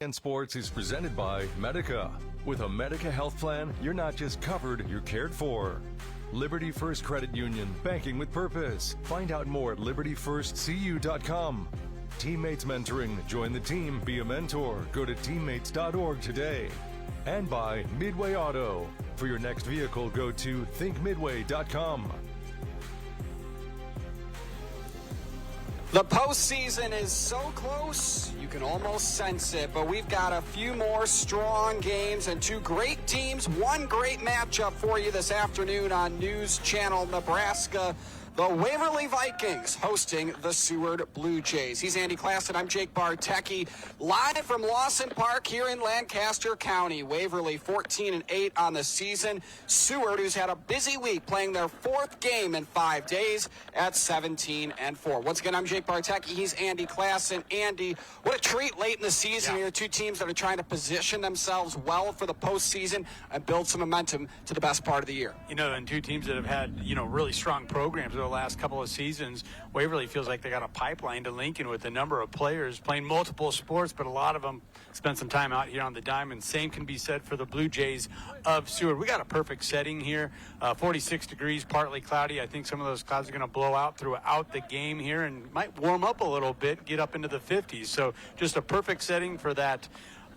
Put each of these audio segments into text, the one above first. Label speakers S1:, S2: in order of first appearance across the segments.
S1: And Sports is presented by Medica. With a Medica health plan, you're not just covered, you're cared for. Liberty First Credit Union, banking with purpose. Find out more at libertyfirstcu.com. Teammates Mentoring. Join the team, be a mentor. Go to teammates.org today. And by Midway Auto. For your next vehicle, go to thinkmidway.com.
S2: The postseason is so close, you can almost sense it, but we've got a few more strong games and two great teams, one great matchup for you this afternoon on News Channel Nebraska. The Waverly Vikings hosting the Seward Blue Jays. He's Andy Klassen. I'm Jake Bartecki. Live from Lawson Park here in Lancaster County. Waverly 14-8 on the season. Seward, who's had a busy week, playing their fourth game in 5 days at 17-4. Once again, I'm Jake Bartecki. He's Andy Klassen. Andy, what a treat late in the season here. Two teams that are trying to position themselves well for the postseason and build some momentum to the best part of the year.
S3: You know, and two teams that have had, really strong programs over the last couple of seasons. Waverly feels like they got a pipeline to Lincoln with a number of players playing multiple sports, but a lot of them spent some time out here on the diamond. Same can be said for the Blue Jays of Seward. We got a perfect setting here, 46 degrees, partly cloudy. I think some of those clouds are going to blow out throughout the game here and might warm up a little bit, get up into the 50s. So just a perfect setting for that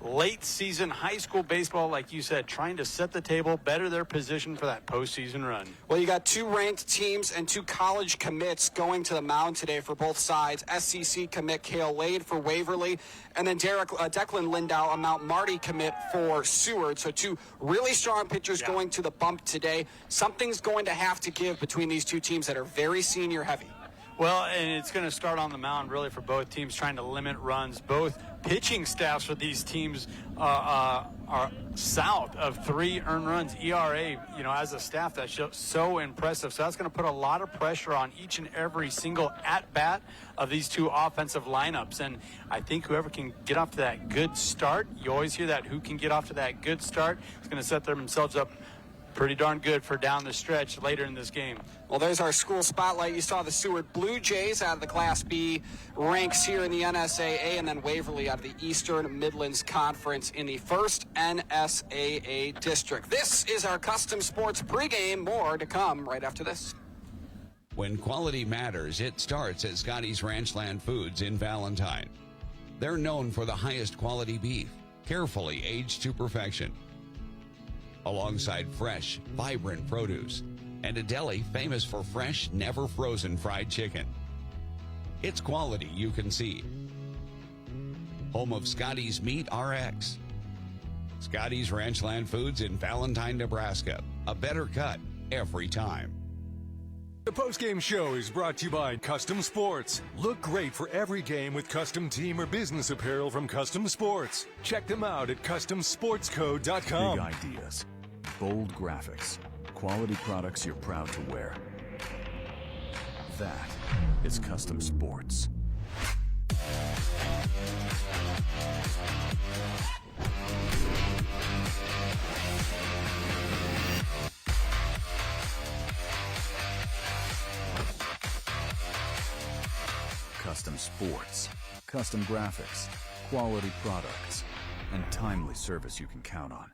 S3: late season high school baseball, like you said, trying to set the table, better their position for that postseason run. Well,
S2: you got two ranked teams and two college commits going to the mound today for both sides. SEC commit Cale Lade for Waverly, and then Declan Lindau, a Mount Marty commit for Seward. So two really strong pitchers going to the bump today. Something's going to have to give between these two teams that are very senior heavy.
S3: Well, and it's going to start on the mound really for both teams, trying to limit runs. Both pitching staffs for these teams are south of 3 earned runs. ERA, as a staff, that's so impressive. So that's going to put a lot of pressure on each and every single at-bat of these two offensive lineups. And I think whoever can get off to that good start, you always hear that, who can get off to that good start, is going to set themselves up pretty darn good for down the stretch later in this game.
S2: Well, there's our school spotlight. You saw the Seward Blue Jays out of the Class B ranks here in the NSAA, and then Waverly out of the Eastern Midlands Conference in the first NSAA district. This is our Custom Sports pregame. More to come right after this.
S4: When quality matters, it starts at Scotty's Ranchland Foods in Valentine. They're known for the highest quality beef, carefully aged to perfection, alongside fresh, vibrant produce, and a deli famous for fresh, never frozen fried chicken. It's quality you can see. Home of Scotty's Meat RX. Scotty's Ranchland Foods in Valentine, Nebraska. A better cut every time.
S1: The postgame show is brought to you by Custom Sports. Look great for every game with custom team or business apparel from Custom Sports. Check them out at CustomSportsCo.com.
S5: Big ideas, bold graphics, quality products you're proud to wear. That is Custom Sports. Custom Sports, custom graphics, quality products, and timely service you can count on.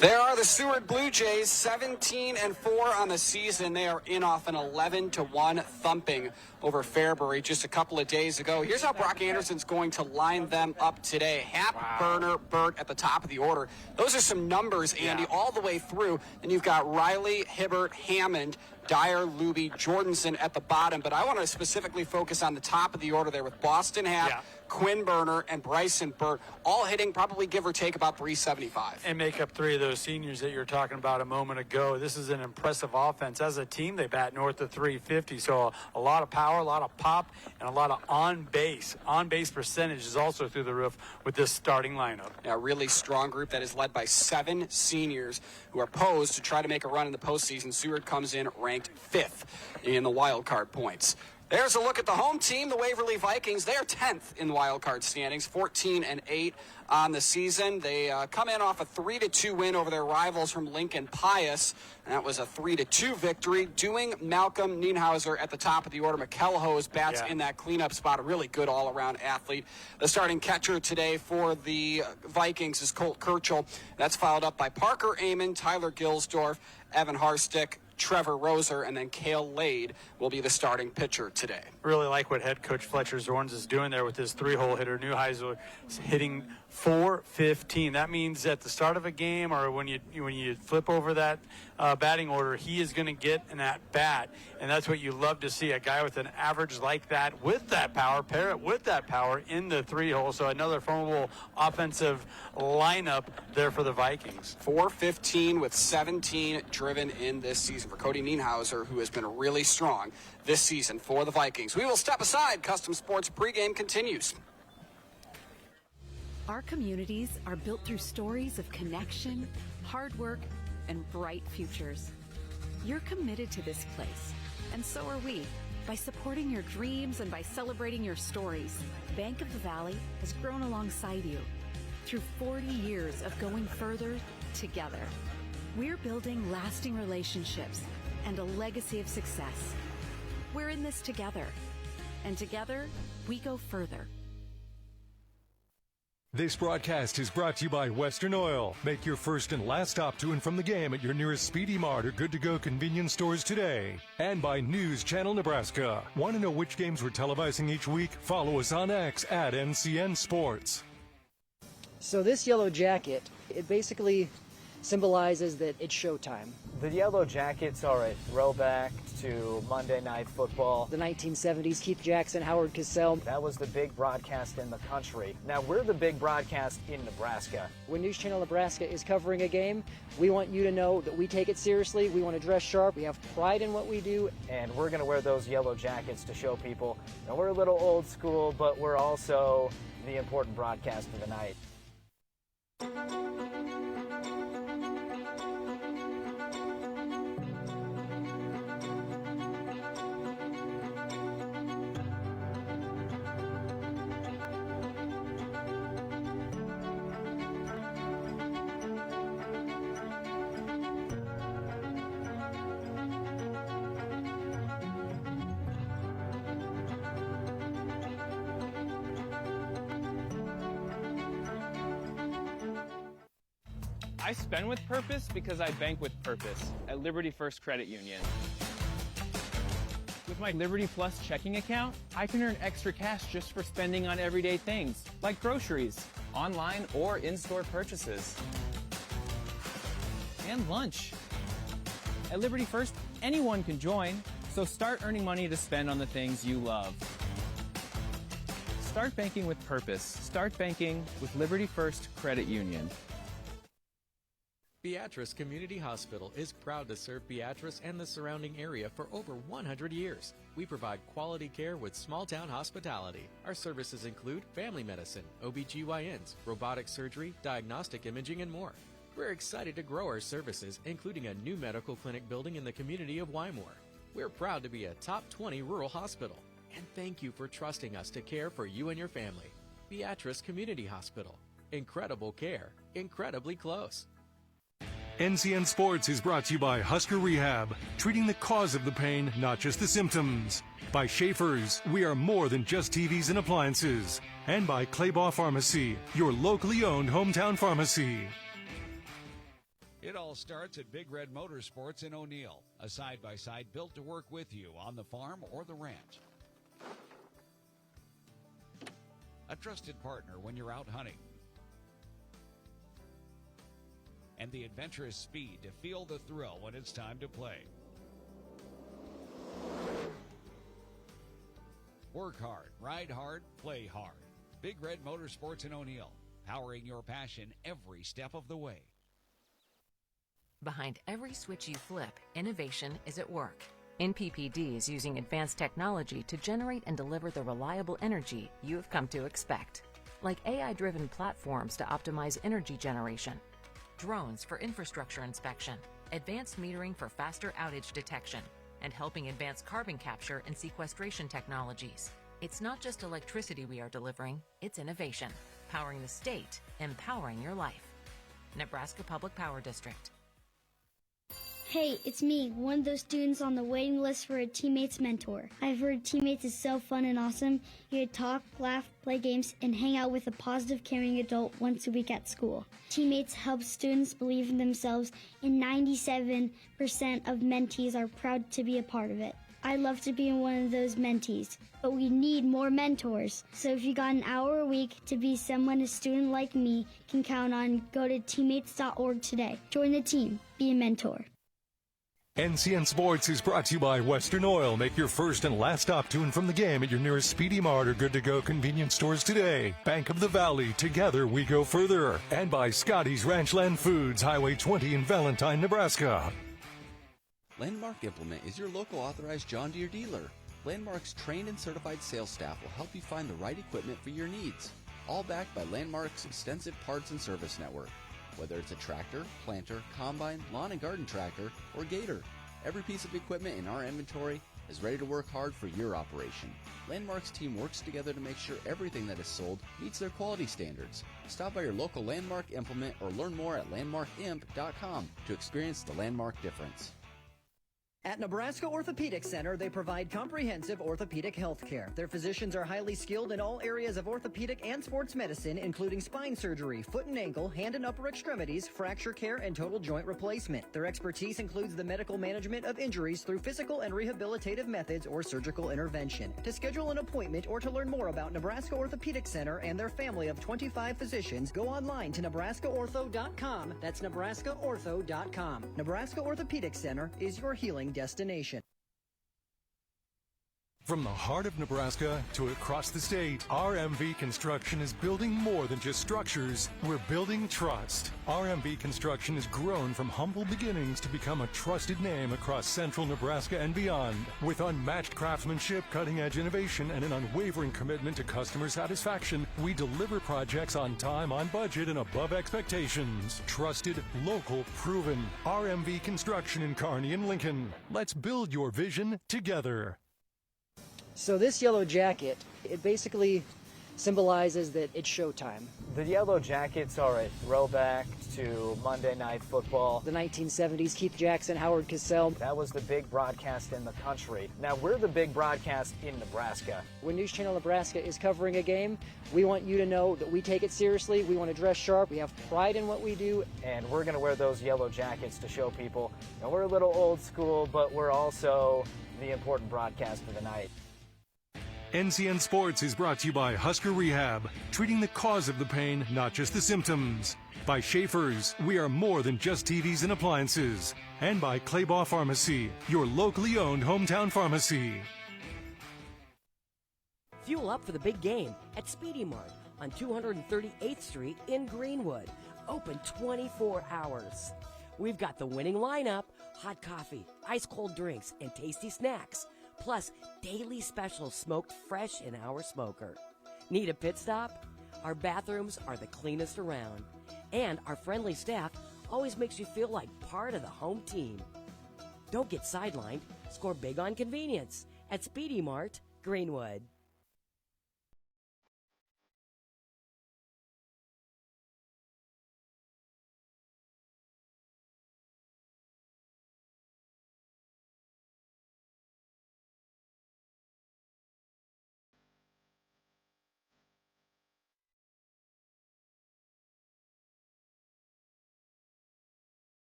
S2: There are the Seward Blue Jays, 17-4 on the season. They are in off an 11-1 thumping over Fairbury just a couple of days ago. Here's how Brock Anderson's going to line them up today. Hap, Burner, Burt at the top of the order. Those are some numbers, Andy, all the way through. And you've got Riley, Hibbert, Hammond, Dyer, Luby, Jordanson at the bottom. But I want to specifically focus on the top of the order there with Boston Hap, Quinn Burner, and Bryson Burt, all hitting probably give or take about 375.
S3: And make up 3 of those seniors that you were talking about a moment ago. This is an impressive offense. As a team, they bat north of 350, so a lot of power, a lot of pop, and a lot of on-base. On-base percentage is also through the roof with this starting lineup.
S2: Yeah, a really strong group that is led by 7 seniors who are posed to try to make a run in the postseason. Seward comes in ranked 5th in the wild card points. There's a look at the home team, the Waverly Vikings. They're 10th in wildcard standings, 14-8 on the season. They come in off a 3-2 win over their rivals from Lincoln Pius. And that was a 3-2 victory. Doing Malcolm Nienhauser at the top of the order. McElhoe's bats in that cleanup spot. A really good all-around athlete. The starting catcher today for the Vikings is Colt Kirchhoff. That's followed up by Parker Amon, Tyler Gilsdorf, Evan Harstick, Trevor Roser, and then Cale Lade will be the starting pitcher today.
S3: Really like what head coach Fletcher Zorns is doing there with his three-hole hitter. Neuheisel is hitting .415. That means at the start of a game or when you flip over that batting order, he is going to get an at-bat, and that's what you love to see, a guy with an average like that with that power, pair it with that power in the three-hole. So another formidable offensive lineup there for the Vikings.
S2: .415 with 17 driven in this season for Cody Nienhauser, who has been really strong this season for the Vikings. We will step aside. Custom Sports pregame continues.
S6: Our communities are built through stories of connection, hard work, and bright futures. You're committed to this place, and so are we. By supporting your dreams and by celebrating your stories, Bank of the Valley has grown alongside you through 40 years of going further together. We're building lasting relationships and a legacy of success. We're in this together, and together we go further.
S1: This broadcast is brought to you by Western Oil. Make your first and last stop to and from the game at your nearest Speedy Mart or Good to Go convenience stores today. And by News Channel Nebraska. Want to know which games we're televising each week? Follow us on X at NCN Sports.
S7: So this yellow jacket, it basically symbolizes that it's showtime.
S8: The Yellow Jackets are a throwback to Monday Night Football.
S7: The 1970s, Keith Jackson, Howard Cosell.
S8: That was the big broadcast in the country. Now we're the big broadcast in Nebraska.
S7: When News Channel Nebraska is covering a game, we want you to know that we take it seriously. We want to dress sharp. We have pride in what we do.
S8: And we're going to wear those yellow jackets to show people that we're a little old school, but we're also the important broadcast of the night.
S9: I spend with purpose because I bank with purpose at Liberty First Credit Union. With my Liberty Plus checking account, I can earn extra cash just for spending on everyday things, like groceries, online or in-store purchases, and lunch. At Liberty First, anyone can join, so start earning money to spend on the things you love. Start banking with purpose. Start banking with Liberty First Credit Union.
S10: Beatrice Community Hospital is proud to serve Beatrice and the surrounding area for over 100 years. We provide quality care with small-town hospitality. Our services include family medicine, OBGYNs, robotic surgery, diagnostic imaging, and more. We're excited to grow our services, including a new medical clinic building in the community of Wymore. We're proud to be a top 20 rural hospital. And thank you for trusting us to care for you and your family. Beatrice Community Hospital. Incredible care. Incredibly close.
S1: NCN Sports is brought to you by Husker Rehab, treating the cause of the pain, not just the symptoms. By Schaefer's, we are more than just TVs and appliances. And by Claybaugh Pharmacy, your locally owned hometown pharmacy.
S4: It all starts at Big Red Motorsports in O'Neill, a side-by-side built to work with you on the farm or the ranch. A trusted partner when you're out hunting. And the adventurous speed to feel the thrill when it's time to play. Work hard, ride hard, play hard. Big Red Motorsports in O'Neill, powering your passion every step of the way.
S11: Behind every switch you flip, innovation is at work. NPPD is using advanced technology to generate and deliver the reliable energy you have come to expect. Like AI-driven platforms to optimize energy generation, drones for infrastructure inspection, advanced metering for faster outage detection, and helping advance carbon capture and sequestration technologies. It's not just electricity we are delivering, it's innovation. Powering the state, empowering your life. Nebraska Public Power District.
S12: Hey, it's me, one of those students on the waiting list for a Teammates mentor. I've heard Teammates is so fun and awesome. You get to talk, laugh, play games, and hang out with a positive, caring adult once a week at school. Teammates helps students believe in themselves, and 97% of mentees are proud to be a part of it. I'd love to be one of those mentees, but we need more mentors. So if you got an hour a week to be someone a student like me can count on, go to teammates.org today. Join the team. Be a mentor.
S1: NCN Sports is brought to you by Western Oil. Make your first and last stop to and from the game at your nearest Speedy Mart or Good to Go convenience stores today. Bank of the Valley. Together we go further. And by Scotty's Ranchland Foods, Highway 20 in Valentine, Nebraska.
S13: Landmark Implement is your local authorized John Deere dealer. Landmark's trained and certified sales staff will help you find the right equipment for your needs. All backed by Landmark's extensive parts and service network. Whether it's a tractor, planter, combine, lawn and garden tractor, or gator, every piece of equipment in our inventory is ready to work hard for your operation. Landmark's team works together to make sure everything that is sold meets their quality standards. Stop by your local Landmark Implement or learn more at landmarkimp.com to experience the Landmark difference.
S14: At Nebraska Orthopedic Center, they provide comprehensive orthopedic health care. Their physicians are highly skilled in all areas of orthopedic and sports medicine, including spine surgery, foot and ankle, hand and upper extremities, fracture care, and total joint replacement. Their expertise includes the medical management of injuries through physical and rehabilitative methods or surgical intervention. To schedule an appointment or to learn more about Nebraska Orthopedic Center and their family of 25 physicians, go online to nebraskaortho.com. That's nebraskaortho.com. Nebraska Orthopedic Center is your healing destination.
S1: From the heart of Nebraska to across the state, RMV Construction is building more than just structures. We're building trust. RMV Construction has grown from humble beginnings to become a trusted name across central Nebraska and beyond. With unmatched craftsmanship, cutting-edge innovation, and an unwavering commitment to customer satisfaction, we deliver projects on time, on budget, and above expectations. Trusted, local, proven. RMV Construction in Kearney and Lincoln. Let's build your vision together.
S7: So this yellow jacket, it basically symbolizes that it's showtime.
S8: The Yellow Jackets are a throwback to Monday Night Football.
S7: The 1970s, Keith Jackson, Howard Cosell.
S8: That was the big broadcast in the country. Now we're the big broadcast in Nebraska.
S7: When News Channel Nebraska is covering a game, we want you to know that we take it seriously. We want to dress sharp. We have pride in what we do.
S8: And we're going to wear those yellow jackets to show people. Now we're a little old school, but we're also the important broadcast of the night.
S1: NCN Sports is brought to you by Husker Rehab, treating the cause of the pain, not just the symptoms. By Schaefer's, we are more than just TVs and appliances. And by Claybaugh Pharmacy, your locally owned hometown pharmacy.
S15: Fuel up for the big game at Speedy Mart on 238th Street in Greenwood. Open 24 hours. We've got the winning lineup, hot coffee, ice cold drinks, and tasty snacks. Plus, daily specials smoked fresh in our smoker. Need a pit stop? Our bathrooms are the cleanest around. And our friendly staff always makes you feel like part of the home team. Don't get sidelined. Score big on convenience at Speedy Mart, Greenwood.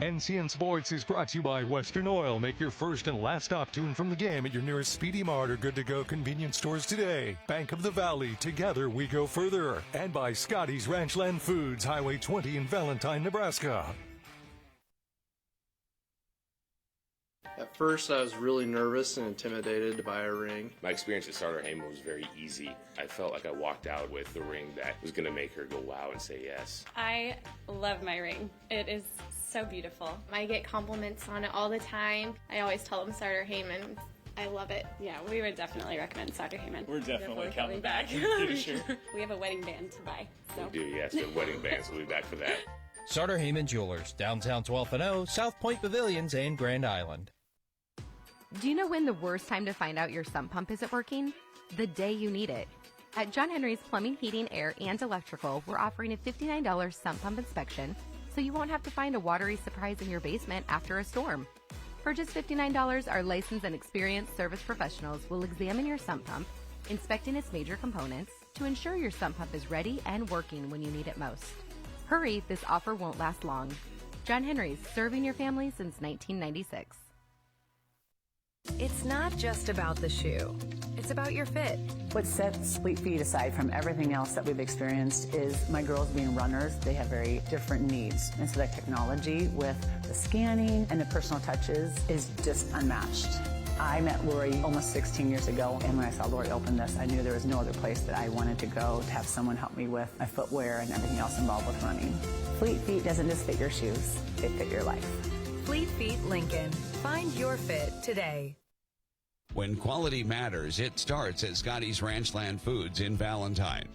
S1: NCN Sports is brought to you by Western Oil. Make your first and last stop to and from the game at your nearest Speedy Mart or Good to Go convenience stores today. Bank of the Valley. Together we go further. And by Scotty's Ranchland Foods, Highway 20 in Valentine, Nebraska.
S16: At first, I was really nervous and intimidated by a ring.
S17: My experience at Starter Heyman was very easy. I felt like I walked out with the ring that was going to make her go wow and say yes.
S18: I love my ring. It is so beautiful. I get compliments on it all the time. I always tell them Starter Heyman. I love it. Yeah, we would definitely recommend Sauter Heyman.
S19: We're definitely coming back. For sure.
S18: We have a wedding band to buy. So.
S17: We do, yes, the wedding bands. We'll be back for that.
S20: Sauter Heyman Jewelers, downtown 12th and O, South Point Pavilions, and Grand Island.
S21: Do you know when the worst time to find out your sump pump isn't working? The day you need it. At John Henry's Plumbing, Heating, Air, and Electrical, we're offering a $59 sump pump inspection, so you won't have to find a watery surprise in your basement after a storm. For just $59, our licensed and experienced service professionals will examine your sump pump, inspecting its major components, to ensure your sump pump is ready and working when you need it most. Hurry, this offer won't last long. John Henry's, serving your family since 1996.
S22: It's not just about the shoe. It's about your fit.
S23: What sets Fleet Feet aside from everything else that we've experienced is my girls being runners. They have very different needs. And so that technology with the scanning and the personal touches is just unmatched. I met Lori almost 16 years ago, and when I saw Lori open this, I knew there was no other place that I wanted to go to have someone help me with my footwear and everything else involved with running. Fleet Feet doesn't just fit your shoes, they fit your life.
S22: Fleet Feet Lincoln. Find your fit today.
S4: When quality matters, it starts at Scotty's Ranchland Foods in Valentine.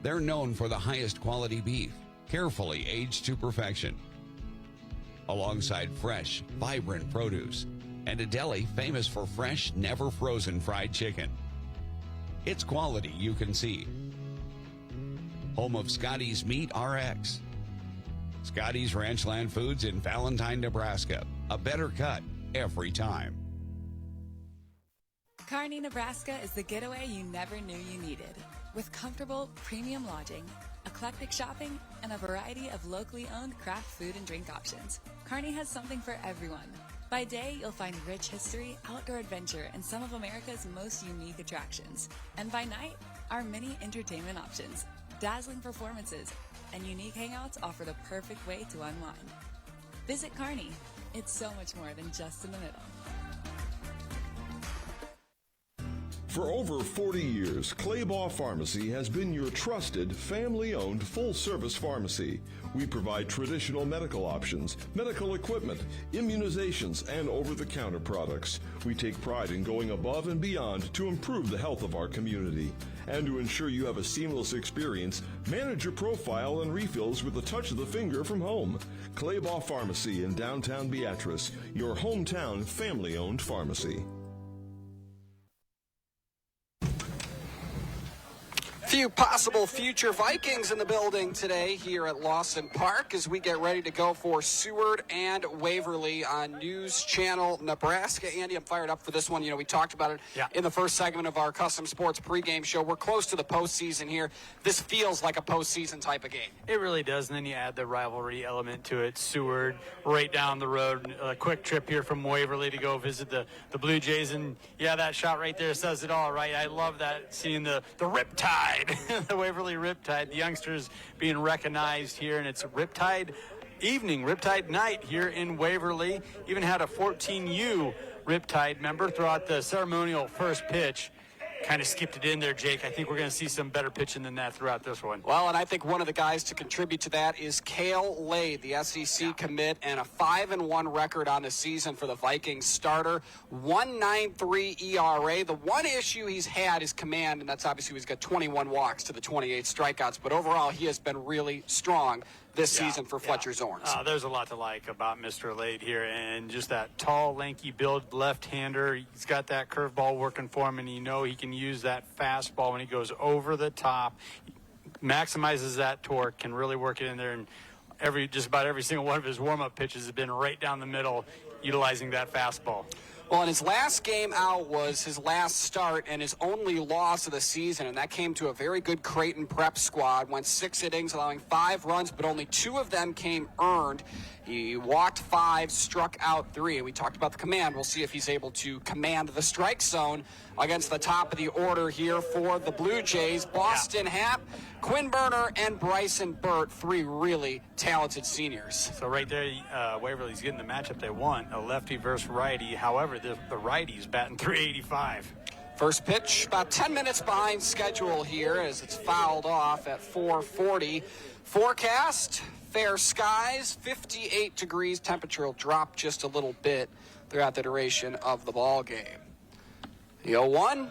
S4: They're known for the highest quality beef, carefully aged to perfection, alongside fresh, vibrant produce, and a deli famous for fresh, never frozen fried chicken. It's quality you can see. Home of Scotty's Meat RX. Scotty's Ranchland Foods in Valentine, Nebraska. A better cut every time.
S24: Kearney, Nebraska is the getaway you never knew you needed. With comfortable, premium lodging, eclectic shopping, and a variety of locally owned craft food and drink options, Kearney has something for everyone. By day, you'll find rich history, outdoor adventure, and some of America's most unique attractions. And by night, our many entertainment options, dazzling performances, and unique hangouts offer the perfect way to unwind. Visit Kearney. It's so much more than just in the middle.
S25: For over 40 years, Claybaugh Pharmacy has been your trusted, family-owned, full-service pharmacy. We provide traditional medical options, medical equipment, immunizations, and over-the-counter products. We take pride in going above and beyond to improve the health of our community. And to ensure you have a seamless experience, manage your profile and refills with a touch of the finger from home. Claybaugh Pharmacy in downtown Beatrice, your hometown family-owned pharmacy.
S2: Few possible future Vikings in the building today here at Lawson Park as we get ready to go for Seward and Waverly on News Channel Nebraska. Andy, I'm fired up for this one. You know, we talked about it in the first segment of our Custom Sports pregame show. We're close to the postseason here. This feels like a postseason type of game.
S3: It really does, and then you add the rivalry element to it. Seward, right down the road, a quick trip here from Waverly to go visit the Blue Jays, and yeah, that shot right there says it all, right? I love that, seeing the Riptide. The Waverly Riptide, the youngsters being recognized here, and it's Riptide evening, Riptide night here in Waverly. Even had a 14U Riptide member throw out the ceremonial first pitch. Kind of skipped it in there, Jake. I think we're going to see some better pitching than that throughout this one.
S2: Well, and I think one of the guys to contribute to that is Cale Lade, the SEC commit, and a 5-1 record on the season for the Vikings starter. 1.93 ERA. The one issue he's had is command, and that's obviously he's got 21 walks to the 28 strikeouts. But overall, he has been really strong this season for Fletcher Zorns.
S3: There's a lot to like about Mr. Lade here, and just that tall, lanky build left-hander. He's got that curveball working for him, and you know he can use that fastball when he goes over the top. Maximizes that torque, can really work it in there, and just about every single one of his warm-up pitches has been right down the middle, utilizing that fastball.
S2: Well, and his last game out was his last start and his only loss of the season, and that came to a very good Creighton prep squad. Went 6 innings, allowing 5 runs, but only 2 of them came earned. He walked 5, struck out 3, and we talked about the command. We'll see if he's able to command the strike zone against the top of the order here for the Blue Jays. Boston Happ, Quinn Berner, and Bryson Burt, 3 really talented seniors.
S3: So right there, Waverly's getting the matchup they want, a lefty versus righty. However, the righty's batting .385.
S2: First pitch, about 10 minutes behind schedule here as it's fouled off at 4:40. Forecast, fair skies, 58 degrees. Temperature will drop just a little bit throughout the duration of the ball game. The 0-1, a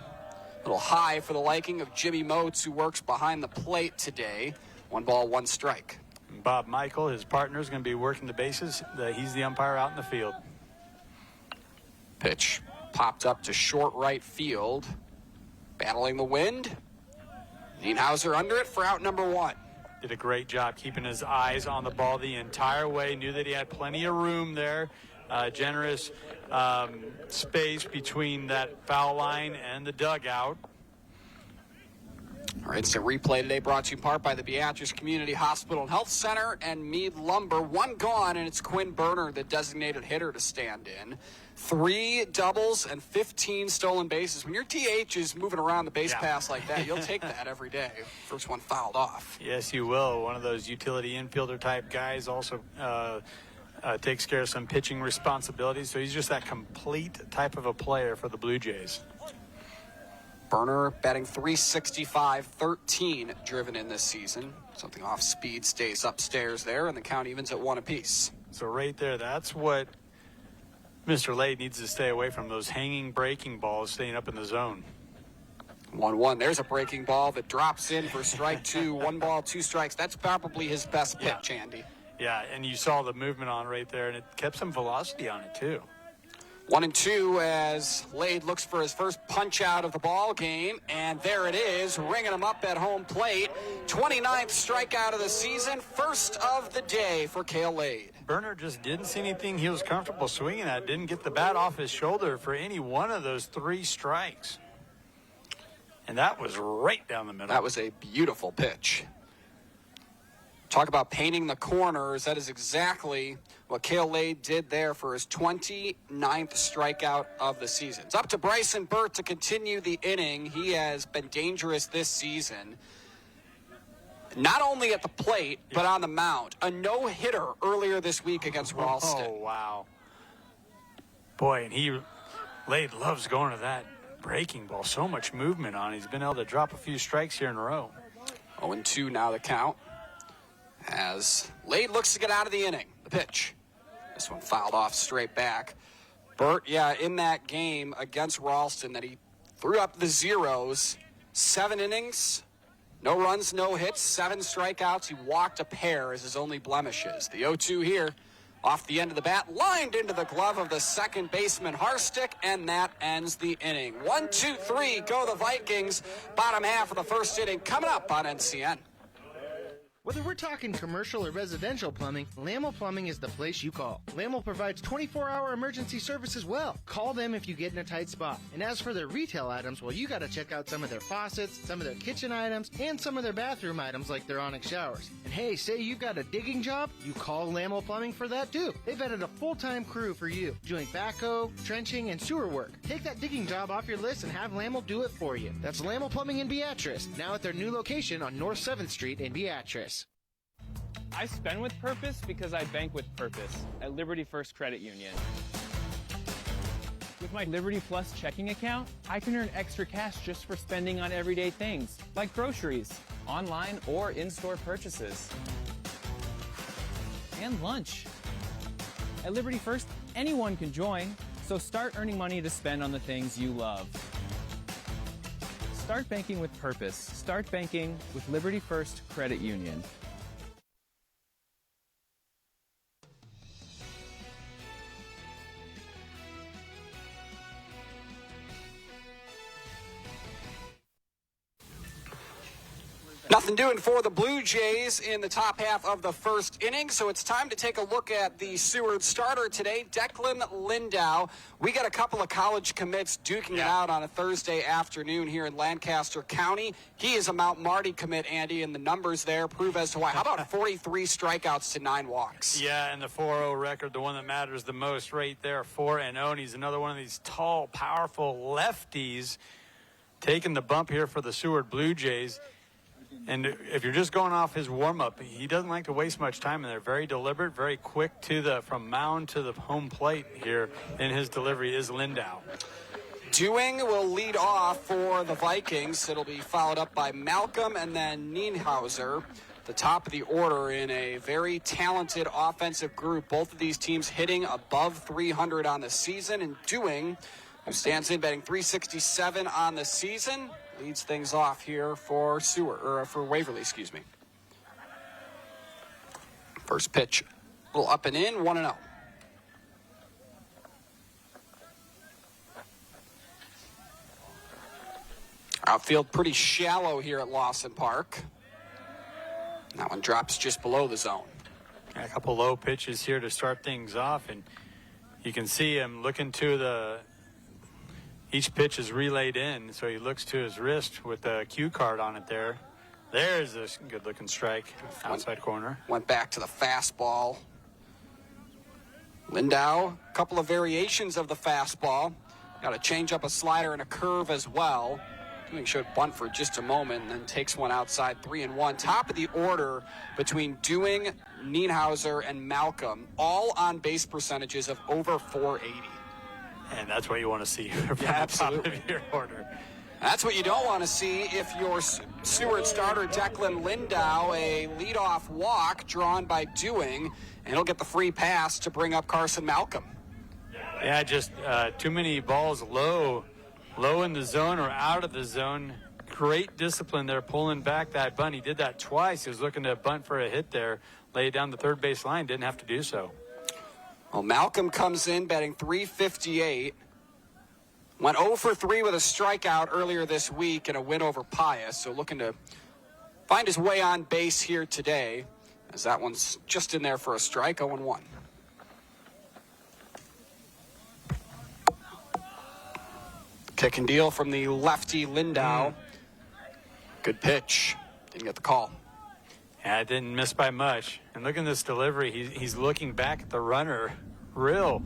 S2: little high for the liking of Jimmy Motes, who works behind the plate today. 1 ball, 1 strike.
S3: Bob Michael, his partner, is going to be working the bases. He's the umpire out in the field.
S2: Pitch popped up to short right field. Battling the wind. Nienhauser under it for out number 1.
S3: Did a great job keeping his eyes on the ball the entire way. Knew that he had plenty of room there. Generous space between that foul line and the dugout.
S2: All right, it's a replay today brought to you in part by the Beatrice Community Hospital and Health Center and Meade Lumber. 1 gone, and it's Quinn Berner, the designated hitter, to stand in. 3 doubles and 15 stolen bases. When your DH is moving around the base pass like that, you'll take that every day. First one fouled off.
S3: Yes, you will. One of those utility infielder type guys, also takes care of some pitching responsibilities. So he's just that complete type of a player for the Blue Jays.
S2: Berner batting .365, 13 driven in this season. Something off speed stays upstairs there, and the count evens at 1 apiece.
S3: So right there, that's what Mr. Lade needs to stay away from, those hanging breaking balls staying up in the zone.
S2: 1-1. There's a breaking ball that drops in for strike 2. 1 ball, 2 strikes. That's probably his best pitch, Andy.
S3: Yeah, and you saw the movement on right there, and it kept some velocity on it, too.
S2: 1-2 as Lade looks for his first punch out of the ball game, and there it is, ringing him up at home plate. 29th strikeout of the season, first of the day for Cale Lade.
S3: Berner just didn't see anything he was comfortable swinging at. Didn't get the bat off his shoulder for any one of those 3 strikes. And that was right down the middle.
S2: That was a beautiful pitch. Talk about painting the corners. That is exactly what Cale Lade did there for his 29th strikeout of the season. It's up to Bryson Burt to continue the inning. He has been dangerous this season. Not only at the plate, but on the mound. A no-hitter earlier this week against Ralston.
S3: Oh, wow. Boy, and Lade loves going to that breaking ball. So much movement on it. He's been able to drop a few strikes here in a row.
S2: 0-2 now the count. As Lade looks to get out of the inning. The pitch. This one fouled off straight back. Burt, in that game against Ralston that he threw up the zeros. 7 innings, no runs, no hits, 7 strikeouts. He walked a pair as his only blemishes. The 0-2 here, off the end of the bat, lined into the glove of the second baseman Harstick, and that ends the inning. 1, 2, 3, go the Vikings. Bottom half of the first inning coming up on NCN.
S5: Whether we're talking commercial or residential plumbing, Lamel Plumbing is the place you call. Lamel provides 24-hour emergency service as well. Call them if you get in a tight spot. And as for their retail items, well, you got to check out some of their faucets, some of their kitchen items, and some of their bathroom items like their Onyx showers. And hey, say you've got a digging job, you call Lamel Plumbing for that too. They've added a full-time crew for you, doing backhoe, trenching, and sewer work. Take that digging job off your list and have Lamel do it for you. That's Lamel Plumbing in Beatrice, now at their new location on North 7th Street in Beatrice.
S6: I spend with purpose because I bank with purpose at Liberty First Credit Union. With my Liberty Plus checking account, I can earn extra cash just for spending on everyday things, like groceries, online or in-store purchases, and lunch. At Liberty First, anyone can join, so start earning money to spend on the things you love. Start banking with purpose. Start banking with Liberty First Credit Union.
S2: Nothing doing for the Blue Jays in the top half of the first inning, so it's time to take a look at the Seward starter today, Declan Lindau. We got a couple of college commits duking it out on a Thursday afternoon here in Lancaster County. He is a Mount Marty commit, Andy, and the numbers there prove as to why. How about 43 strikeouts to 9 walks?
S3: Yeah, and the 4-0 record, the one that matters the most right there, 4-0. And he's another one of these tall, powerful lefties taking the bump here for the Seward Blue Jays. And if you're just going off his warm-up, he doesn't like to waste much time in there. Very deliberate, very quick from mound to the home plate here in his delivery is Lindau.
S2: Dewing will lead off for the Vikings. It'll be followed up by Malcolm and then Nienhauser. The top of the order in a very talented offensive group. Both of these teams hitting above 300 on the season, and Dewing who stands in batting .367 on the season. Leads things off here for for Waverly, excuse me. First pitch, a little up and in, 1-0. Outfield pretty shallow here at Lawson Park. That one drops just below the zone.
S3: A couple low pitches here to start things off, and you can see him looking to each pitch is relayed in, so he looks to his wrist with the cue card on it there. There's a good-looking strike, outside corner.
S2: Went back to the fastball. Lindau, a couple of variations of the fastball. Got a change up, a slider, and a curve as well. Doing showed bunt for just a moment and then takes one outside, 3-1. Top of the order between Dewing, Nienhauser, and Malcolm, all on base percentages of over .480.
S3: And that's what you want to see from the top of your order.
S2: That's what you don't want to see if your Seward starter, Declan Lindau, a leadoff walk drawn by Dewing, and he'll get the free pass to bring up Carson Malcolm.
S3: Yeah, just too many balls low in the zone or out of the zone. Great discipline there, pulling back that bunt. He did that twice. He was looking to bunt for a hit there, lay it down the third base line, didn't have to do so.
S2: Well, Malcolm comes in batting .358. Went 0 for 3 with a strikeout earlier this week and a win over Pius. So looking to find his way on base here today, as that one's just in there for a strike, 0-1. Kick and deal from the lefty Lindau. Good pitch. Didn't get the call.
S3: Yeah, it didn't miss by much. And look at this delivery. He's looking back at the runner real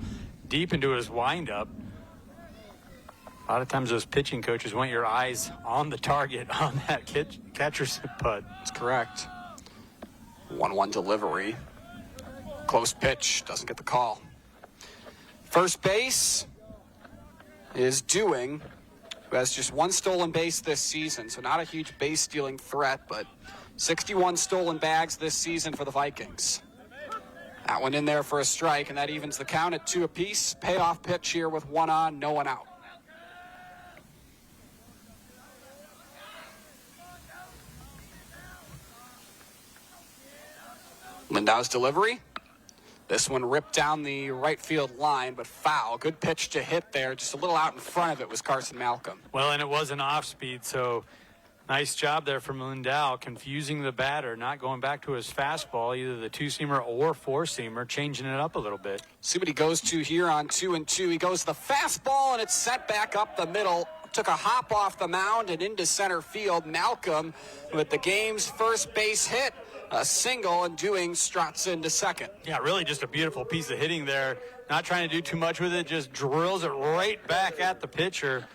S3: deep into his windup. A lot of times those pitching coaches want your eyes on the target on that catcher's putt.
S2: That's correct. 1-1 delivery. Close pitch. Doesn't get the call. First base is Dewing, who has just one stolen base this season, so not a huge base stealing threat, but 61 stolen bags this season for the Vikings. That one in there for a strike, and that evens the count at 2 apiece. Payoff pitch here with 1 on, no one out. Lindau's delivery. This one ripped down the right field line, but foul. Good pitch to hit there. Just a little out in front of it was Carson Malcolm.
S3: Well, and it was an off-speed, so nice job there from Lindau, confusing the batter, not going back to his fastball, either the two-seamer or four-seamer, changing it up a little bit.
S2: See what he goes to here on 2-2. He goes to the fastball, and it's set back up the middle. Took a hop off the mound and into center field. Malcolm with the game's first base hit. A single, and Dewing struts into second.
S3: Yeah, really just a beautiful piece of hitting there. Not trying to do too much with it, just drills it right back at the pitcher.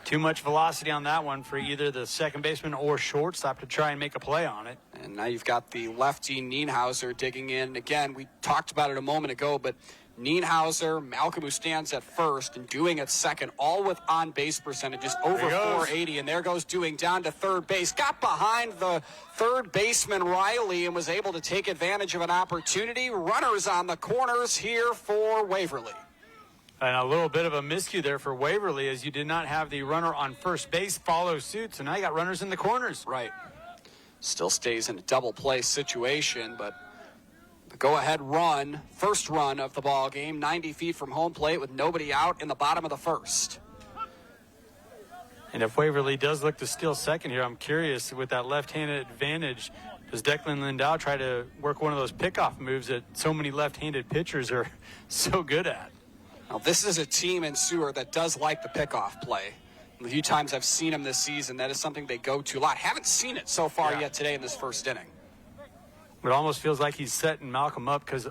S3: Too much velocity on that one for either the second baseman or shortstop to try and make a play on it.
S2: And now you've got the lefty Nienhauser digging in. Again, we talked about it a moment ago, but Nienhauser, Malcolm, who stands at first, and Dewing at second, all with on-base percentages over 480. And there goes Dewing down to third base. Got behind the third baseman, Riley, and was able to take advantage of an opportunity. Runners on the corners here for Waverly.
S3: And a little bit of a miscue there for Waverly, as you did not have the runner on first base follow suit. So now you got runners in the corners.
S2: Right. Still stays in a double play situation, but the go-ahead run, first run of the ball game, 90 feet from home plate with nobody out in the bottom of the first.
S3: And if Waverly does look to steal second here, I'm curious, with that left-handed advantage, does Declan Lindau try to work one of those pickoff moves that so many left-handed pitchers are so good at?
S2: Now, this is a team in Seward that does like the pickoff play. The few times I've seen them this season, that is something they go to a lot. Haven't seen it so far yet today in this first inning.
S3: It almost feels like he's setting Malcolm up, because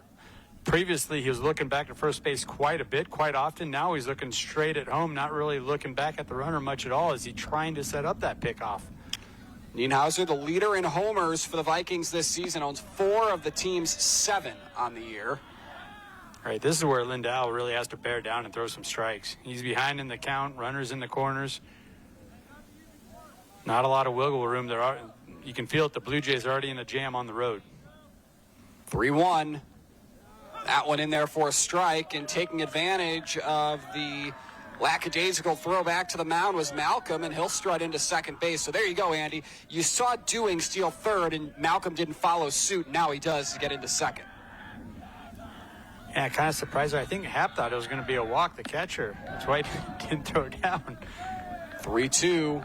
S3: previously he was looking back at first base quite a bit, quite often. Now he's looking straight at home, not really looking back at the runner much at all. Is he trying to set up that pickoff?
S2: Nienhauser, the leader in homers for the Vikings this season, owns 4 of the team's 7 on the year.
S3: All right, this is where Lindau really has to bear down and throw some strikes. He's behind in the count, runners in the corners. Not a lot of wiggle room. You can feel it. The Blue Jays are already in a jam on the road.
S2: 3-1. That one in there for a strike, and taking advantage of the Lackadaisical throw back to the mound was Malcolm, and he'll strut into second base. So there you go, Andy. You saw Dewing steal third, and Malcolm didn't follow suit. Now he does to get into second.
S3: Yeah, kind of surprised. I think Hap thought it was going to be a walk, the catcher. That's why he didn't throw it down.
S2: 3-2.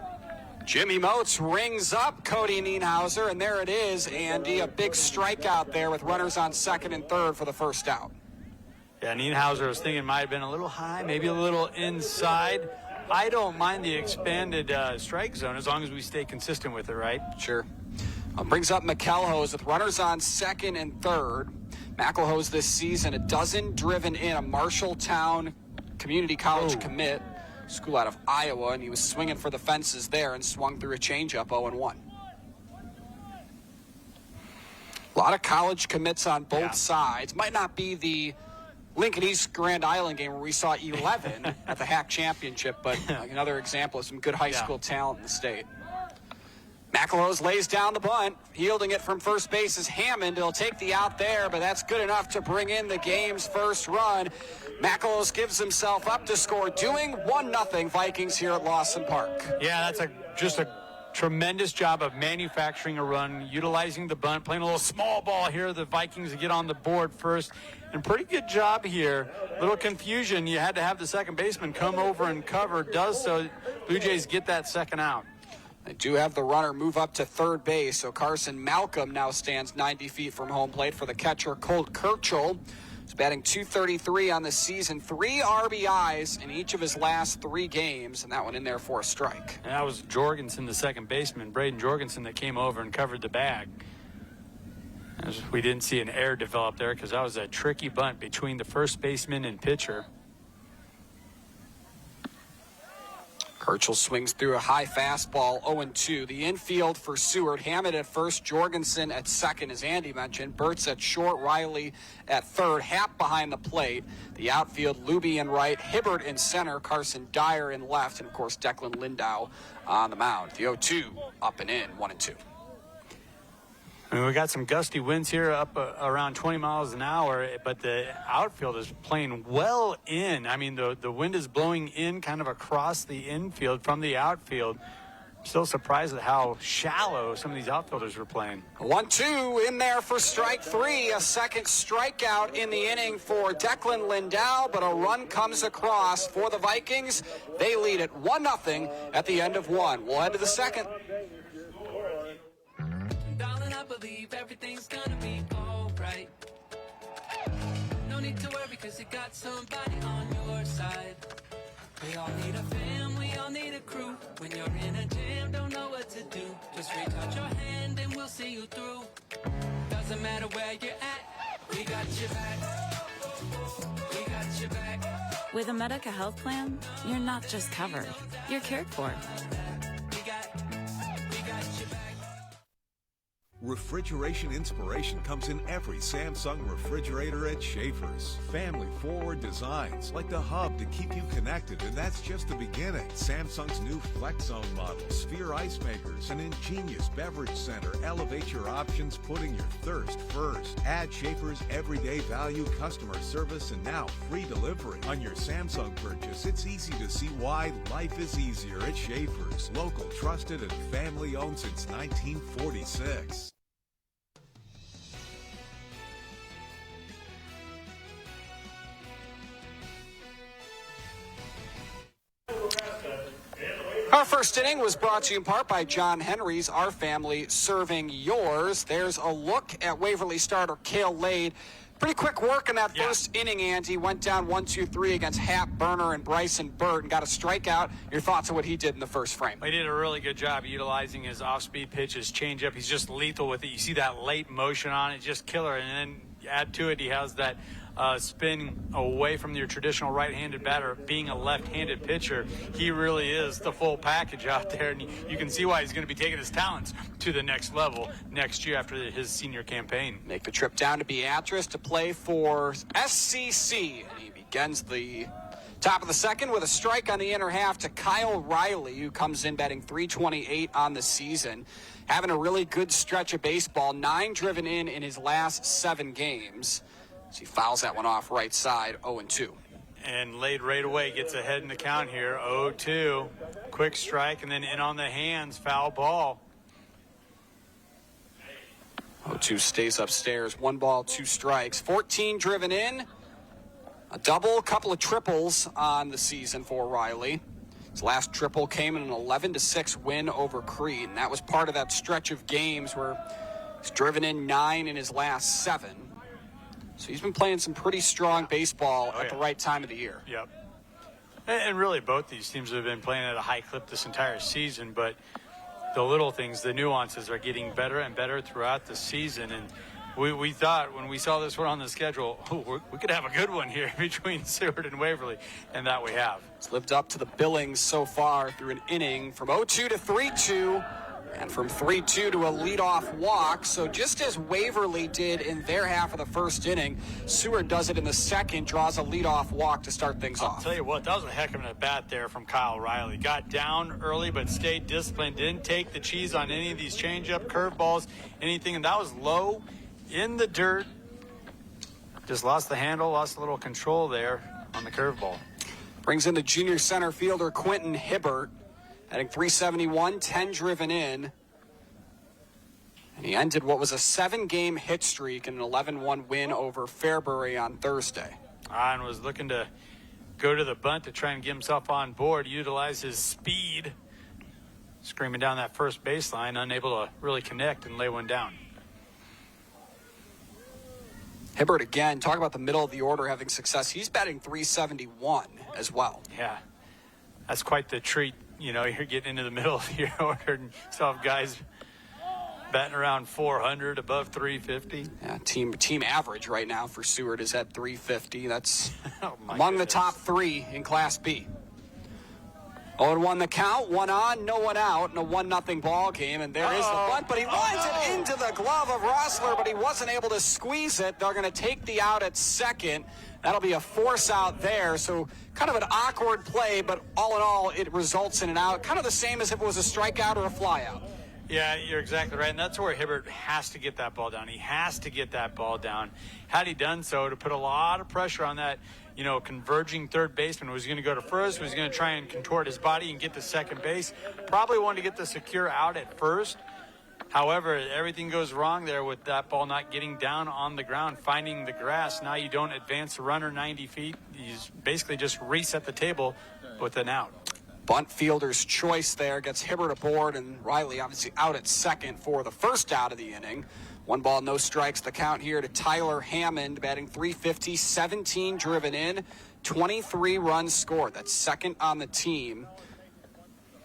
S2: Jimmy Moats rings up Cody Nienhauser, and there it is, Andy. A big strikeout there with runners on second and third for the first out.
S3: Yeah, Nienhauser was thinking might have been a little high, maybe a little inside. I don't mind the expanded strike zone as long as we stay consistent with it, right?
S2: Sure. Brings up McElhose with runners on second and third. McElhose this season, a dozen driven in, a Marshalltown Community College commit, school out of Iowa, and he was swinging for the fences there and swung through a changeup 0-1. A lot of college commits on both sides. Might not be the Lincoln East Grand Island game where we saw 11 at the Hack Championship, but another example of some good high school talent in the state. McElhose lays down the bunt. Yielding it from first base is Hammond. He'll take the out there, but that's good enough to bring in the game's first run. McElhose gives himself up to score, doing 1-0 Vikings here at Lawson Park.
S3: Yeah, that's just a tremendous job of manufacturing a run, utilizing the bunt, playing a little small ball here. The Vikings get on the board first. And pretty good job here. Little confusion. You had to have the second baseman come over and cover. Does so. Blue Jays get that second out.
S2: They do have the runner move up to third base, so Carson Malcolm now stands 90 feet from home plate for the catcher, Colt Kirchhoff. He's batting .233 on the season, 3 RBIs in each of his last 3 games, and that one in there for a strike.
S3: And that was Jorgensen, the second baseman, Braden Jorgensen, that came over and covered the bag. We didn't see an error develop there because that was a tricky bunt between the first baseman and pitcher.
S2: Kirchhoff swings through a high fastball, 0-2. The infield for Seward, Hammond at first, Jorgensen at second, as Andy mentioned. Burt's at short, Riley at third, Hap behind the plate. The outfield, Luby in right, Hibbert in center, Carson Dyer in left, and of course Declan Lindau on the mound. The 0-2 up and in, 1-2.
S3: I mean, we got some gusty winds here up around 20 miles an hour, but the outfield is playing well in. I mean, the wind is blowing in kind of across the infield from the outfield. I'm still surprised at how shallow some of these outfielders were playing.
S2: 1-2 in there for strike 3. A second strikeout in the inning for Declan Lindau, but a run comes across for the Vikings. They lead it 1-0 at the end of 1. We'll head to the second.
S9: I believe everything's gonna be alright. No need to worry cause you got somebody on your side. We all need a family, all need a crew. When you're in a jam, don't know what to do. Just reach out your hand and we'll see you through. Doesn't matter where you're at, we got your back. We got your back.
S10: With a Medica health plan, you're not just covered, you're cared for.
S11: Refrigeration inspiration comes in every Samsung refrigerator at Schaefer's. Family-forward designs like the hub to keep you connected, and that's just the beginning. Samsung's new Flex Zone model, Sphere ice makers, an ingenious beverage center elevate your options, putting your thirst first. Add Schaefer's everyday value, customer service, and now free delivery. On your Samsung purchase, it's easy to see why life is easier at Schaefer's. Local, trusted, and family-owned since 1946.
S2: Our first inning was brought to you in part by John Henry's, our family serving yours. There's a look at Waverly starter Cale Lade. Pretty quick work in that first inning, Andy. Went down 1-2-3 against Hap, Burner, and Bryson Burt and got a strikeout. Your thoughts on what he did in the first frame?
S3: He did a really good job utilizing his off-speed pitch, his changeup. He's just lethal with it. You see that late motion on it, just killer. And then add to it, he has that spin away from your traditional right-handed batter, being a left-handed pitcher. He really is the full package out there, and you can see why he's going to be taking his talents to the next level next year after his senior campaign.
S2: Make the trip down to Beatrice to play for SCC, and he begins the top of the second with a strike on the inner half to Kyle Riley, who comes in batting .328 on the season. Having a really good stretch of baseball, 9 driven in his last 7 games. So he fouls that one off right side, 0-2.
S3: And laid right away, gets ahead in the count here, 0-2. Quick strike, and then in on the hands, foul ball.
S2: 0-2 stays upstairs. 1 ball, 2 strikes. 14 driven in. A double, couple of triples on the season for Riley. His last triple came in an 11-6 win over Creed, and that was part of that stretch of games where he's driven in 9 in his last 7. So he's been playing some pretty strong baseball at the right time of the year.
S3: Yep. And really, both these teams have been playing at a high clip this entire season, but the little things, the nuances are getting better and better throughout the season. And we thought when we saw this one on the schedule, we could have a good one here between Seward and Waverly, and that we have.
S2: It's lived up to the billings so far through an inning from 0-2 to 3-2. And from 3-2 to a leadoff walk. So just as Waverly did in their half of the first inning, Seward does it in the second, draws a leadoff walk to start things off.
S3: I'll tell you what, that was a heck of an at-bat there from Kyle Riley. Got down early but stayed disciplined, didn't take the cheese on any of these change-up, curveballs, anything, and that was low in the dirt. Just lost the handle, lost a little control there on the curveball.
S2: Brings in the junior center fielder Quentin Hibbert. Hitting .371, 10 driven in. And he ended what was a 7-game hit streak in an 11-1 win over Fairbury on Thursday.
S3: And was looking to go to the bunt to try and get himself on board, utilize his speed. Screaming down that first baseline, unable to really connect and lay one down.
S2: Hibbert again, talk about the middle of the order having success. He's batting .371 as well.
S3: Yeah, that's quite the treat. You know, you're getting into the middle of your order and still have guys batting around 400, above 350.
S2: Yeah, team average right now for Seward is at 350. That's among the top 3 in Class B. 0-1 the count, 1 on, no one out, and a 1-0 ball game. And there is the bunt, but he lines it into the glove of Rossler, but he wasn't able to squeeze it. They're going to take the out at second. That'll be a force out there. So kind of an awkward play, but all in all, it results in an out. Kind of the same as if it was a strikeout or a flyout.
S3: Yeah, you're exactly right. And that's where Hibbert has to get that ball down. He has to get that ball down. Had he done so, to put a lot of pressure on that, you know, converging third baseman. Was he going to go to first? Was he going to try and contort his body and get to second base? Probably wanted to get the secure out at first. However, everything goes wrong there with that ball not getting down on the ground, finding the grass. Now you don't advance the runner 90 feet. You basically just reset the table with an out.
S2: Bunt fielder's choice there gets Hibbert aboard, and Riley obviously out at second for the first out of the inning. 1 ball, no strikes. The count here to Tyler Hammond, batting .350, 17 driven in, 23 runs scored. That's second on the team.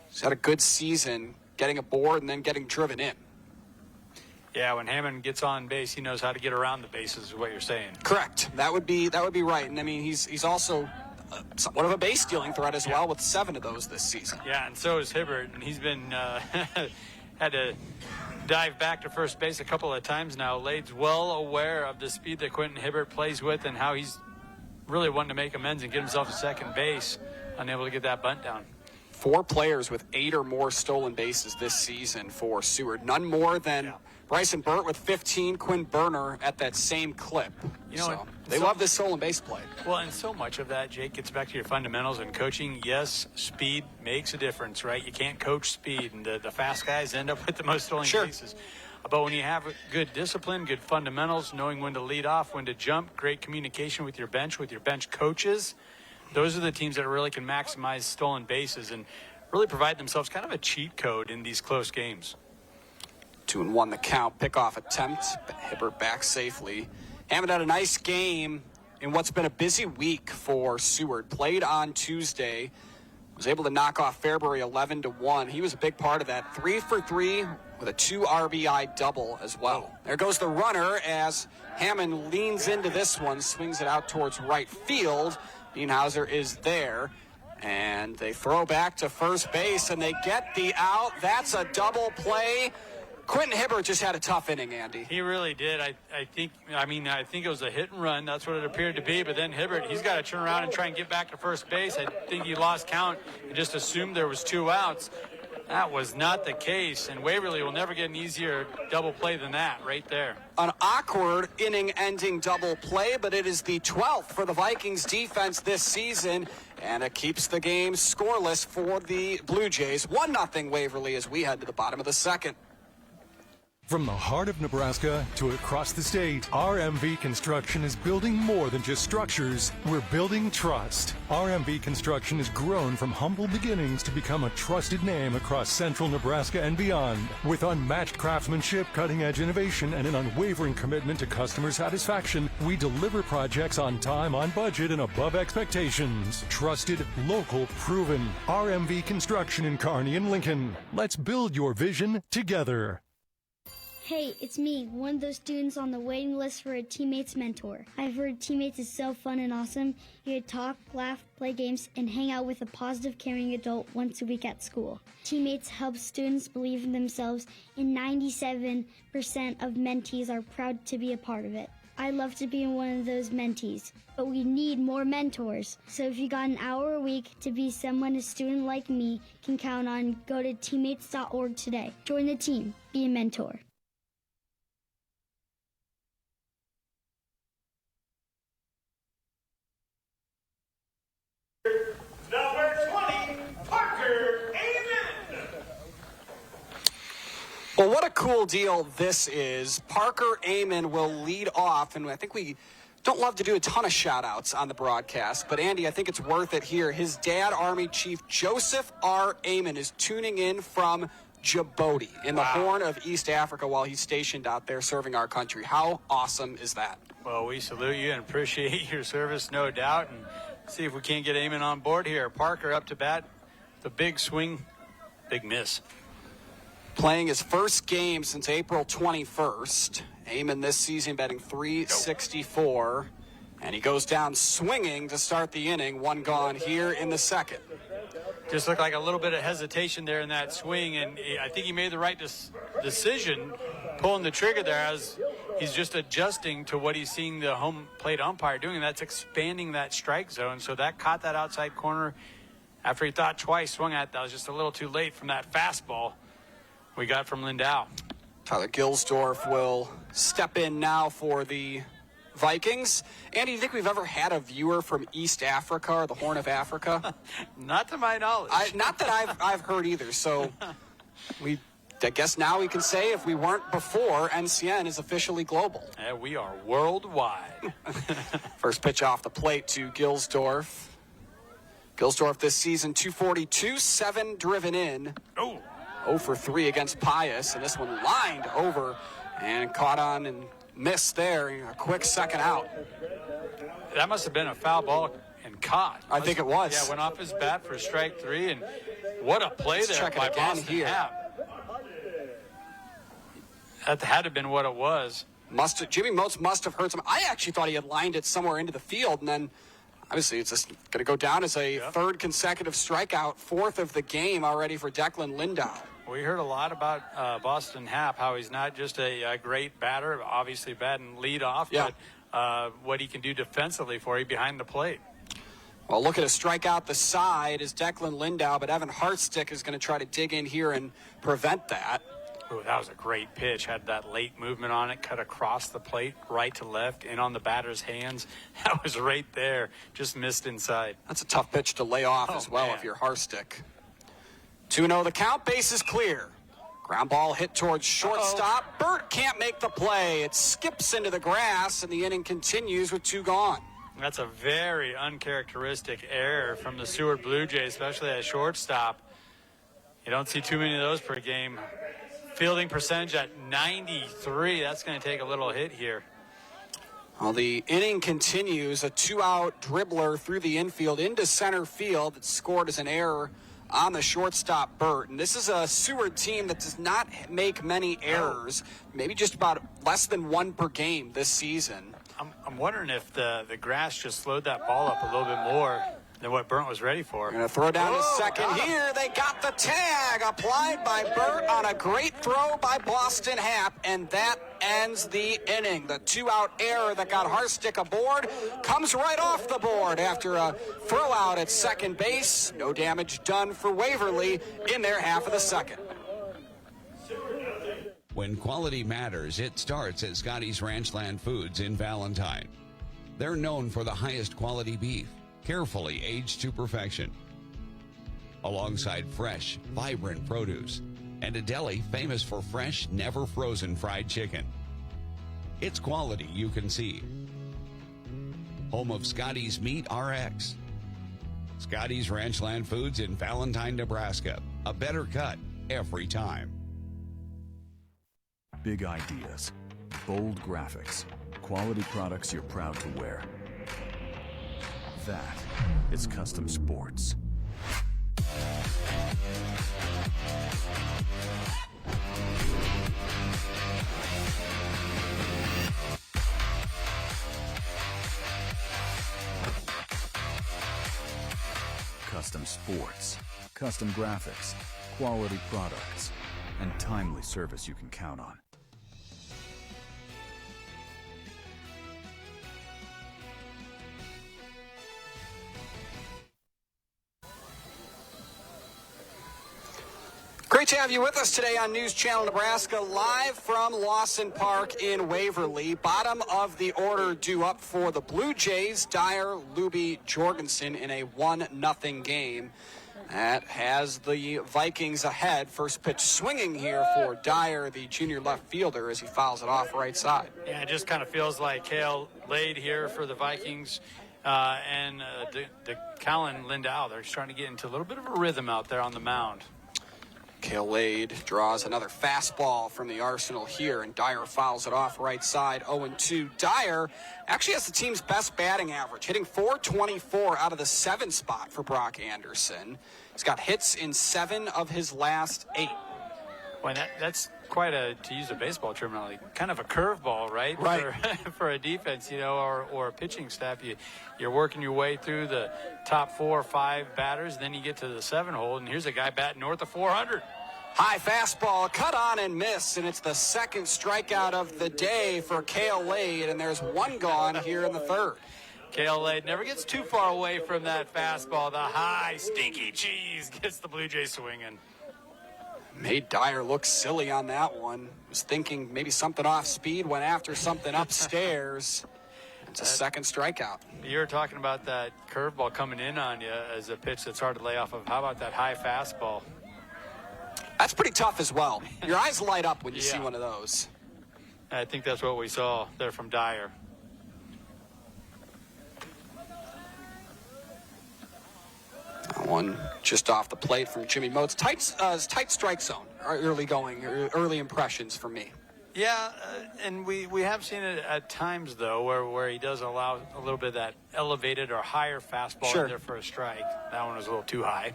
S2: He's had a good season getting aboard and then getting driven in.
S3: Yeah, when Hammond gets on base, he knows how to get around the bases, is what you're saying.
S2: Correct. That would be right. And I mean, he's also somewhat of a base stealing threat as well, with 7 of those this season.
S3: Yeah, and so is Hibbert, and he's been had to dive back to first base a couple of times now. Lade's well aware of the speed that Quentin Hibbert plays with and how he's really wanting to make amends and get himself to second base, unable to get that bunt down.
S2: 4 players with 8 or more stolen bases this season for Seward. None more than Bryson Burt with 15, Quinn Berner at that same clip.
S3: You know what?
S2: They love this stolen base play.
S3: Well, and so much of that, Jake, gets back to your fundamentals and coaching. Yes, speed makes a difference, right? You can't coach speed, and the fast guys end up with the most stolen bases. But when you have good discipline, good fundamentals, knowing when to lead off, when to jump, great communication with your bench coaches, those are the teams that really can maximize stolen bases and really provide themselves kind of a cheat code in these close games.
S2: 2-1 the count. Pickoff attempt. Hibbert back safely. Hammond had a nice game in what's been a busy week for Seward. Played on Tuesday. Was able to knock off Fairbury 11-1. He was a big part of that. 3 for 3 with a 2 RBI double as well. There goes the runner as Hammond leans into this one, swings it out towards right field. Nienhauser is there. And they throw back to first base, and they get the out. That's a double play. Quentin Hibbert just had a tough inning, Andy.
S3: He really did. I think it was a hit and run. That's what it appeared to be. But then Hibbert, he's got to turn around and try and get back to first base. I think he lost count and just assumed there was 2 outs. That was not the case, and Waverly will never get an easier double play than that right there.
S2: An awkward inning-ending double play, but it is the 12th for the Vikings defense this season, and it keeps the game scoreless for the Blue Jays. 1-0 Waverly as we head to the bottom of the second.
S1: From the heart of Nebraska to across the state, RMV Construction is building more than just structures. We're building trust. RMV Construction has grown from humble beginnings to become a trusted name across central Nebraska and beyond. With unmatched craftsmanship, cutting-edge innovation, and an unwavering commitment to customer satisfaction, we deliver projects on time, on budget, and above expectations. Trusted, local, proven. RMV Construction in Kearney and Lincoln. Let's build your vision together.
S7: Hey, it's me, one of those students on the waiting list for a Teammates mentor. I've heard Teammates is so fun and awesome. You get to talk, laugh, play games, and hang out with a positive, caring adult once a week at school. Teammates helps students believe in themselves, and 97% of mentees are proud to be a part of it. I'd love to be one of those mentees, but we need more mentors. So if you got an hour a week to be someone a student like me can count on, go to teammates.org today. Join the team. Be a mentor.
S8: Number 20, Parker Amen.
S2: Well, what a cool deal this is. Parker Amen will lead off, and I think we don't love to do a ton of shout-outs on the broadcast, but Andy, I think it's worth it here. His dad, Army Chief Joseph R. Amen, is tuning in from Djibouti in the Horn of East Africa while he's stationed out there serving our country. How awesome is that?
S3: Well, we salute you and appreciate your service, no doubt, and see if we can't get Amen on board here. Parker up to bat, the big swing, big miss.
S2: Playing his first game since April 21st. Amen this season batting .364, and he goes down swinging to start the inning. One gone here in the second.
S3: Just looked like a little bit of hesitation there in that swing, and I think he made the right decision pulling the trigger there as he's just adjusting to what he's seeing the home plate umpire doing, and that's expanding that strike zone. So that caught that outside corner after he thought twice, swung at. That was just a little too late from that fastball we got from Lindau.
S2: Tyler Gilsdorf will step in now for the Vikings. Andy, do you think we've ever had a viewer from East Africa or the Horn of Africa?
S3: Not to my knowledge.
S2: Not that I've heard either. So I guess now we can say if we weren't before, NCN is officially global.
S3: Yeah, we are worldwide.
S2: First pitch off the plate to Gilsdorf. Gilsdorf this season, 242, 7 driven in.
S3: Oh.
S2: 0 for 3 against Pius, and this one lined over and caught on and missed there. A quick second out.
S3: That must have been a foul ball and caught.
S2: I think it was.
S3: Yeah, went off his bat for strike 3, and what a play there by Boston Hap. That had to have been what it was.
S2: Jimmy Moats must have heard some. I actually thought he had lined it somewhere into the field, and then obviously it's just going to go down as a third consecutive strikeout, fourth of the game already for Declan Lindau.
S3: We heard a lot about Boston Hap, how he's not just a great batter, obviously batting leadoff, but what he can do defensively for you behind the plate.
S2: Well, look at a strikeout the side is Declan Lindau, but Evan Hartstick is going to try to dig in here and prevent that.
S3: Ooh, that was a great pitch. Had that late movement on it, cut across the plate, right to left, in on the batter's hands. That was right there. Just missed inside.
S2: That's a tough pitch to lay off as well if you're Hartstick. 2-0 the count, base is clear. Ground ball hit towards shortstop. Burt can't make the play. It skips into the grass, and the inning continues with 2 gone.
S3: That's a very uncharacteristic error from the Seward Blue Jays, especially at shortstop. You don't see too many of those per game. Fielding percentage at 93. That's going to take a little hit here.
S2: Well, the inning continues. A 2-out dribbler through the infield into center field that scored as an error on the shortstop, Burt. And this is a Seward team that does not make many errors, maybe just about less than 1 per game this season.
S3: I'm wondering if the grass just slowed that ball up a little bit more. than what Burnt was ready for.
S2: Going to throw down to second here. They got the tag applied by Burt on a great throw by Boston Hap, and that ends the inning. The 2-out error that got Harstick aboard comes right off the board after a throw out at second base. No damage done for Waverly in their half of the second.
S4: When quality matters, it starts at Scotty's Ranchland Foods in Valentine. They're known for the highest quality beef, carefully aged to perfection, alongside fresh, vibrant produce, and a deli famous for fresh, never frozen fried chicken. It's quality you can see. Home of Scotty's Meat RX. Scotty's Ranchland Foods in Valentine, Nebraska. A better cut every time.
S12: Big ideas, bold graphics, quality products you're proud to wear. That is Custom Sports. Custom Sports, custom graphics, quality products, and timely service you can count on.
S2: Great to have you with us today on News Channel Nebraska, live from Lawson Park in Waverly. Bottom of the order due up for the Blue Jays, Dyer, Luby, Jorgensen in a 1-0 game. That has the Vikings ahead. First pitch swinging here for Dyer, the junior left fielder, as he fouls it off right side.
S3: Yeah, it just kind of feels like Kale laid here for the Vikings. And the Callan Lindau, they're trying to get into a little bit of a rhythm out there on the mound.
S2: Kale Lade draws another fastball from the arsenal here, and Dyer fouls it off right side, 0-2. Dyer actually has the team's best batting average, hitting .424 out of the 7 spot for Brock Anderson. He's got hits in 7 of his last 8.
S3: Well, that's quite a, to use a baseball terminology, kind of a curveball, right?
S2: Right.
S3: For a defense, you know, or a pitching staff. You're working your way through the top 4 or 5 batters, then you get to the 7 hole, and here's a guy batting north of 400.
S2: High fastball, cut on and miss, and it's the second strikeout of the day for Kale Lade, and there's one gone here in the third.
S3: Kale Lade never gets too far away from that fastball. The high, stinky cheese gets the Blue Jays swinging.
S2: Made Dyer look silly on that one. Was thinking maybe something off speed, went after something upstairs. It's a second strikeout.
S3: You're talking about that curveball coming in on you as a pitch that's hard to lay off of. How about that high fastball?
S2: That's pretty tough as well. Your eyes light up when you see one of those.
S3: I think that's what we saw there from Dyer.
S2: That one just off the plate from Jimmy Motes. Tight strike zone. Early impressions for me.
S3: Yeah, and we have seen it at times, though, where he does allow a little bit of that elevated or higher fastball in there for a strike. That one was a little too high.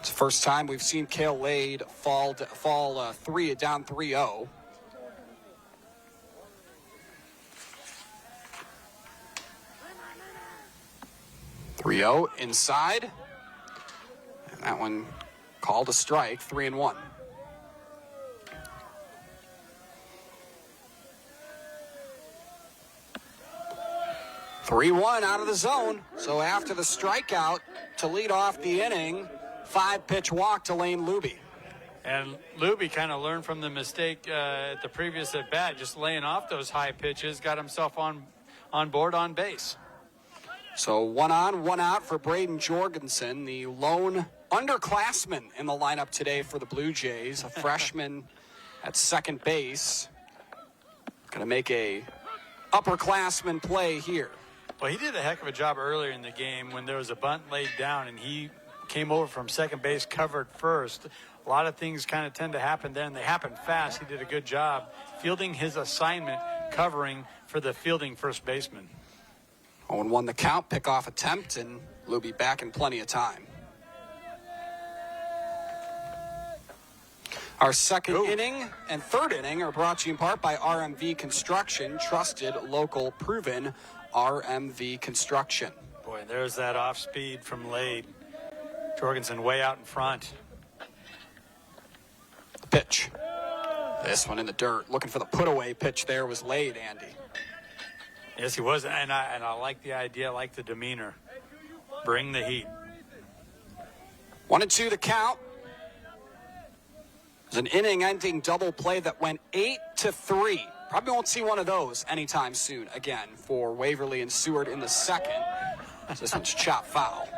S2: It's the first time we've seen Kale Lade fall down 3-0. Inside. And that one called a strike, 3-1. (3-1) out of the zone. So after the strikeout to lead off the inning, 5-pitch walk to Lane Luby.
S3: And Luby kind of learned from the mistake at the previous at-bat, just laying off those high pitches, got himself on board on base.
S2: So 1 on, 1 out for Braden Jorgensen, the lone underclassman in the lineup today for the Blue Jays, a freshman at second base. Going to make a upperclassman play here.
S3: Well, he did a heck of a job earlier in the game when there was a bunt laid down and he came over from second base, covered first. A lot of things kind of tend to happen then. They happen fast. He did a good job fielding his assignment, covering for the fielding first baseman.
S2: 0-1 the count, pickoff attempt, and Luby back in plenty of time. Our second inning and third inning are brought to you in part by RMV Construction, trusted, local, proven RMV Construction.
S3: Boy, Boy, there's that off speed from Lade. Jorgensen way out in front.
S2: The pitch. This one in the dirt. Looking for the put-away pitch there was Lade, Andy.
S3: Yes, he was, and I like the idea, I like the demeanor. Bring the heat.
S2: 1-2 the count. It was an inning-ending double play that went 8-3. Probably won't see one of those anytime soon again for Waverly and Seward in the second. So this one's chopped foul.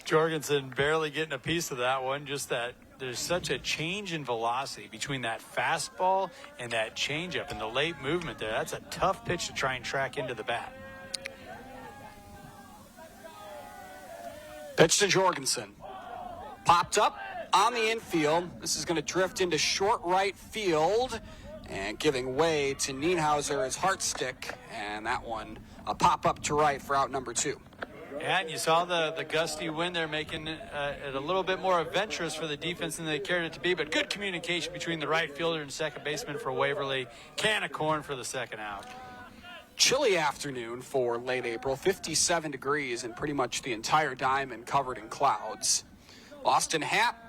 S3: Jorgensen barely getting a piece of that one. Just that there's such a change in velocity between that fastball and that changeup and the late movement there. That's a tough pitch to try and track into the bat.
S2: Pitch to Jorgensen. Popped up on the infield. This is going to drift into short right field. And giving way to Nienhauser is Hartstick. And that one, a pop-up to right for out number 2.
S3: Yeah, and you saw the gusty wind there making it a little bit more adventurous for the defense than they cared it to be. But good communication between the right fielder and second baseman for Waverly. Can of corn for the second out.
S2: Chilly afternoon for late April. 57 degrees and pretty much the entire diamond covered in clouds. Austin Happ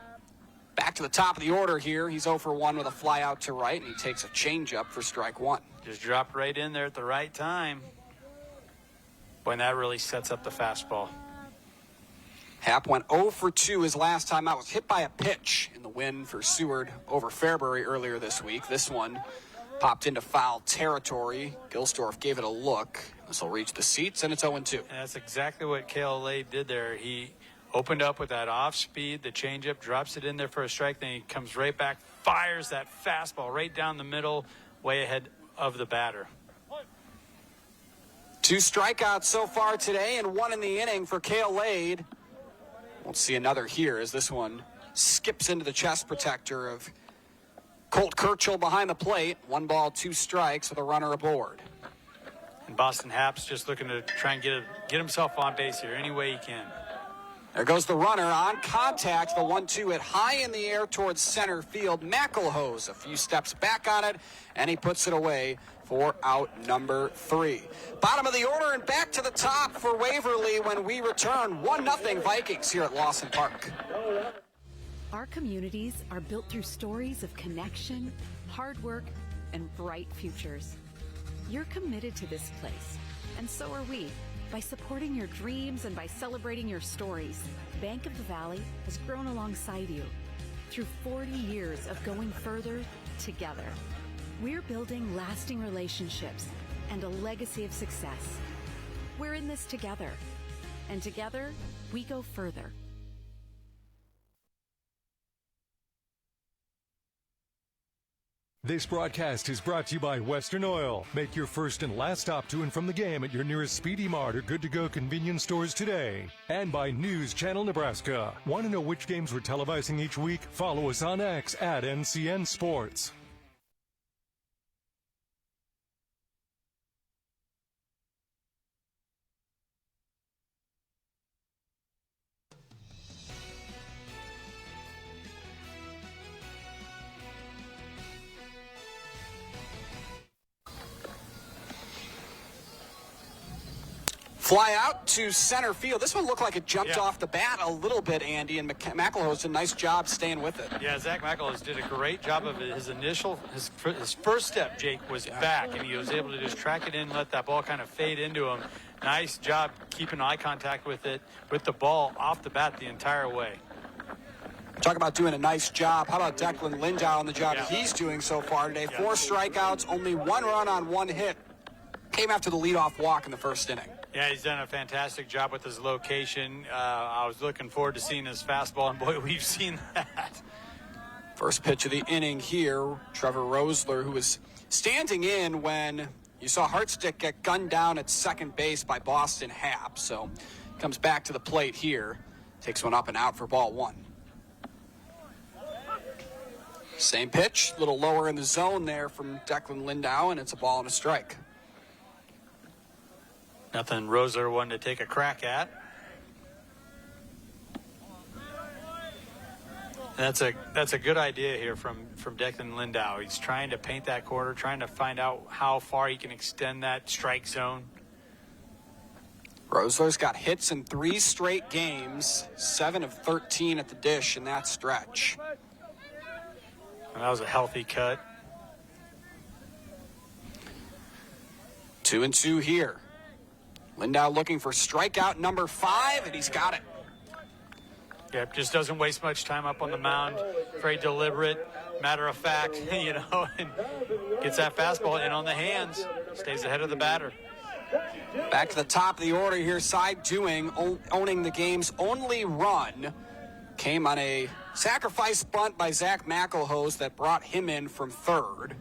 S2: back to the top of the order here. He's 0 for 1 with a fly out to right, and he takes a changeup for strike 1.
S3: Just dropped right in there at the right time. Boy, and that really sets up the fastball.
S2: Happ went 0 for 2 his last time out. Was hit by a pitch in the win for Seward over Fairbury earlier this week. This one popped into foul territory. Gilsdorf gave it a look. This will reach the seats, and it's 0-2.
S3: And that's exactly what Cale Lade did there. He opened up with that off speed, the changeup, drops it in there for a strike, then he comes right back, fires that fastball right down the middle, way ahead of the batter.
S2: 2 strikeouts so far today and 1 in the inning for Cale Lade. Won't see another here as this one skips into the chest protector of Colt Kirchhoff behind the plate. 1 ball, 2 strikes with a runner aboard.
S3: And Boston Happ's just looking to try and get himself on base here any way he can.
S2: There goes the runner on contact. The 1-2 hit high in the air towards center field. McElhose a few steps back on it, and he puts it away for out number 3. Bottom of the order and back to the top for Waverly when we return. 1-0 Vikings here at Lawson Park.
S13: Our communities are built through stories of connection, hard work, and bright futures. You're committed to this place, and so are we. By supporting your dreams and by celebrating your stories, Bank of the Valley has grown alongside you. Through 40 years of going further together, we're building lasting relationships and a legacy of success. We're in this together, and together we go further.
S1: This broadcast is brought to you by Western Oil. Make your first and last stop to and from the game at your nearest Speedy Mart or Good to Go convenience stores today. And by News Channel Nebraska. Want to know which games we're televising each week? Follow us on X at NCN Sports.
S2: Fly out to center field. This one looked like it jumped off the bat a little bit, Andy, and McElhose did a nice job staying with it.
S3: Yeah, Zach McElhose did a great job of it. His first step, Jake, was back, and he was able to just track it in, let that ball kind of fade into him. Nice job keeping eye contact with it, with the ball off the bat the entire way.
S2: Talk about doing a nice job. How about Declan Lindau on the job that he's doing so far today? 4 strikeouts, only 1 run on 1 hit. Came after the leadoff walk in the first inning.
S3: Yeah, he's done a fantastic job with his location. I was looking forward to seeing his fastball, and boy, we've seen that.
S2: First pitch of the inning here, Trevor Rosler, who was standing in when you saw Hartstick get gunned down at second base by Boston Happ. So comes back to the plate here, takes one up and out for ball 1. Same pitch, a little lower in the zone there from Declan Lindau, and it's a ball and a strike.
S3: Nothing Rosler wanted to take a crack at. That's a good idea here from Declan Lindau. He's trying to paint that corner, trying to find out how far he can extend that strike zone.
S2: Rosler's got hits in 3 straight games, 7 of 13 at the dish in that stretch.
S3: And that was a healthy cut.
S2: 2-2 here. Lindau looking for strikeout number 5, and he's got it.
S3: Yep, just doesn't waste much time up on the mound. Very deliberate, matter of fact, and gets that fastball in on the hands. Stays ahead of the batter.
S2: Back to the top of the order here. Side doing, owning the game's only run. Came on a sacrifice bunt by Zach McElhose that brought him in from third.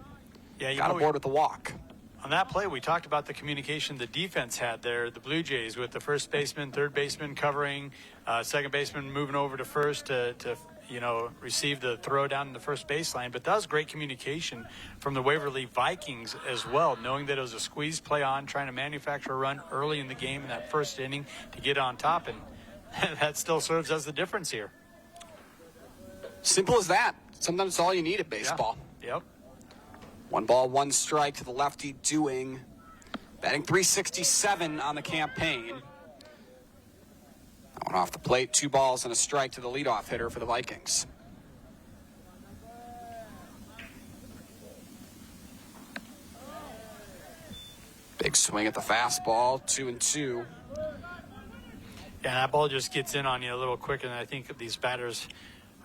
S3: Yeah,
S2: got aboard with the walk.
S3: On that play, we talked about the communication the defense had there, the Blue Jays, with the first baseman, third baseman covering, second baseman moving over to first to receive the throw down in the first baseline. But that was great communication from the Waverly Vikings as well, knowing that it was a squeeze play on, trying to manufacture a run early in the game in that first inning to get on top, and that still serves as the difference here.
S2: Simple as that. Sometimes it's all you need at baseball.
S3: Yeah. Yep.
S2: 1 ball, 1 strike to the lefty doing. Batting .367 on the campaign. Going off the plate, 2 balls and a strike to the leadoff hitter for the Vikings. Big swing at the fastball, 2-2.
S3: Yeah, that ball just gets in on you a little quicker than I think these batters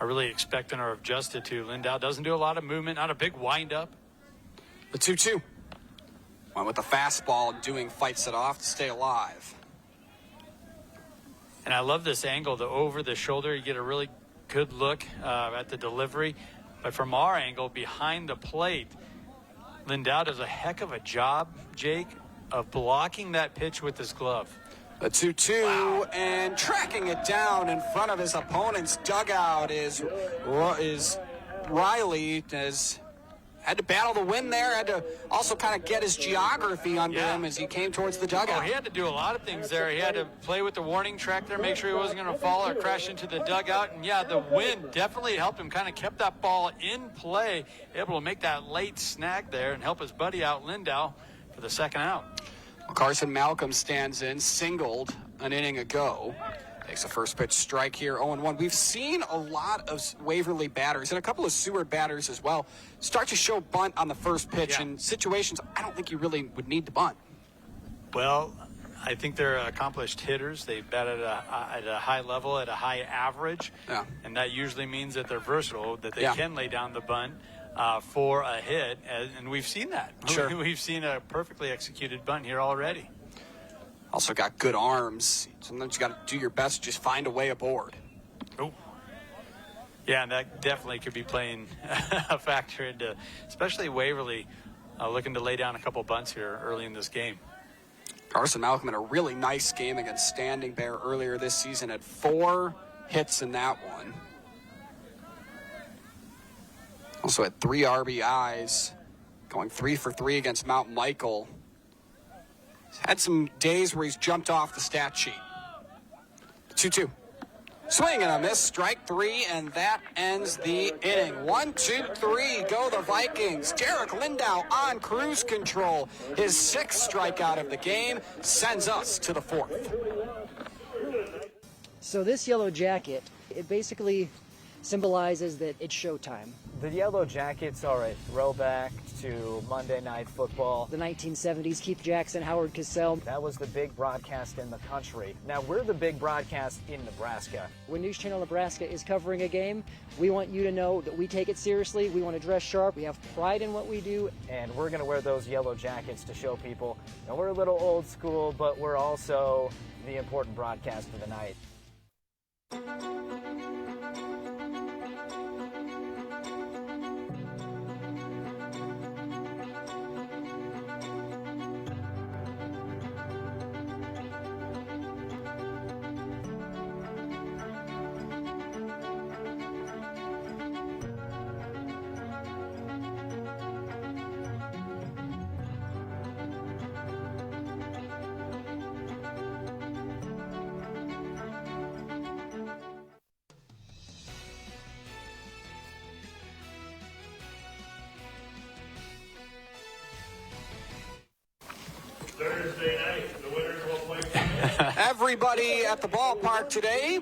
S3: are really expecting or adjusted to. Lindau doesn't do a lot of movement, not a big windup.
S2: The 2-2. Went with the fastball and doing fights it off to stay alive.
S3: And I love this angle, the over the shoulder. You get a really good look at the delivery. But from our angle, behind the plate, Lindau does a heck of a job, Jake, of blocking that pitch with his glove.
S2: The 2-2, and tracking it down in front of his opponent's dugout is Riley. Had to battle the wind there, had to also kind of get his geography under him as he came towards the dugout.
S3: Oh, he had to do a lot of things there. He had to play with the warning track there, make sure he wasn't going to fall or crash into the dugout. And, yeah, the wind definitely helped him, kind of kept that ball in play, able to make that late snag there and help his buddy out, Lindau, for the second out.
S2: Well, Carson Malcolm stands in, singled an inning ago. Takes a first pitch strike here, 0-1. We've seen a lot of Waverly batters and a couple of Seward batters as well start to show bunt on the first pitch in situations I don't think you really would need to bunt.
S3: Well, I think they're accomplished hitters. They bat at a high level, at a high average, and that usually means that they're versatile, that they can lay down the bunt for a hit, and we've seen that.
S2: Sure.
S3: We've seen a perfectly executed bunt here already.
S2: Also got good arms. Sometimes you got to do your best to just find a way aboard.
S3: Oh. Yeah, and that definitely could be playing a factor into, especially Waverly, looking to lay down a couple bunts here early in this game.
S2: Carson Malcolm had a really nice game against Standing Bear earlier this season, had 4 hits in that one. Also had 3 RBIs, going 3 for 3 against Mount Michael. Had some days where he's jumped off the stat sheet. 2-2. Swing and a miss, strike 3, and that ends the inning. 1, 2, 3, go the Vikings. Derek Lindau on cruise control. His 6th strikeout of the game sends us to the 4th.
S14: So this yellow jacket, it basically symbolizes that it's showtime.
S15: The Yellow Jackets are a throwback to Monday Night Football.
S14: The 1970s, Keith Jackson, Howard Cosell.
S15: That was the big broadcast in the country. Now we're the big broadcast in Nebraska.
S14: When News Channel Nebraska is covering a game, we want you to know that we take it seriously. We want to dress sharp. We have pride in what we do.
S15: And we're going to wear those yellow jackets to show people that we're a little old school, but we're also the important broadcast of the night.
S2: Everybody at the ballpark today,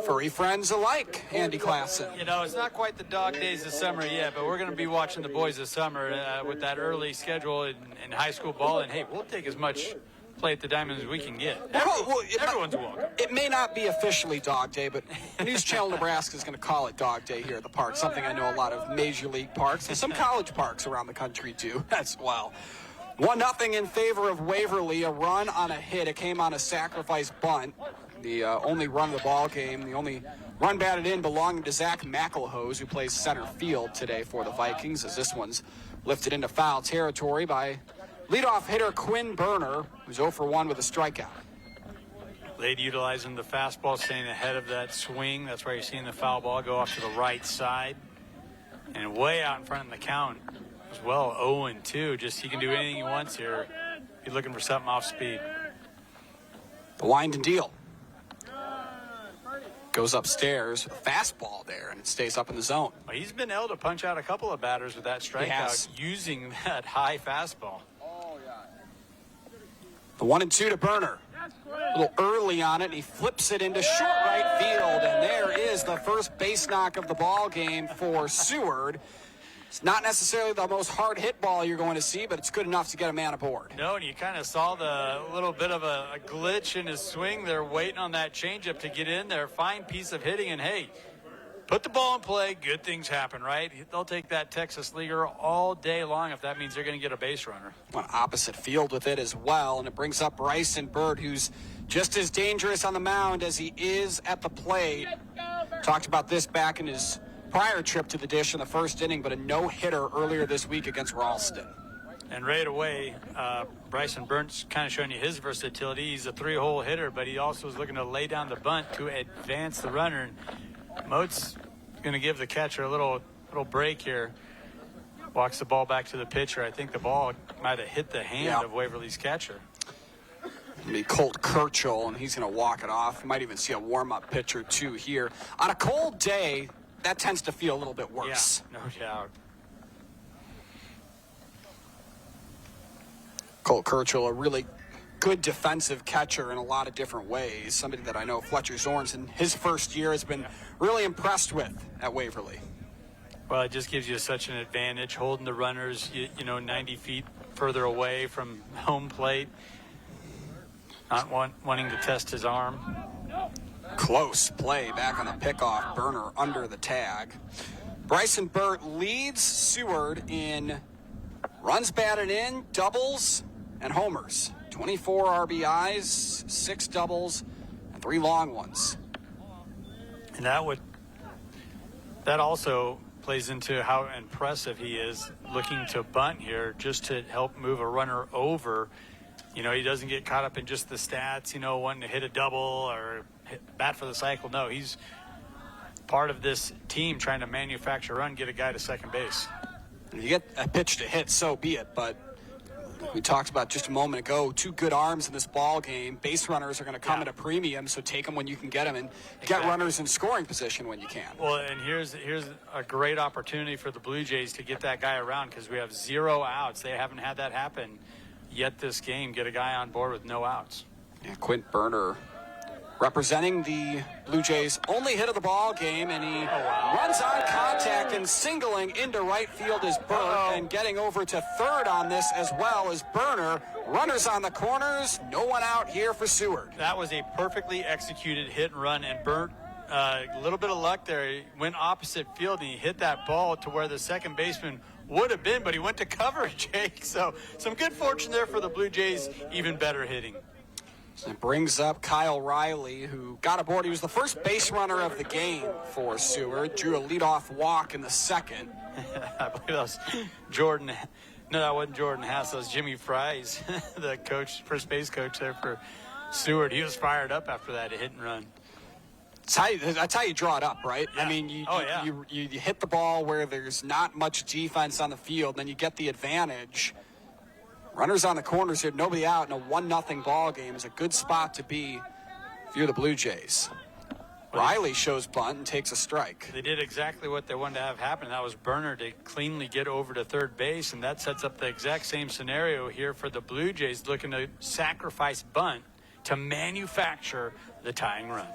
S2: furry friends alike, Andy Klassen.
S3: You know, it's not quite the dog days of summer yet, but we're going to be watching the boys this summer with that early schedule in high school ball. And, hey, we'll take as much play at the Diamond as we can get. Everyone's welcome.
S2: It may not be officially Dog Day, but News Channel Nebraska is going to call it Dog Day here at the park, something I know a lot of major league parks and some college parks around the country do as well. 1-0 in favor of Waverly, a run on a hit. It came on a sacrifice bunt. The only run of the ball game, the only run batted in belonging to Zach McElhose, who plays center field today for the Vikings, as this one's lifted into foul territory by leadoff hitter Quinn Berner, who's 0 for 1 with a strikeout.
S3: Late utilizing the fastball, staying ahead of that swing. That's why you're seeing the foul ball go off to the right side. And way out in front of the count as well, 0-2. Just he can do anything he wants here. He's looking for something off speed.
S2: The wind and deal. Goes upstairs, fastball there, and it stays up in the zone.
S3: Well, he's been able to punch out a couple of batters with that strikeout using that high fastball.
S2: The 1-2 to Berner. A little early on it, and he flips it into short right field, and there is the first base knock of the ball game for Seward. It's not necessarily the most hard hit ball you're going to see, but it's good enough to get a man aboard.
S3: No, and you kind of saw the little bit of a glitch in his swing there, waiting on that changeup to get in there. Fine piece of hitting, and hey, put the ball in play, good things happen, right? They'll take that Texas leaguer all day long if that means they're going to get a base runner.
S2: Went opposite field with it as well, and it brings up Bryson Burt, who's just as dangerous on the mound as he is at the plate. Talked about this back in his prior trip to the dish in the first inning, but a no-hitter earlier this week against Ralston.
S3: And right away, Bryson Burnt's kind of showing you his versatility. He's a 3-hole hitter, but he also is looking to lay down the bunt to advance the runner. And Moat's going to give the catcher a little break here. Walks the ball back to the pitcher. I think the ball might have hit the hand of Waverly's catcher.
S2: It'll be Colt Kirchhoff, and he's going to walk it off. You might even see a warm-up pitch or two here. On a cold day, that tends to feel a little bit worse.
S3: Yeah, no doubt.
S2: Colt Kirchhoff, a really good defensive catcher in a lot of different ways. Somebody that I know Fletcher Zorns in his first year has been really impressed with at Waverly.
S3: Well, it just gives you such an advantage holding the runners, 90 feet further away from home plate. Not wanting to test his arm.
S2: Close play back on the pickoff. Berner under the tag. Bryson Burt leads Seward in runs batted in, doubles, and homers. 24 RBIs, 6 doubles, and 3 long ones.
S3: And that also plays into how impressive he is looking to bunt here just to help move a runner over. He doesn't get caught up in just the stats, wanting to hit a double or bat for the cycle. No, he's part of this team trying to manufacture a run, get a guy to second base.
S2: You get a pitch to hit, so be it, but we talked about just a moment ago, 2 good arms in this ball game. Base runners are going to come at a premium, so take them when you can get them and get runners in scoring position when you can.
S3: Well, and here's a great opportunity for the Blue Jays to get that guy around because we have 0 outs. They haven't had that happen yet this game. Get a guy on board with no outs.
S2: Yeah, Quint Berner representing the Blue Jays' only hit of the ball game, and he runs on contact and singling into right field is Burt, and getting over to third on this as well as Berner. Runners on the corners, no one out here for Seward.
S3: That was a perfectly executed hit and run, and Burt, a little bit of luck there. He went opposite field, and he hit that ball to where the second baseman would have been, but he went to cover, Jake. So some good fortune there for the Blue Jays, even better hitting.
S2: It brings up Kyle Riley, who got aboard. He was the first base runner of the game for Seward. Drew a leadoff walk in the second.
S3: I believe that was Jordan. No, that wasn't Jordan Hass. That was Jimmy Fries, the coach, first base coach there for Seward. He was fired up after that hit and run.
S2: That's how you draw it up, right?
S3: Yeah.
S2: I mean, you hit the ball where there's not much defense on the field, then you get the advantage. Runners on the corners here, nobody out in a 1-0 ball game is a good spot to be if you're the Blue Jays. Riley shows bunt and takes a strike.
S3: They did exactly what they wanted to have happen. That was Berner to cleanly get over to third base, and that sets up the exact same scenario here for the Blue Jays looking to sacrifice bunt, to manufacture the tying run.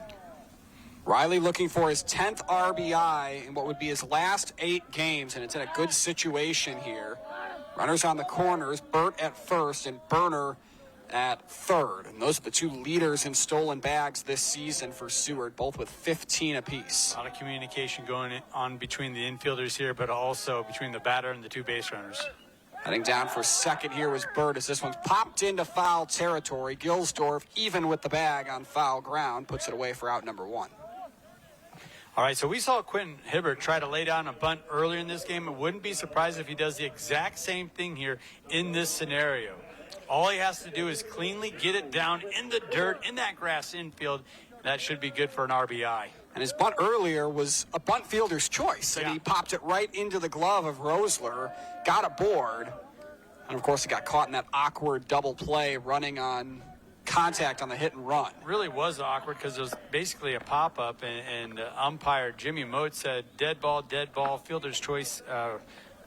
S2: Riley looking for his 10th RBI in what would be his last 8 games, and it's in a good situation here. Runners on the corners, Burt at first and Burner at third. And those are the 2 leaders in stolen bags this season for Seward, both with 15 apiece.
S3: A lot of communication going on between the infielders here, but also between the batter and the 2 base runners.
S2: Heading down for second here was Burt as this one's popped into foul territory. Gilsdorf, even with the bag on foul ground, puts it away for out number 1.
S3: All right, so we saw Quentin Hibbert try to lay down a bunt earlier in this game. It wouldn't be surprised if he does the exact same thing here in this scenario. All he has to do is cleanly get it down in the dirt, in that grass infield. That should be good for an RBI.
S2: And his bunt earlier was a bunt fielder's choice. And he popped it right into the glove of Rosler, got aboard. And, of course, he got caught in that awkward double play running on contact on the hit and run.
S3: Really was awkward because it was basically a pop-up, and umpire Jimmy Mote said dead ball, fielder's choice,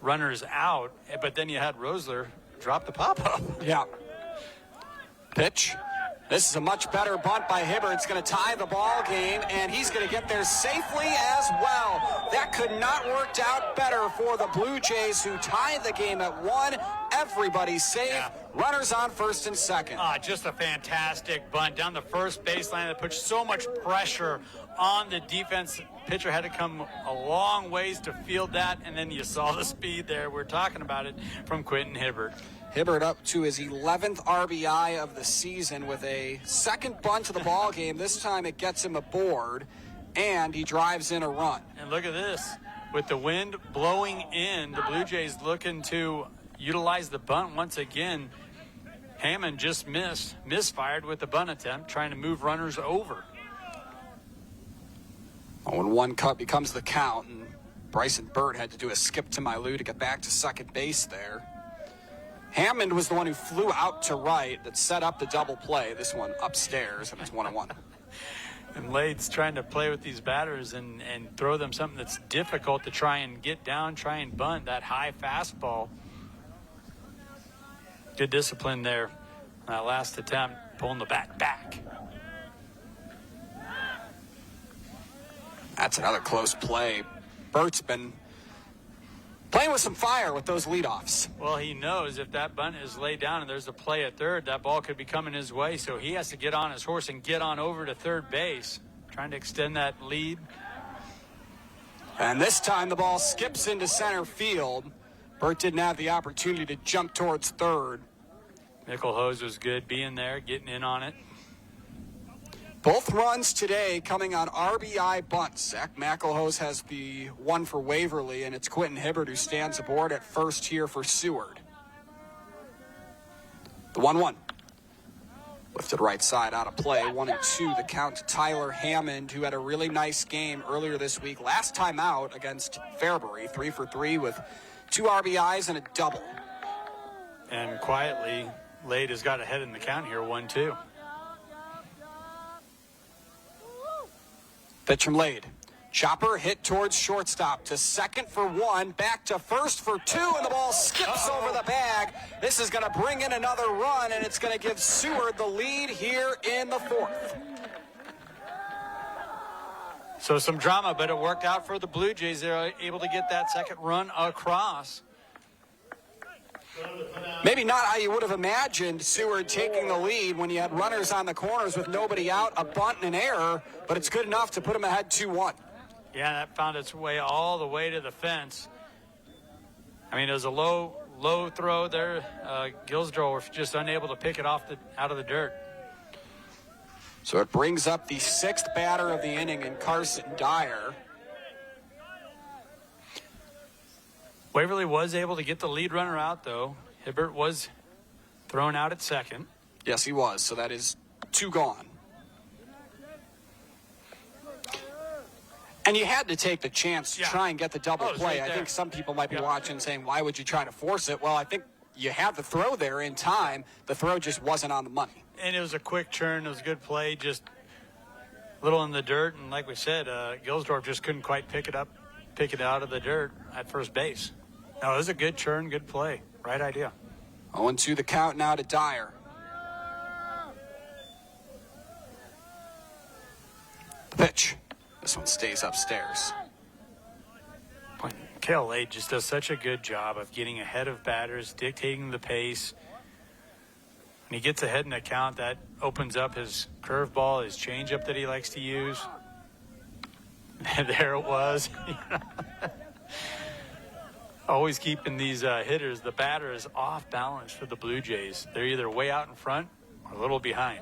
S3: runners out. But then you had Rosler drop the pop-up.
S2: Yeah. Pitch. This is a much better bunt by Hibbert. It's going to tie the ball game, and he's going to get there safely as well. That could not worked out better for the Blue Jays, who tied the game at 1. Everybody's safe. Yeah. Runners on first and second.
S3: Just a fantastic bunt down the first baseline that puts so much pressure on the defense. Pitcher had to come a long ways to field that, and then you saw the speed there. We're talking about it from Quentin Hibbert.
S2: Hibbert up to his 11th RBI of the season with a second bunt to the ball game. This time it gets him aboard, and he drives in a run.
S3: And look at this. With the wind blowing in, the Blue Jays looking to utilize the bunt once again. Hammond just misfired with the bunt attempt, trying to move runners over.
S2: 0-1 cut becomes the count, and Bryson Burt had to do a skip to Mylou to get back to second base there. Hammond was the one who flew out to right that set up the double play. This one upstairs, and it's 1-1.
S3: And Lade's trying to play with these batters and throw them something that's difficult to try and get down, try and bunt that high fastball. Good discipline there. That last attempt, pulling the bat back.
S2: That's another close play. Burt's been playing with some fire with those leadoffs.
S3: Well, he knows if that bunt is laid down and there's a play at third, that ball could be coming his way. So he has to get on his horse and get on over to third base, trying to extend that lead.
S2: And this time the ball skips into center field. Burt didn't have the opportunity to jump towards third.
S3: Mickelhose was good being there, getting in on it.
S2: Both runs today coming on RBI bunts. Zach Mickelhose has the one for Waverly, and it's Quentin Hibbert who stands aboard at first here for Seward. The 1-1. Lifted right side out of play. 1-2 the count to Tyler Hammond, who had a really nice game earlier this week. Last time out against Fairbury, 3 for 3 with 2 RBIs and a double.
S3: And quietly, Lade has got ahead in the count here, 1-2.
S2: Pitch from Lade. Chopper hit towards shortstop to second for 1, back to first for 2, and the ball skips over the bag. This is going to bring in another run, and it's going to give Seward the lead here in the fourth.
S3: So some drama, but it worked out for the Blue Jays. They're able to get that second run across.
S2: Maybe not how you would have imagined Seward taking the lead when you had runners on the corners with nobody out, a bunt and an error, but it's good enough to put them ahead 2-1.
S3: Yeah, that found its way all the way to the fence. I mean, it was a low throw there. Gilsdorf just unable to pick it off out of the dirt.
S2: So it brings up the 6th batter of the inning in Carson Dyer.
S3: Waverly was able to get the lead runner out, though. Hibbert was thrown out at second.
S2: Yes, he was. So that is 2 gone. And you had to take the chance to try and get the double play.
S3: Right,
S2: I think some people might be watching saying, why would you try to force it? Well, I think you had the throw there in time. The throw just wasn't on the money.
S3: And it was a quick turn. It was a good play, just a little in the dirt. And like we said, Gilsdorf just couldn't quite pick it out of the dirt at first base. No, it was a good churn, good play. Right idea.
S2: 0-2 the count now to Dyer. pitch. This one stays upstairs.
S3: Kale Lade just does such a good job of getting ahead of batters, dictating the pace. When he gets ahead in the count, that opens up his curveball, his changeup that he likes to use. There it was. Always keeping these hitters, the batters, off balance for the Blue Jays. They're either way out in front or a little behind.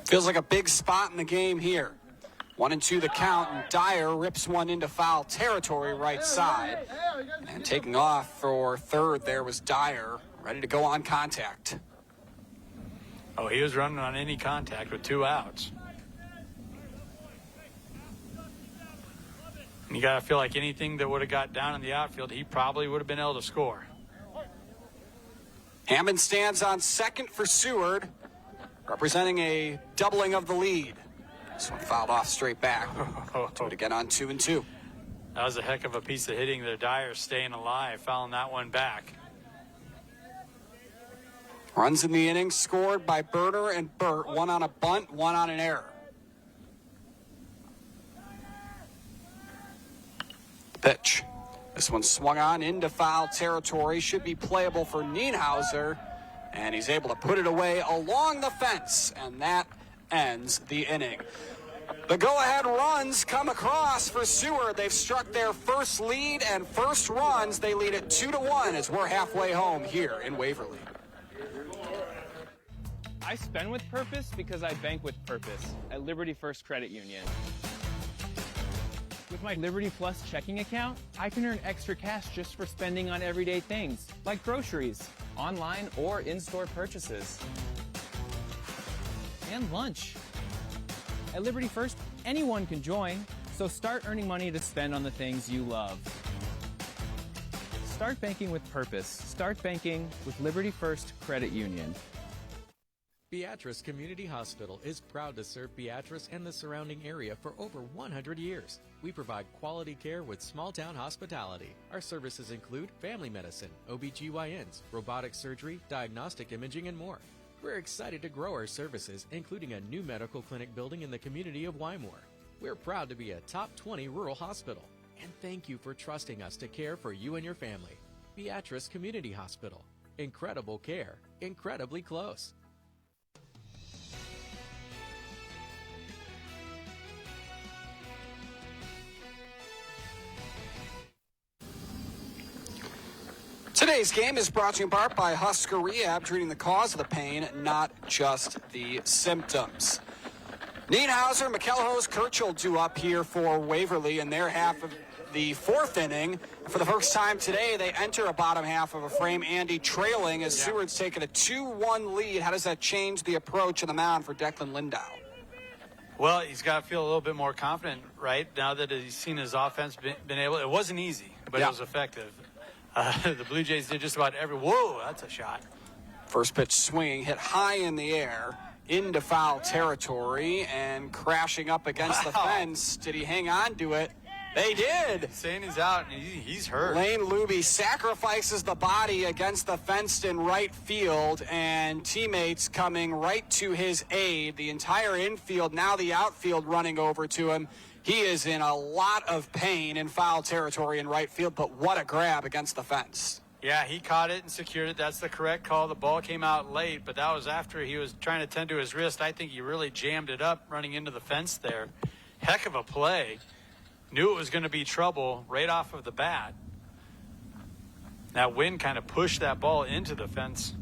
S2: Feels like a big spot in the game here. 1-2 the count, and Dyer rips one into foul territory right side. And taking off for third there was Dyer, ready to go on contact.
S3: Oh, he was running on any contact with 2 outs. And you got to feel like anything that would have got down in the outfield, he probably would have been able to score.
S2: Hammond stands on second for Seward, representing a doubling of the lead. This one fouled off straight back. Do it again on 2-2.
S3: That was a heck of a piece of hitting there. Dyer staying alive, fouling that one back.
S2: Runs in the inning scored by Berner and Burt. One on a bunt, one on an error. Pitch. This one swung on into foul territory. Should be playable for Nienhauser. And he's able to put it away along the fence. And that ends the inning. The go-ahead runs come across for Seward. They've struck their first lead and first runs. They lead it 2-1 as we're halfway home here in Waverly.
S6: I spend with purpose because I bank with purpose at Liberty First Credit Union. With my Liberty Plus checking account, I can earn extra cash just for spending on everyday things, like groceries, online or in-store purchases, and lunch. At Liberty First, anyone can join, so start earning money to spend on the things you love. Start banking with purpose. Start banking with Liberty First Credit Union.
S16: Beatrice Community Hospital is proud to serve Beatrice and the surrounding area for over 100 years. We provide quality care with small-town hospitality. Our services include family medicine, OBGYNs, robotic surgery, diagnostic imaging, and more. We're excited to grow our services, including a new medical clinic building in the community of Wymore. We're proud to be a top 20 rural hospital. And thank you for trusting us to care for you and your family. Beatrice Community Hospital. Incredible care. Incredibly close.
S2: Today's game is brought to you in part by Husker Rehab, treating the cause of the pain, not just the symptoms. Nienhauser, McElhose, Kirchhoff due up here for Waverly in their half of the fourth inning. For the first time today, they enter a bottom half of a frame. Andy trailing as Seward's taken a 2-1 lead. How does that change the approach on the mound for Declan Lindow?
S3: Well, he's got to feel a little bit more confident, right? Now that he's seen his offense been able. It wasn't easy, but it was effective. The Blue Jays did just about whoa, that's a shot.
S2: First pitch swinging, hit high in the air, into foul territory, and crashing up against the fence. Did he hang on to it? They did.
S3: Saying he's out, and he's hurt.
S2: Lane Luby sacrifices the body against the fence in right field, and teammates coming right to his aid. The entire infield, now the outfield running over to him. He is in a lot of pain in foul territory in right field, but what a grab against the fence.
S3: Yeah, he caught it and secured it. That's the correct call. The ball came out late, but that was after he was trying to tend to his wrist. I think he really jammed it up running into the fence there. Heck of a play. Knew it was going to be trouble right off of the bat. That wind kind of pushed that ball into the fence.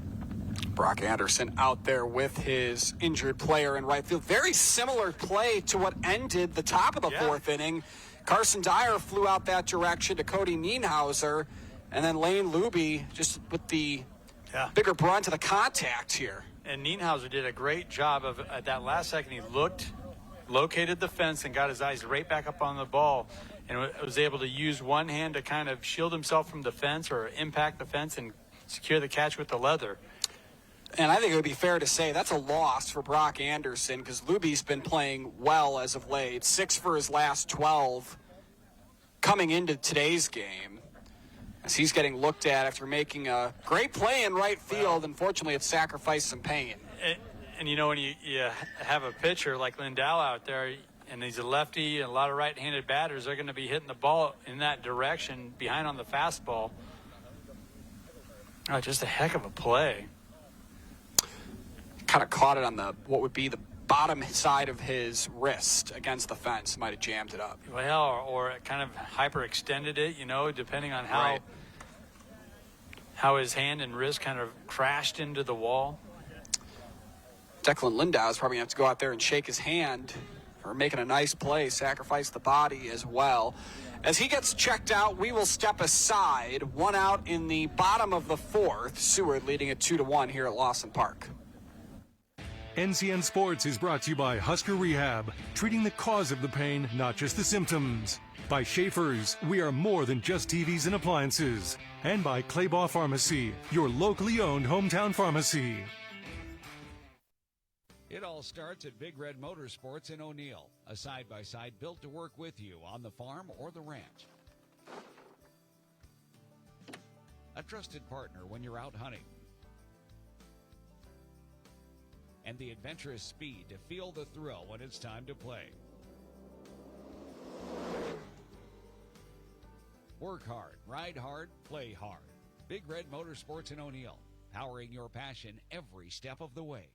S2: Brock Anderson out there with his injured player in right field. Very similar play to what ended the top of the fourth inning. Carson Dyer flew out that direction to Cody Nienhauser, and then Lane Luby just with the bigger brunt of the contact here.
S3: And Nienhauser did a great job of, at that last second, he located the fence and got his eyes right back up on the ball and was able to use one hand to kind of shield himself from the fence or impact the fence and secure the catch with the leather.
S2: And I think it would be fair to say that's a loss for Brock Anderson because Luby's been playing well as of late. 6 for his last 12 coming into today's game as he's getting looked at after making a great play in right field. Unfortunately, it sacrificed some pain.
S3: And, you know, when you have a pitcher like Lindell out there, and he's a lefty, and a lot of right-handed batters, they're going to be hitting the ball in that direction behind on the fastball. Oh, just a heck of a play.
S2: Kind of caught it on what would be the bottom side of his wrist against the fence. Might have jammed it up.
S3: Well, or it kind of hyperextended it, you know, depending on how his hand and wrist kind of crashed into the wall.
S2: Declan Lindau is probably going to have to go out there and shake his hand for making a nice play, sacrifice the body as well. As he gets checked out, we will step aside. 1 out in the bottom of the 4th. Seward leading it 2-1 here at Lawson Park.
S1: NCN Sports is brought to you by Husker Rehab, treating the cause of the pain, not just the symptoms. By Schaefer's, we are more than just TVs and appliances. And by Claybaugh Pharmacy, your locally owned hometown pharmacy.
S4: It all starts at Big Red Motorsports in O'Neill, a side-by-side built to work with you on the farm or the ranch. A trusted partner when you're out hunting. And the adventurous speed to feel the thrill when it's time to play. Work hard, ride hard, play hard. Big Red Motorsports in O'Neill, powering your passion every step of the way.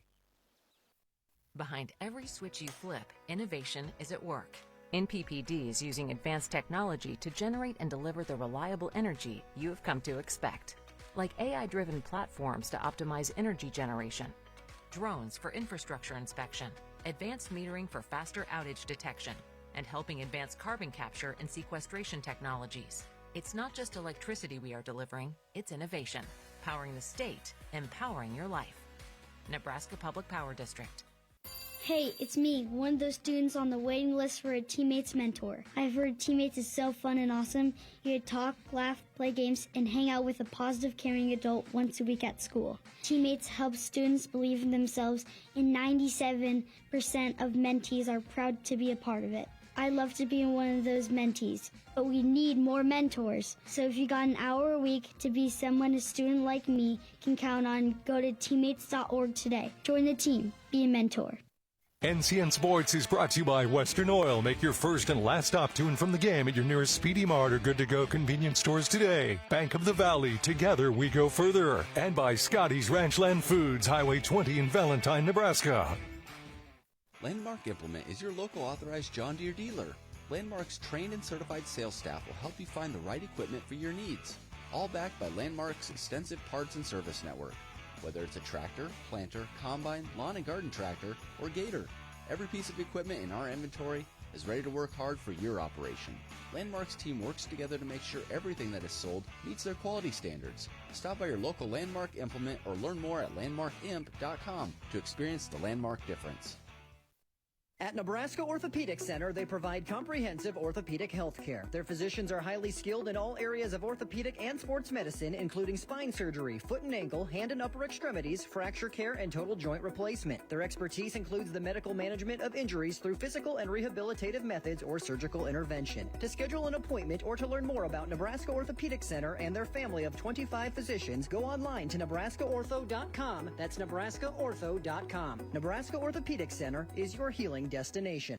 S17: Behind every switch you flip, innovation is at work. NPPD is using advanced technology to generate and deliver the reliable energy you have come to expect. Like AI-driven platforms to optimize energy generation, drones for infrastructure inspection, advanced metering for faster outage detection, and helping advance carbon capture and sequestration technologies. It's not just electricity we are delivering, it's innovation, powering the state, empowering your life. Nebraska Public Power District.
S7: Hey, it's me, one of those students on the waiting list for a teammate's mentor. I've heard teammates is so fun and awesome. You get to talk, laugh, play games, and hang out with a positive, caring adult once a week at school. Teammates help students believe in themselves, and 97% of mentees are proud to be a part of it. I'd love to be one of those mentees, but we need more mentors. So if you got an hour a week to be someone a student like me can count on, go to teammates.org today. Join the team. Be a mentor.
S1: NCN Sports is brought to you by Western Oil. Make your first and last stop to and from the game at your nearest Speedy Mart or Good to Go convenience stores today. Bank of the Valley, together we go further. And by Scotty's Ranchland Foods, Highway 20 in Valentine, Nebraska.
S18: Landmark Implement is your local authorized John Deere dealer. Landmark's trained and certified sales staff will help you find the right equipment for your needs. All backed by Landmark's extensive parts and service network. Whether it's a tractor, planter, combine, lawn and garden tractor, or gator, every piece of equipment in our inventory is ready to work hard for your operation. Landmark's team works together to make sure everything that is sold meets their quality standards. Stop by your local Landmark Implement or learn more at landmarkimp.com to experience the Landmark difference.
S19: At Nebraska Orthopedic Center, they provide comprehensive orthopedic health care. Their physicians are highly skilled in all areas of orthopedic and sports medicine, including spine surgery, foot and ankle, hand and upper extremities, fracture care, and total joint replacement. Their expertise includes the medical management of injuries through physical and rehabilitative methods or surgical intervention. To schedule an appointment or to learn more about Nebraska Orthopedic Center and their family of 25 physicians, go online to nebraskaortho.com. That's nebraskaortho.com. Nebraska Orthopedic Center is your healing destination.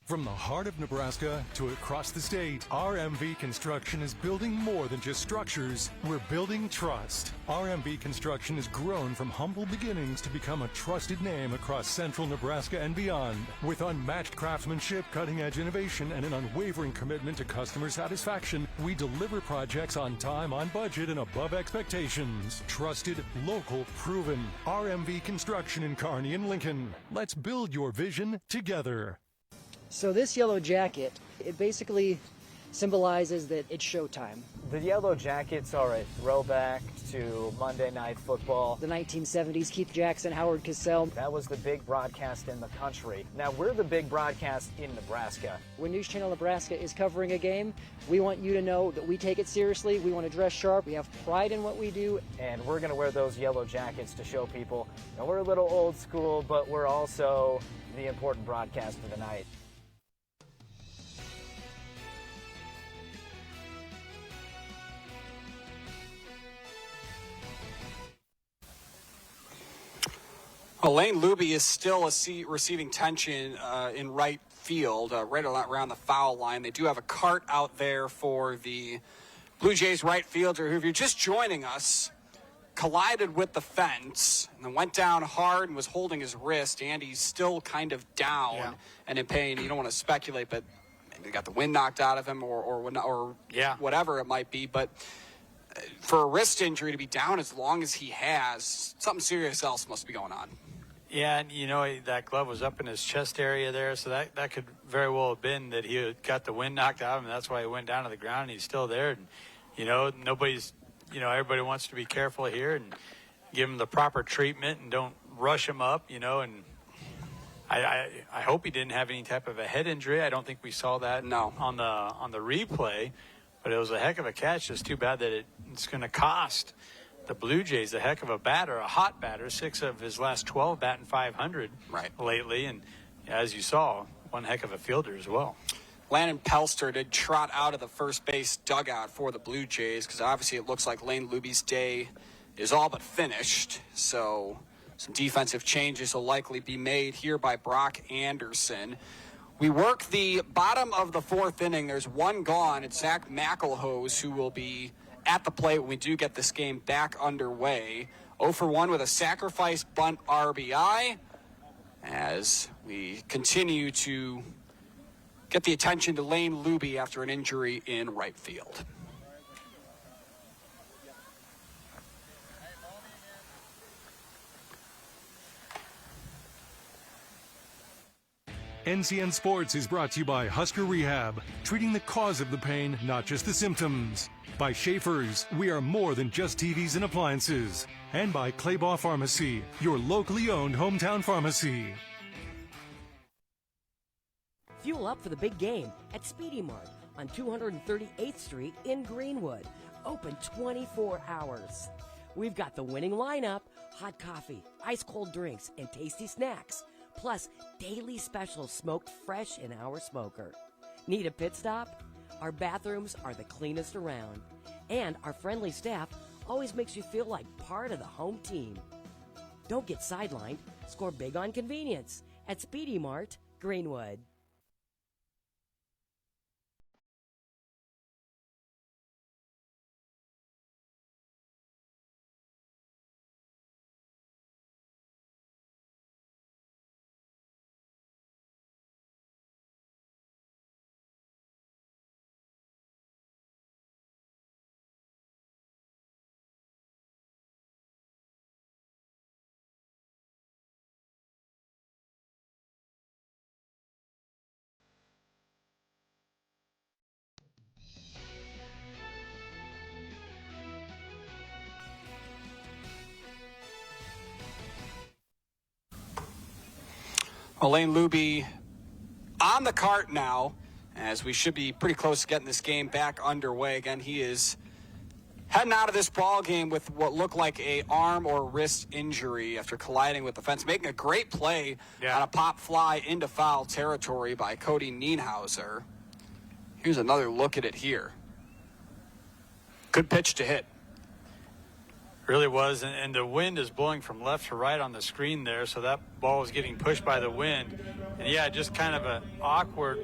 S1: From the heart of Nebraska to across the state, RMV Construction is building more than just structures. We're building trust. RMV Construction has grown from humble beginnings to become a trusted name across central Nebraska and beyond. With unmatched craftsmanship, cutting-edge innovation, and an unwavering commitment to customer satisfaction, we deliver projects on time, on budget, and above expectations. Trusted, local, proven. RMV Construction in Kearney and Lincoln. Let's build your vision together.
S14: So this yellow jacket, it basically symbolizes that it's showtime.
S15: The yellow jackets are a throwback to Monday Night Football.
S14: The 1970s, Keith Jackson, Howard Cosell.
S15: That was the big broadcast in the country. Now we're the big broadcast in Nebraska.
S14: When News Channel Nebraska is covering a game, we want you to know that we take it seriously. We want to dress sharp. We have pride in what we do.
S15: And we're going to wear those yellow jackets to show people. Now we're a little old school, but we're also the important broadcast of the night.
S2: Well, Lane Luby is still receiving tension in right field, right around the foul line. They do have a cart out there for the Blue Jays right fielder, who, if you're just joining us, collided with the fence and then went down hard and was holding his wrist, and he's still kind of down and in pain. You don't want to speculate, but maybe he got the wind knocked out of him or whatever it might be. But for a wrist injury to be down as long as he has, something serious else must be going on.
S3: Yeah, and you know, that glove was up in his chest area there, so that could very well have been that he had got the wind knocked out of him. That's why he went down to the ground, and he's still there. And, you know, everybody wants to be careful here and give him the proper treatment and don't rush him up, you know. And I hope he didn't have any type of a head injury. I don't think we saw that on the replay, but it was a heck of a catch. It's too bad that it's going to cost the Blue Jays a heck of a batter, a hot batter, 6 of his last 12 batting .500 lately. And as you saw, one heck of a fielder as well.
S2: Landon Pelster did trot out of the first base dugout for the Blue Jays because obviously it looks like Lane Luby's day is all but finished. So some defensive changes will likely be made here by Brock Anderson. We work the bottom of the 4th inning. There's one gone. It's Zach McElhose who will be at the plate when we do get this game back underway. 0 for 1 with a sacrifice bunt RBI as we continue to get the attention to Lane Luby after an injury in right field.
S1: NCN Sports is brought to you by Husker Rehab, treating the cause of the pain, not just the symptoms. By Schaefer's, we are more than just TVs and appliances. And by Claybaugh Pharmacy, your locally owned hometown pharmacy.
S20: Fuel up for the big game at Speedy Mart on 238th Street in Greenwood. Open 24 hours. We've got the winning lineup, hot coffee, ice cold drinks, and tasty snacks. Plus, daily specials smoked fresh in our smoker. Need a pit stop? Our bathrooms are the cleanest around. And our friendly staff always makes you feel like part of the home team. Don't get sidelined. Score big on convenience at Speedy Mart, Greenwood.
S2: Lane Luby on the cart now, as we should be pretty close to getting this game back underway. Again, he is heading out of this ball game with what looked like a arm or wrist injury after colliding with the fence, making a great play on a pop fly into foul territory by Cody Nienhauser. Here's another look at it here. Good pitch to hit.
S3: Really was, and the wind is blowing from left to right on the screen there, so that ball was getting pushed by the wind. And yeah, just kind of an awkward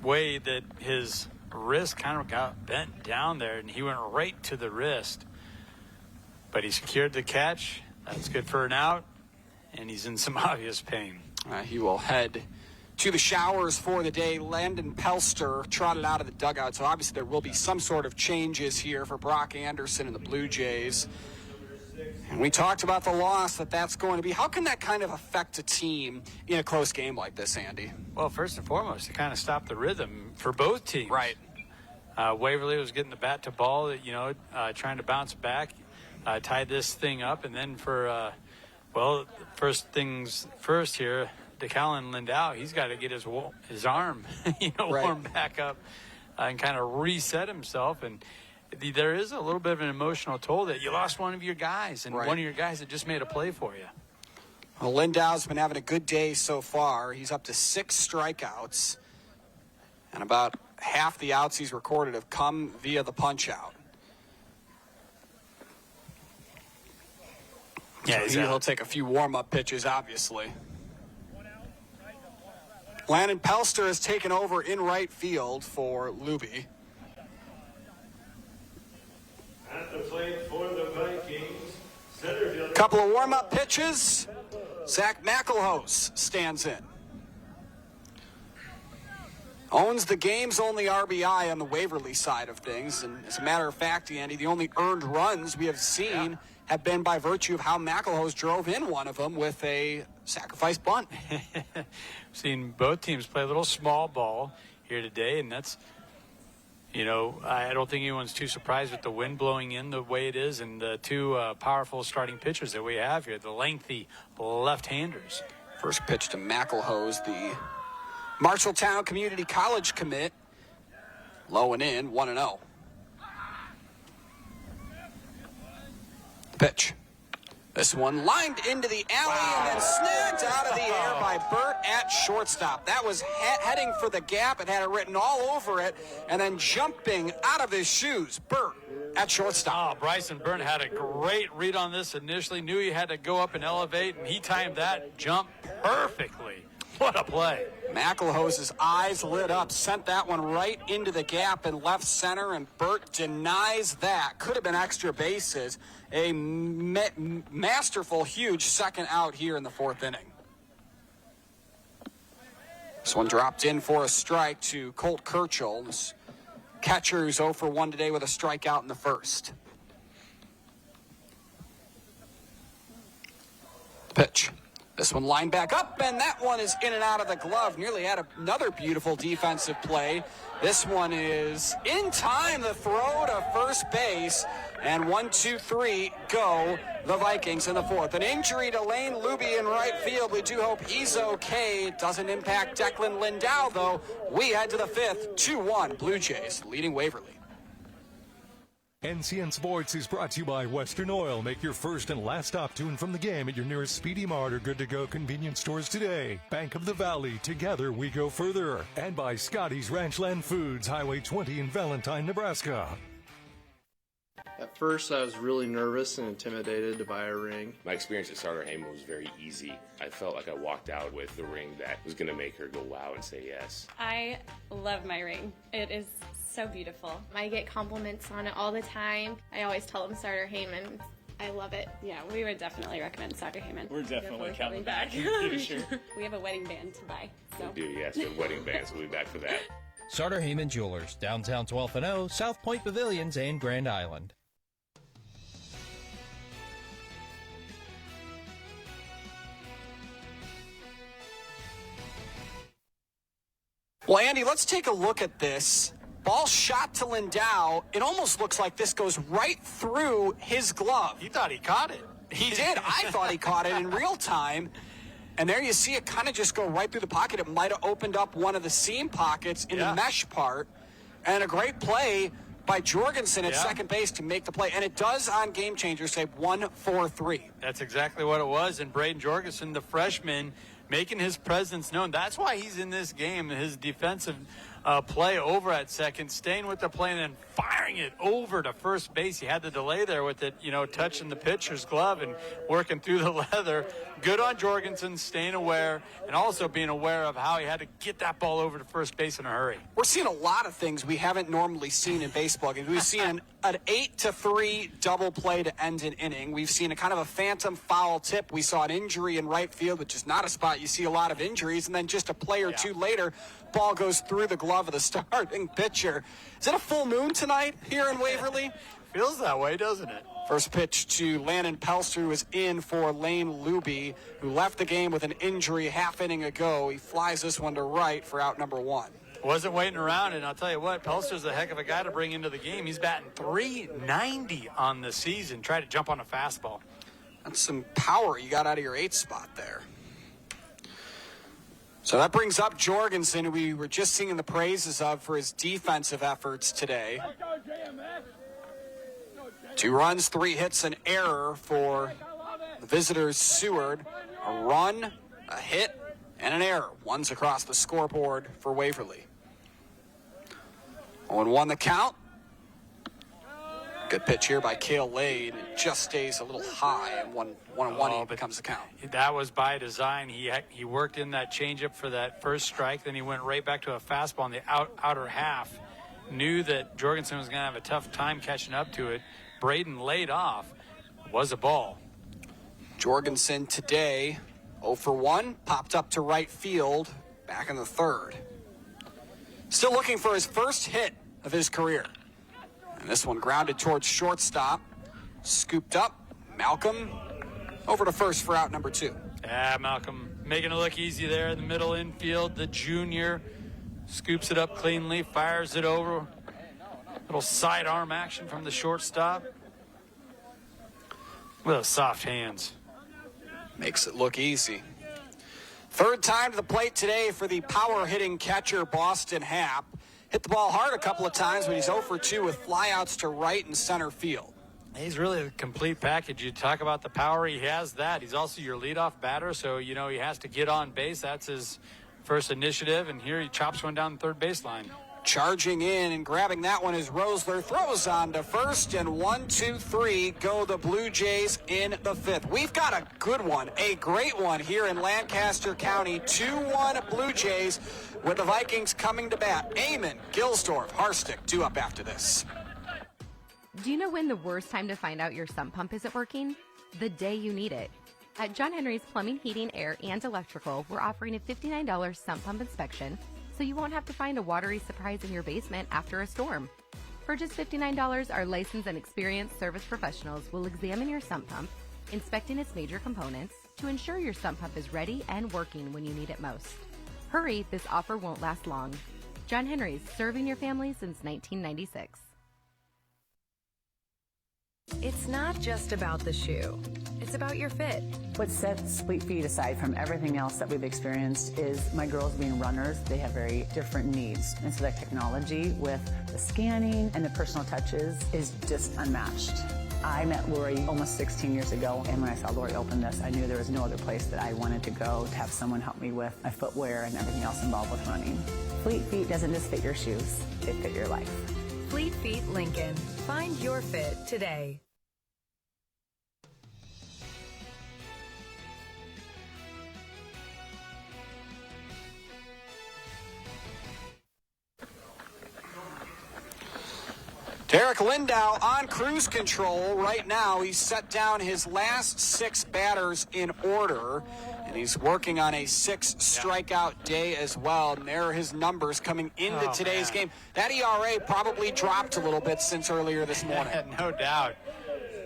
S3: way that his wrist kind of got bent down there, and he went right to the wrist. But he secured the catch. That's good for an out, and he's in some obvious pain.
S2: He will head to the showers for the day. Landon Pelster trotted out of the dugout, so obviously there will be some sort of changes here for Brock Anderson and the Blue Jays. And we talked about the loss that's going to be. How can that kind of affect a team in a close game like this, Andy?
S3: Well, first and foremost, to kind of stop the rhythm for both teams.
S2: Right.
S3: Waverly was getting the bat to ball, trying to bounce back, tied this thing up, and then for, first things first here, DeCallan Lindau, he's got to get his arm, warmed back up and kind of reset himself. And there is a little bit of an emotional toll that you lost one of your guys, and one of your guys that just made a play for you.
S2: Well, Lindau's been having a good day so far. He's up to 6 strikeouts, and about half the outs he's recorded have come via the punch-out. Yeah, so he'll take a few warm-up pitches, obviously. Landon Pelster has taken over in right field for Luby.
S8: At the plate for the Vikings, center fielder.
S2: Couple of warm-up pitches. Zach McElhose stands in. Owns the game's only RBI on the Waverly side of things. And as a matter of fact, Andy, the only earned runs we have seen have been by virtue of how McElhose drove in one of them with a sacrifice bunt.
S3: Seen both teams play a little small ball here today, and that's, I don't think anyone's too surprised with the wind blowing in the way it is and the two powerful starting pitchers that we have here, the lengthy left-handers.
S2: First pitch to McElhose, the Marshalltown Community College commit. Low and in, 1-0. Pitch. This one lined into the alley and then snagged out of the air by Burt at shortstop. That was heading for the gap. It had it written all over it. And then jumping out of his shoes, Burt at shortstop.
S3: Oh, Bryson Burt had a great read on this initially. Knew he had to go up and elevate, and he timed that jump perfectly. What a play.
S2: McElhose's eyes lit up, sent that one right into the gap in left center, and Burt denies that. Could have been extra bases. A masterful, huge second out here in the fourth inning. This one dropped in for a strike to Colt Kirchhoff. This catcher who's 0 for 1 today with a strikeout in the first. Pitch. This one lined back up, and that one is in and out of the glove. Nearly had another beautiful defensive play. This one is in time, the throw to first base. And 1, 2, 3, go the Vikings in the fourth. An injury to Lane Luby in right field. We do hope he's okay. It doesn't impact Declan Lindau, though. We head to the fifth, 2-1, Blue Jays leading Waverly.
S1: NCN Sports is brought to you by Western Oil. Make your first and last stop tuned from the game at your nearest Speedy Mart or Good to Go convenience stores today. Bank of the Valley, together we go further. And by Scotty's Ranchland Foods, Highway 20 in Valentine, Nebraska.
S21: At first, I was really nervous and intimidated to buy a ring.
S22: My experience at Starter Heyman was very easy. I felt like I walked out with the ring that was going to make her go wow and say yes.
S23: I love my ring. It is so beautiful. I get compliments on it all the time. I always tell them Starter Heyman. I love it. Yeah, we would definitely recommend Starter Heyman.
S22: We're definitely coming back.
S23: Sure. We have a wedding band to buy. So.
S22: We do, yes. We have wedding bands. We'll be back for that.
S24: Starter Heyman Jewelers, downtown 12th and O, South Point Pavilions, and Grand Island.
S2: Well, Andy, let's take a look at this. Ball shot to Lindau. It almost looks like this goes right through his glove.
S3: He thought he caught it.
S2: He did. I thought he caught it in real time. And there you see it kind of just go right through the pocket. It might have opened up one of the seam pockets in the mesh part. And a great play by Jorgensen at second base to make the play. And it does on Game Changer say 1-4-3.
S3: That's exactly what it was. And Braden Jorgensen, the freshman, making his presence known. That's why he's in this game. His defensive play over at second, staying with the play and then firing it over to first base. He had the delay there with it, touching the pitcher's glove and working through the leather. Good on Jorgensen, staying aware and also being aware of how he had to get that ball over to first base in a hurry.
S2: We're seeing a lot of things we haven't normally seen in baseball games. We've seen an 8-3 double play to end an inning. We've seen a kind of a phantom foul tip. We saw an injury in right field, which is not a spot you see a lot of injuries. And then just a play or two later, ball goes through the glove of the starting pitcher. Is it a full moon tonight here in Waverly?
S3: Feels that way, doesn't it?
S2: First pitch to Landon Pelster, who is in for Lane Luby, who left the game with an injury half inning ago. He flies this one to right for out number 1.
S3: Wasn't waiting around, and I'll tell you what, Pelster's a heck of a guy to bring into the game. He's batting .390 on the season. Try to jump on a fastball.
S2: That's some power you got out of your 8 spot there. So that brings up Jorgensen, who we were just singing the praises of for his defensive efforts today. 2 runs, 3 hits, an error for the visitors' Seward. A run, a hit, and an error. One's across the scoreboard for Waverly. 0-1 the count. Good pitch here by Cale Lade. It just stays a little high, and 1-1 becomes the count.
S3: That was by design. He worked in that changeup for that first strike, then he went right back to a fastball in the outer half. Knew that Jorgensen was going to have a tough time catching up to it. Braden laid off. Was a ball.
S2: Jorgensen today 0 for 1, popped up to right field, back in the third. Still looking for his first hit of his career. And this one grounded towards shortstop. Scooped up. Malcolm over to first for out number 2.
S3: Yeah, Malcolm making it look easy there in the middle infield. The junior scoops it up cleanly, fires it over. Little sidearm action from the shortstop. With those soft hands.
S2: Makes it look easy. Third time to the plate today for the power-hitting catcher, Boston Happ. Hit the ball hard a couple of times, but he's 0 for 2 with flyouts to right and center field.
S3: He's really a complete package. You talk about the power, he has that. He's also your leadoff batter, so, he has to get on base. That's his first initiative, and here he chops one down the third baseline.
S2: Charging in and grabbing that one is Rosler. Throws on to first, and 1, 2, 3 go the Blue Jays in the fifth. We've got a good one, a great one here in Lancaster County. 2-1 Blue Jays with the Vikings coming to bat. Amon, Gilsdorf, Harstick, 2 up after this.
S5: Do you know when the worst time to find out your sump pump isn't working? The day you need it. At John Henry's Plumbing, Heating, Air, and Electrical, we're offering a $59 sump pump inspection, so you won't have to find a watery surprise in your basement after a storm. For just $59, our licensed and experienced service professionals will examine your sump pump, inspecting its major components to ensure your sump pump is ready and working when you need it most. Hurry, this offer won't last long. John Henry's, serving your family since 1996.
S9: It's not just about the shoe. It's about your fit.
S10: What sets Fleet Feet aside from everything else that we've experienced is my girls being runners. They have very different needs. And so that technology with the scanning and the personal touches is just unmatched. I met Lori almost 16 years ago, and when I saw Lori open this, I knew there was no other place that I wanted to go to have someone help me with my footwear and everything else involved with running. Fleet Feet doesn't just fit your shoes, they fit your life.
S9: Fleet Feet Lincoln. Find your fit today.
S2: Derek Lindau on cruise control right now. He's set down his last 6 batters in order, and he's working on a 6 strikeout day as well. And there are his numbers coming into today's game. That ERA probably dropped a little bit since earlier this morning.
S3: No doubt.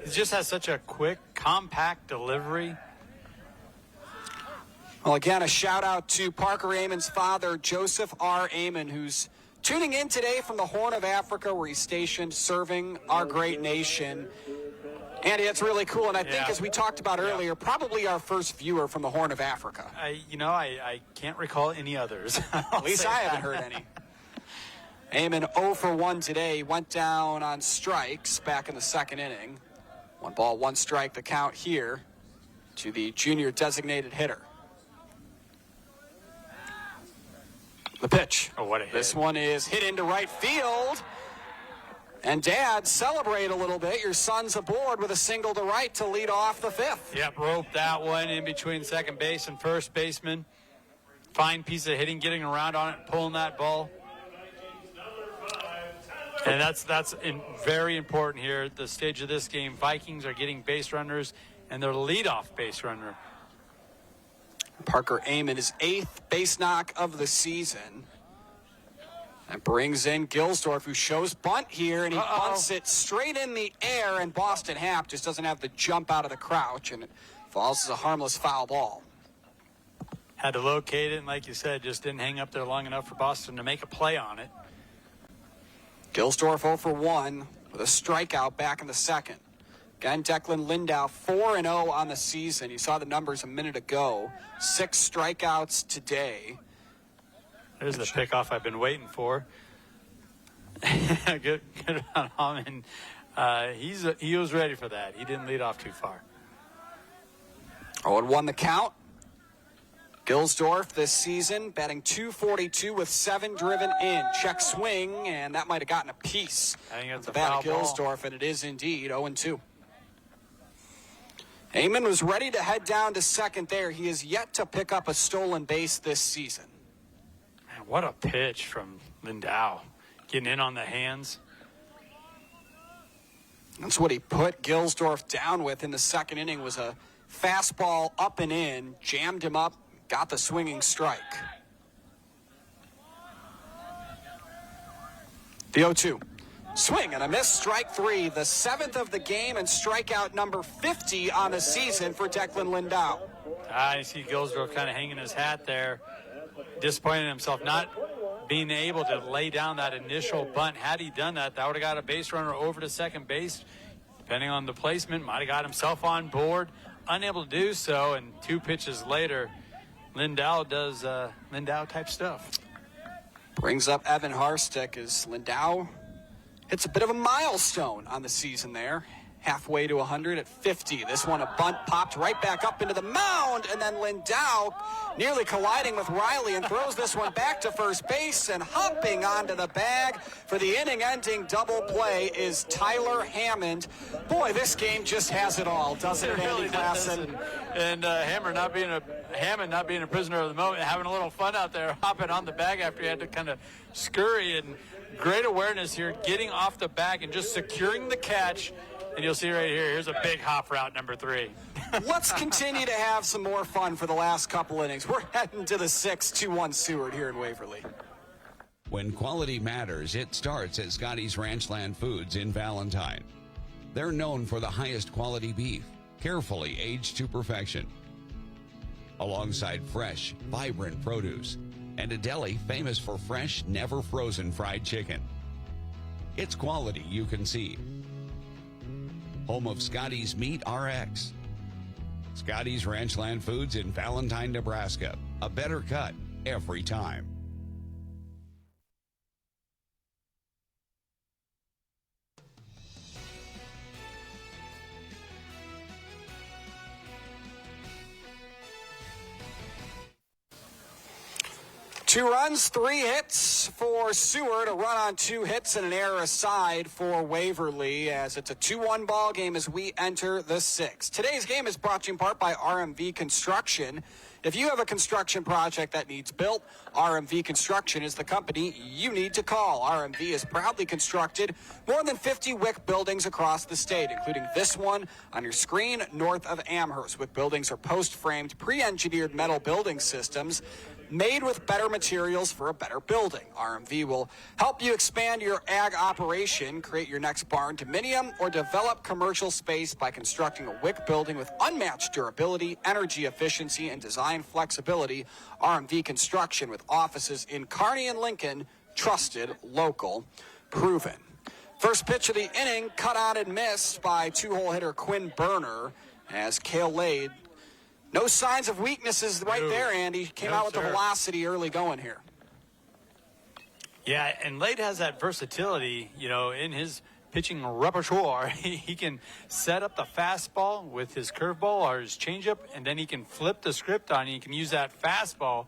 S3: He just has such a quick, compact delivery.
S2: Well, again, a shout out to Parker Amon's father, Joseph R. Amon, who's tuning in today from the Horn of Africa, where he's stationed serving our great nation. Andy, that's really cool. And I think, as we talked about earlier, probably our first viewer from the Horn of Africa.
S3: I can't recall any others.
S2: At least I haven't heard any. Amon 0 for 1 today. He went down on strikes back in the second inning. 1 ball, 1 strike, the count here to the junior designated hitter. The pitch.
S3: Oh, what a hit.
S2: This one is hit into right field. And Dad, celebrate a little bit. Your son's aboard with a single to right to lead off the fifth.
S3: Yep, roped that one in between second base and first baseman. Fine piece of hitting, getting around on it, pulling that ball. And that's very important here at the stage of this game. Vikings are getting base runners and their leadoff base runner.
S2: Parker Amon, his 8th base knock of the season. And brings in Gilsdorf, who shows bunt here, and he bunts it straight in the air, and Boston Happ just doesn't have the jump out of the crouch, and it falls as a harmless foul ball.
S3: Had to locate it, and like you said, just didn't hang up there long enough for Boston to make a play on it.
S2: Gilsdorf 0 for 1 with a strikeout back in the second. Again, Declan Lindau 4-0 on the season. You saw the numbers a minute ago. 6 strikeouts today.
S3: There's the pickoff I've been waiting for. good on him. And he was ready for that. He didn't lead off too far.
S2: 0-1 the count. Gilsdorf this season batting .242 with 7 driven in. Check swing, and that might have gotten a piece.
S3: I think it's
S2: the
S3: a
S2: bat
S3: foul
S2: of Gilsdorf, and it is indeed 0-2. Amon was ready to head down to second there. He is yet to pick up a stolen base this season.
S3: Man, what a pitch from Lindau. Getting in on the hands.
S2: That's what he put Gilsdorf down with in the second inning, was a fastball up and in, jammed him up, got the swinging strike. The 0-2. Swing and a miss, strike 3, the 7th of the game, and strikeout number 50 on the season for Declan Lindau.
S3: I see Gilsdorf kind of hanging his hat there, disappointing himself not being able to lay down that initial bunt. Had he done that, that would have got a base runner over to second base. Depending on the placement, might have got himself on board. Unable to do so, and 2 pitches later, Lindau does Lindau-type stuff.
S2: Brings up Evan Harstick as Lindau hits a bit of a milestone on the season there. Halfway to 100 at 50. This one, a bunt popped right back up into the mound, and then Lindau nearly colliding with Riley and throws this one back to first base, and hopping onto the bag for the inning-ending double play is Tyler Hammond. Boy, this game just has it all, doesn't it,
S3: really
S2: Andy Klassen?
S3: And Hammond not being a prisoner of the moment, having a little fun out there, hopping on the bag after he had to kind of scurry, and great awareness here, getting off the bag and just securing the catch. And you'll see right here, here's a big hop route, number 3.
S2: Let's continue to have some more fun for the last couple innings. We're heading to the 6-2-1 Seward here in Waverly.
S4: When quality matters, it starts at Scotty's Ranchland Foods in Valentine. They're known for the highest quality beef, carefully aged to perfection, alongside fresh, vibrant produce, and a deli famous for fresh, never frozen fried chicken. It's quality you can see. Home of Scotty's Meat RX. Scotty's Ranchland Foods in Valentine, Nebraska. A better cut every time.
S2: Two runs, 3 hits for Seward, a run on 2 hits and an error aside for Waverly, as it's a 2-1 ball game as we enter the 6th. Today's game is brought to you in part by RMV Construction. If you have a construction project that needs built, RMV Construction is the company you need to call. RMV has proudly constructed more than 50 WIC buildings across the state, including this one on your screen north of Amherst. WIC buildings are post-framed, pre-engineered metal building systems made with better materials for a better building. RMV will help you expand your ag operation, create your next barn dominium, or develop commercial space by constructing a WIC building with unmatched durability, energy efficiency, and design flexibility. RMV Construction, with offices in Kearney and Lincoln, trusted, local, proven. First pitch of the inning, cut out and missed by 2-hole hitter Quinn Berner, as Cale Lade. No signs of weaknesses right there, Andy. Came out with the velocity early going here.
S3: Yeah, and Lade has that versatility, in his pitching repertoire. He can set up the fastball with his curveball or his changeup, and then he can flip the script on. He can use that fastball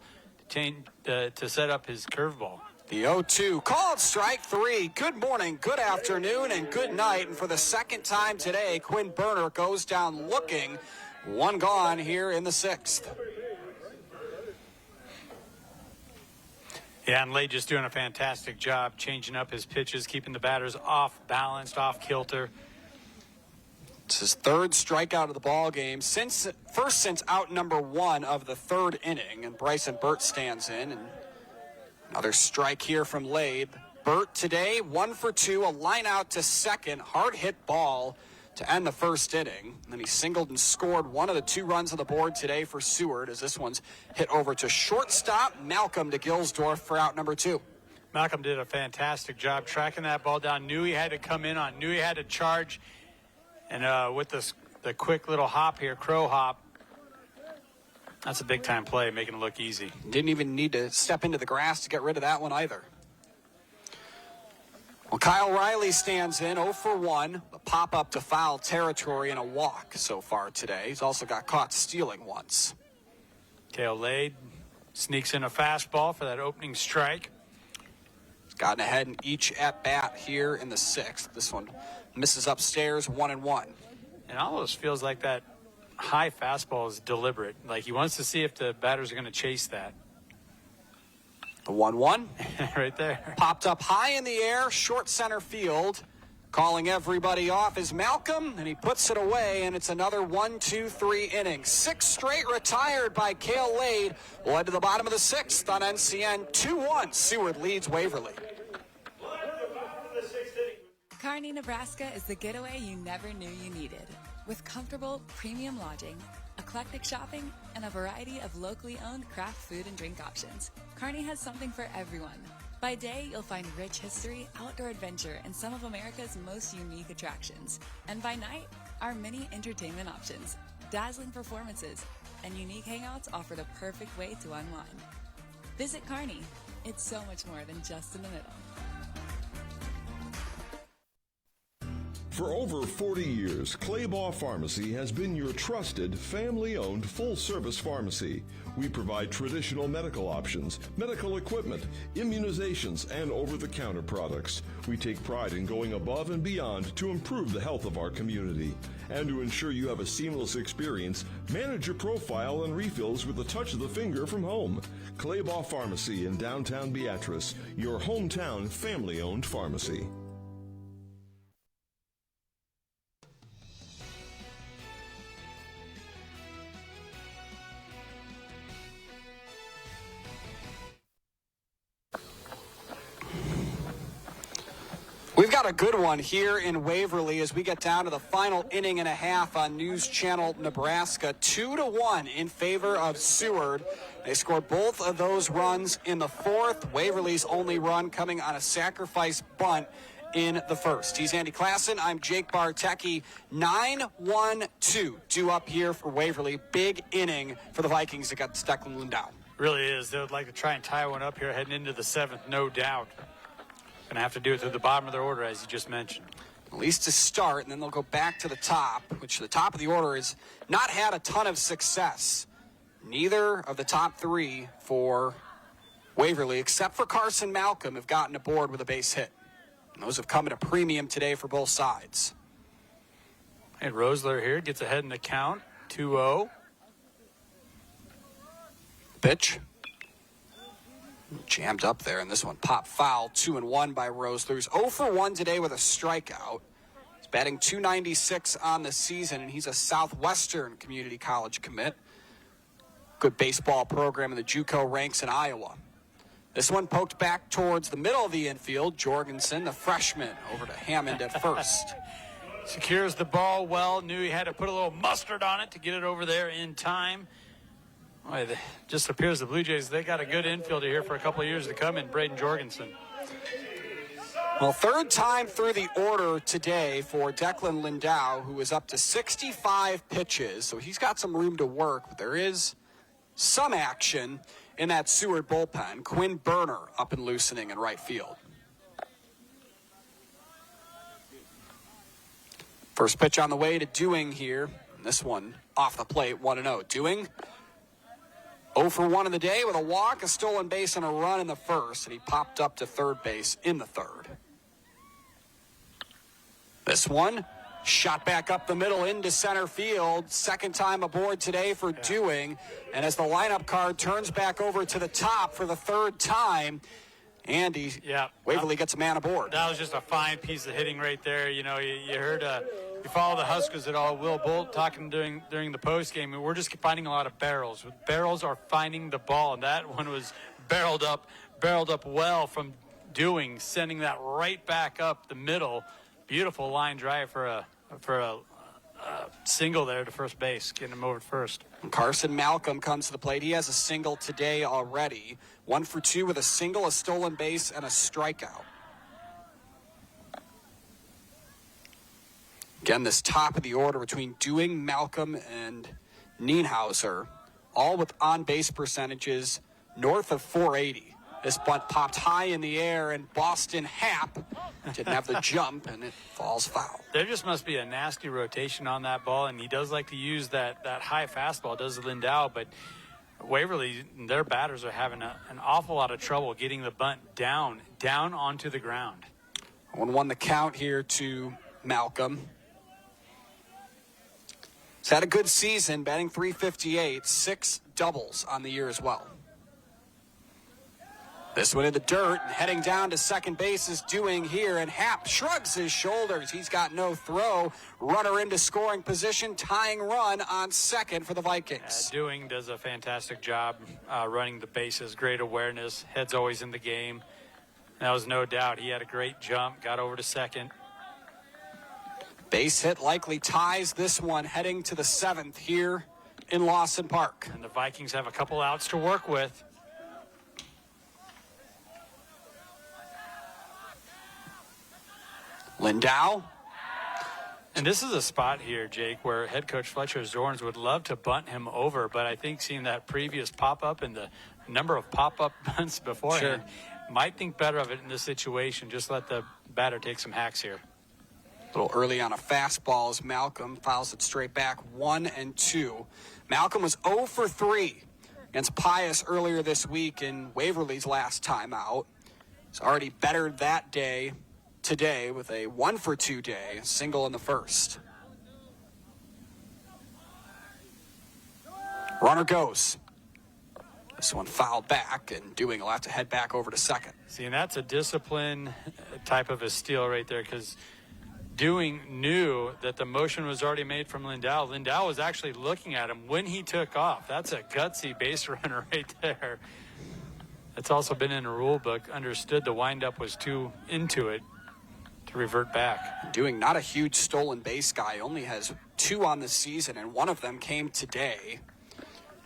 S3: to set up his curveball.
S2: The 0-2, called strike 3. Good morning, good afternoon, and good night. And for the second time today, Quinn Berner goes down looking. 1 gone here in the 6th.
S3: Yeah, and Lade just doing a fantastic job changing up his pitches, keeping the batters off balanced, off kilter.
S2: It's his 3rd strikeout of the ball game, since out number 1 of the 3rd inning, and Bryson Burt stands in. And another strike here from Lade. Burt today 1 for 2, a line out to second, hard hit ball to end the 1st inning. And then he singled and scored 1 of the 2 runs on the board today for Seward, as this one's hit over to shortstop. Malcolm to Gilsdorf for out number 2.
S3: Malcolm did a fantastic job tracking that ball down, knew he had to come in on, knew he had to charge. And with the quick little hop here, crow hop, that's a big-time play, making it look easy.
S2: Didn't even need to step into the grass to get rid of that one either. Well, Kyle Riley stands in 0 for 1, a pop-up to foul territory and a walk so far today. He's also got caught stealing once.
S3: Cale Lade Sneaks in a fastball for that opening strike.
S2: He's gotten ahead in each at-bat here in the 6th. This one misses upstairs, 1-1.
S3: It almost feels like that high fastball is deliberate. Like he wants to see if the batters are going to chase that.
S2: The 1-1.
S3: Right there.
S2: Popped up high in the air, short center field. Calling everybody off is Malcolm, and he puts it away, and it's another 1-2-3 innings. 6 straight retired by Cale Lade. We'll head to the bottom of the 6th on NCN. 2-1. Seward leads Waverly.
S6: Kearney, Nebraska is the getaway you never knew you needed. With comfortable, premium lodging, eclectic shopping, and a variety of locally owned craft food and drink options, Kearney has something for everyone. By day, you'll find rich history, outdoor adventure, and some of America's most unique attractions. And by night, our many entertainment options, dazzling performances, and unique hangouts offer the perfect way to unwind. Visit Kearney. It's so much more than just in the middle.
S11: For over 40 years, Claybaugh Pharmacy has been your trusted, family-owned, full-service pharmacy. We provide traditional medical options, medical equipment, immunizations, and over-the-counter products. We take pride in going above and beyond to improve the health of our community. And to ensure you have a seamless experience, manage your profile and refills with a touch of the finger from home. Claybaugh Pharmacy in downtown Beatrice, your hometown family-owned pharmacy.
S2: We've got a good one here in Waverly as we get down to the final inning and a half on News Channel Nebraska. 2-1 in favor of Seward. They scored both of those runs in the 4th. Waverly's only run coming on a sacrifice bunt in the 1st. He's Andy Klassen. I'm Jake Bartecki. 9-1-2 due up here for Waverly. Big inning for the Vikings against Declan Lindau.
S3: Really is. They would like to try and tie one up here heading into the 7th, no doubt. Going to have to do it through the bottom of their order, as you just mentioned.
S2: At least to start, and then they'll go back to the top, which the top of the order has not had a ton of success. Neither of the top 3 for Waverly, except for Carson Malcolm, have gotten aboard with a base hit. And those have come at a premium today for both sides.
S3: And Rosler here gets ahead in the count, 2-0.
S2: Pitch. Jammed up there, and this one popped foul. 2-1 by Rosler. He's 0 for 1 today with a strikeout. He's batting .296 on the season, and he's a Southwestern Community College commit. Good baseball program in the JUCO ranks in Iowa. This one poked back towards the middle of the infield. Jorgensen, the freshman, over to Hammond at first.
S3: Secures the ball well. Knew he had to put a little mustard on it to get it over there in time. Boy, it just appears the Blue Jays, they got a good infielder here for a couple of years to come in, Braden Jorgensen.
S2: Well, 3rd time through the order today for Declan Lindau, who is up to 65 pitches. So he's got some room to work, but there is some action in that Seward bullpen. Quinn Berner up and loosening in right field. First pitch on the way to Dewing here. And this one off the plate, 1-0. Dewing 0 for 1 in the day with a walk, a stolen base, and a run in the 1st, and he popped up to 3rd base in the 3rd. This one, shot back up the middle into center field. 2nd time aboard today for Dewing, and as the lineup card turns back over to the top for the 3rd time, Andy, Waverly gets a man aboard.
S3: That was just a fine piece of hitting right there. You know, you heard, you follow the Huskers at all. Will Bolt talking during the post game. We're just finding a lot of barrels. Barrels are finding the ball, and that one was barreled up well from Dewing, sending that right back up the middle. Beautiful line drive for a single there to first base, getting him over to first.
S2: Carson Malcolm comes to the plate. He has a single today already. 1 for 2 with a single, a stolen base, and a strikeout. Again, this top of the order between Dewing, Malcolm, and Nienhauser, all with on-base percentages north of 480. This bunt popped high in the air, and Boston Happ didn't have the jump, and it falls foul.
S3: There just must be a nasty rotation on that ball, and he does like to use that high fastball, does Lindau, but Waverly, their batters are having an awful lot of trouble getting the bunt down onto the ground.
S2: 1-1 the count here to Malcolm. He's had a good season, batting .358, 6 doubles on the year as well. This one in the dirt, and heading down to second base is Dewing here, and Happ shrugs his shoulders. He's got no throw. Runner into scoring position, tying run on second for the Vikings.
S3: Dewing does a fantastic job running the bases, great awareness, head's always in the game. That was no doubt. He had a great jump, got over to second.
S2: Base hit likely ties this one, heading to the 7th here in Lawson Park.
S3: And the Vikings have a couple outs to work with.
S2: Lindau.
S3: And this is a spot here, Jake, where head coach Fletcher Zorns would love to bunt him over, but I think seeing that previous pop-up and the number of pop-up bunts beforehand, might think better of it in this situation. Just let the batter take some hacks here.
S2: A little early on a fastball as Malcolm fouls it straight back, 1-2. Malcolm was 0 for 3 against Pius earlier this week in Waverly's last time out. He's already bettered that day today with a 1 for 2 day, a single in the first. Runner goes. This one fouled back, and Dewing will have to head back over to second.
S3: See, and that's a discipline type of a steal right there, because Dewing knew that the motion was already made from Lindau. Lindau was actually looking at him when he took off. That's a gutsy base runner right there. It's also been in the rule book, understood the windup was too into it to revert back.
S2: Dewing, not a huge stolen base guy, only has 2 on the season, and one of them came today.